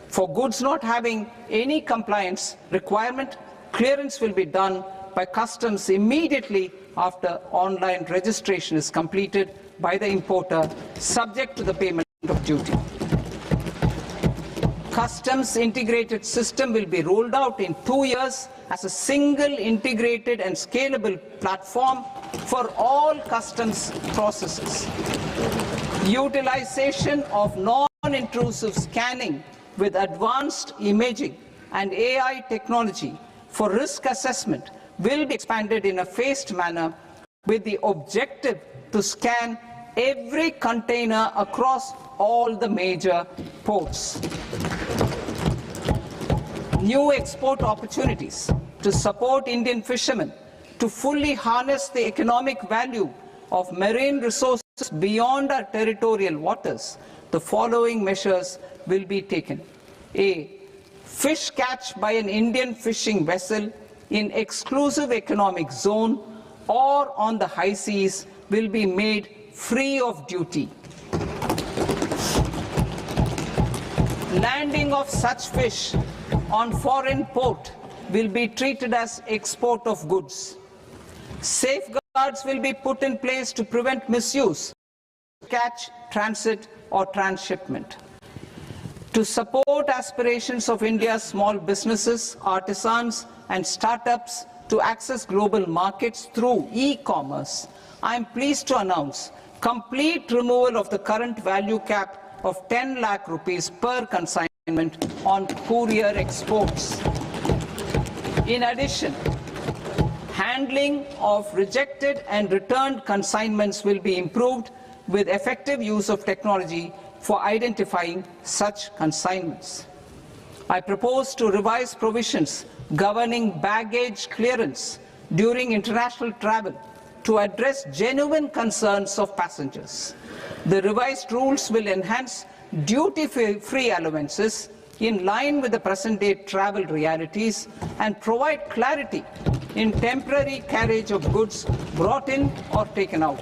For goods not having any compliance requirement, clearance will be done by customs immediately after online registration is completed by the importer, subject to the payment of duty. Customs integrated system will be rolled out in 2 years as a single integrated and scalable platform for all customs processes. Utilization of non-intrusive scanning with advanced imaging and AI technology for risk assessment will be expanded in a phased manner with the objective to scan every container across all the major ports. New export opportunities to support Indian fishermen to fully harness the economic value of marine resources beyond our territorial waters. The following measures will be taken. A. Fish catch by an Indian fishing vessel in exclusive economic zone or on the high seas will be made free of duty. Landing of such fish on foreign port will be treated as export of goods. Safeguards will be put in place to prevent misuse, catch, transit or transshipment. To support aspirations of India's small businesses, artisans and startups to access global markets through e-commerce, I am pleased to announce complete removal of the current value cap of 10 lakh rupees per consignment on courier exports. In addition, handling of rejected and returned consignments will be improved with effective use of technology for identifying such consignments. I propose to revise provisions governing baggage clearance during international travel to address genuine concerns of passengers. The revised rules will enhance duty-free allowances in line with the present-day travel realities and provide clarity in temporary carriage of goods brought in or taken out.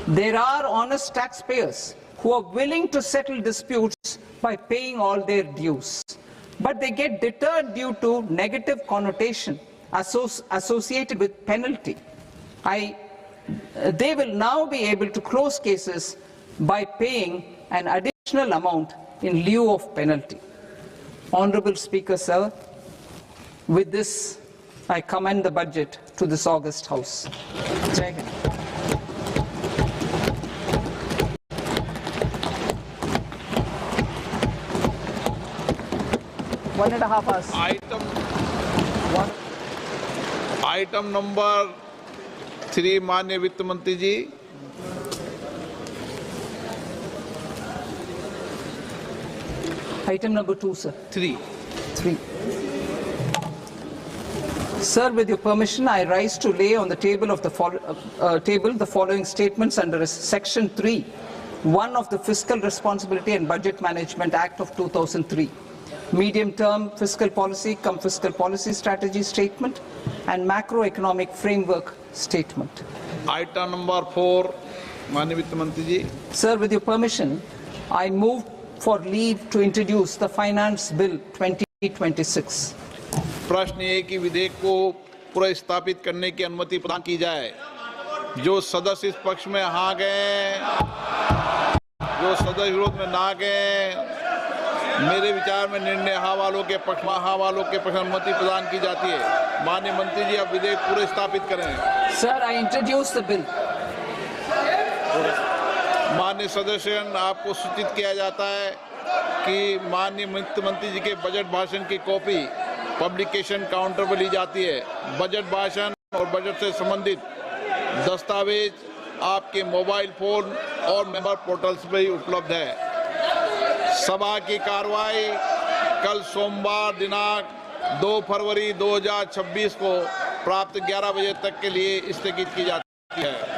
There are honest taxpayers who are willing to settle disputes by paying all their dues, but they get deterred due to negative connotation associated with penalty. They will now be able to close cases by paying an additional amount in lieu of penalty. Honorable Speaker, sir, with this I commend the budget to this august House. Jai Hind. 1.5 hours. Item number 3 माननीय वित्त मंत्री जी। Item number 2, sir. 3। 3. Sir, with your permission, I rise to lay on the table of the the following statements under Section 3, 1 of the Fiscal Responsibility and Budget Management Act of 2003, medium-term fiscal policy, fiscal policy strategy statement, and macroeconomic framework statement. Item number 4 माननीय वित्त मंत्री जी। Sir, with your permission, I move for leave to introduce the Finance Bill 2026. प्रश्न ये कि विधेयक को पुनर्स्थापित करने की अनुमति प्रदान की जाए। जो सदस्य इस पक्ष में हाँ गए, जो सदस्य विरोध में ना गए, मेरे विचार में निर्णय हाँ वालों के पक्ष में, हाँ वालों के पक्ष में अनुमति प्रदान की जाती है। माननीय मंत्री जी, अब विधेयक पुनर्स्थापित करें। Sir, I introduce the bill. माननीय सदस्यगण, आपको सूचित किया जाता है कि माननीय वित्त मंत्री जी के बजट भाषण की कॉपी पब्लिकेशन काउंटर पर ली जाती है। बजट भाषण और बजट से संबंधित दस्तावेज आपके मोबाइल फोन और मेंबर पोर्टल्स पर ही उपलब्ध है। सभा की कार्रवाई कल सोमवार दिनांक 2 फरवरी 2026 को प्राप्त 11 बजे तक के लिए स्थगित की जाती है।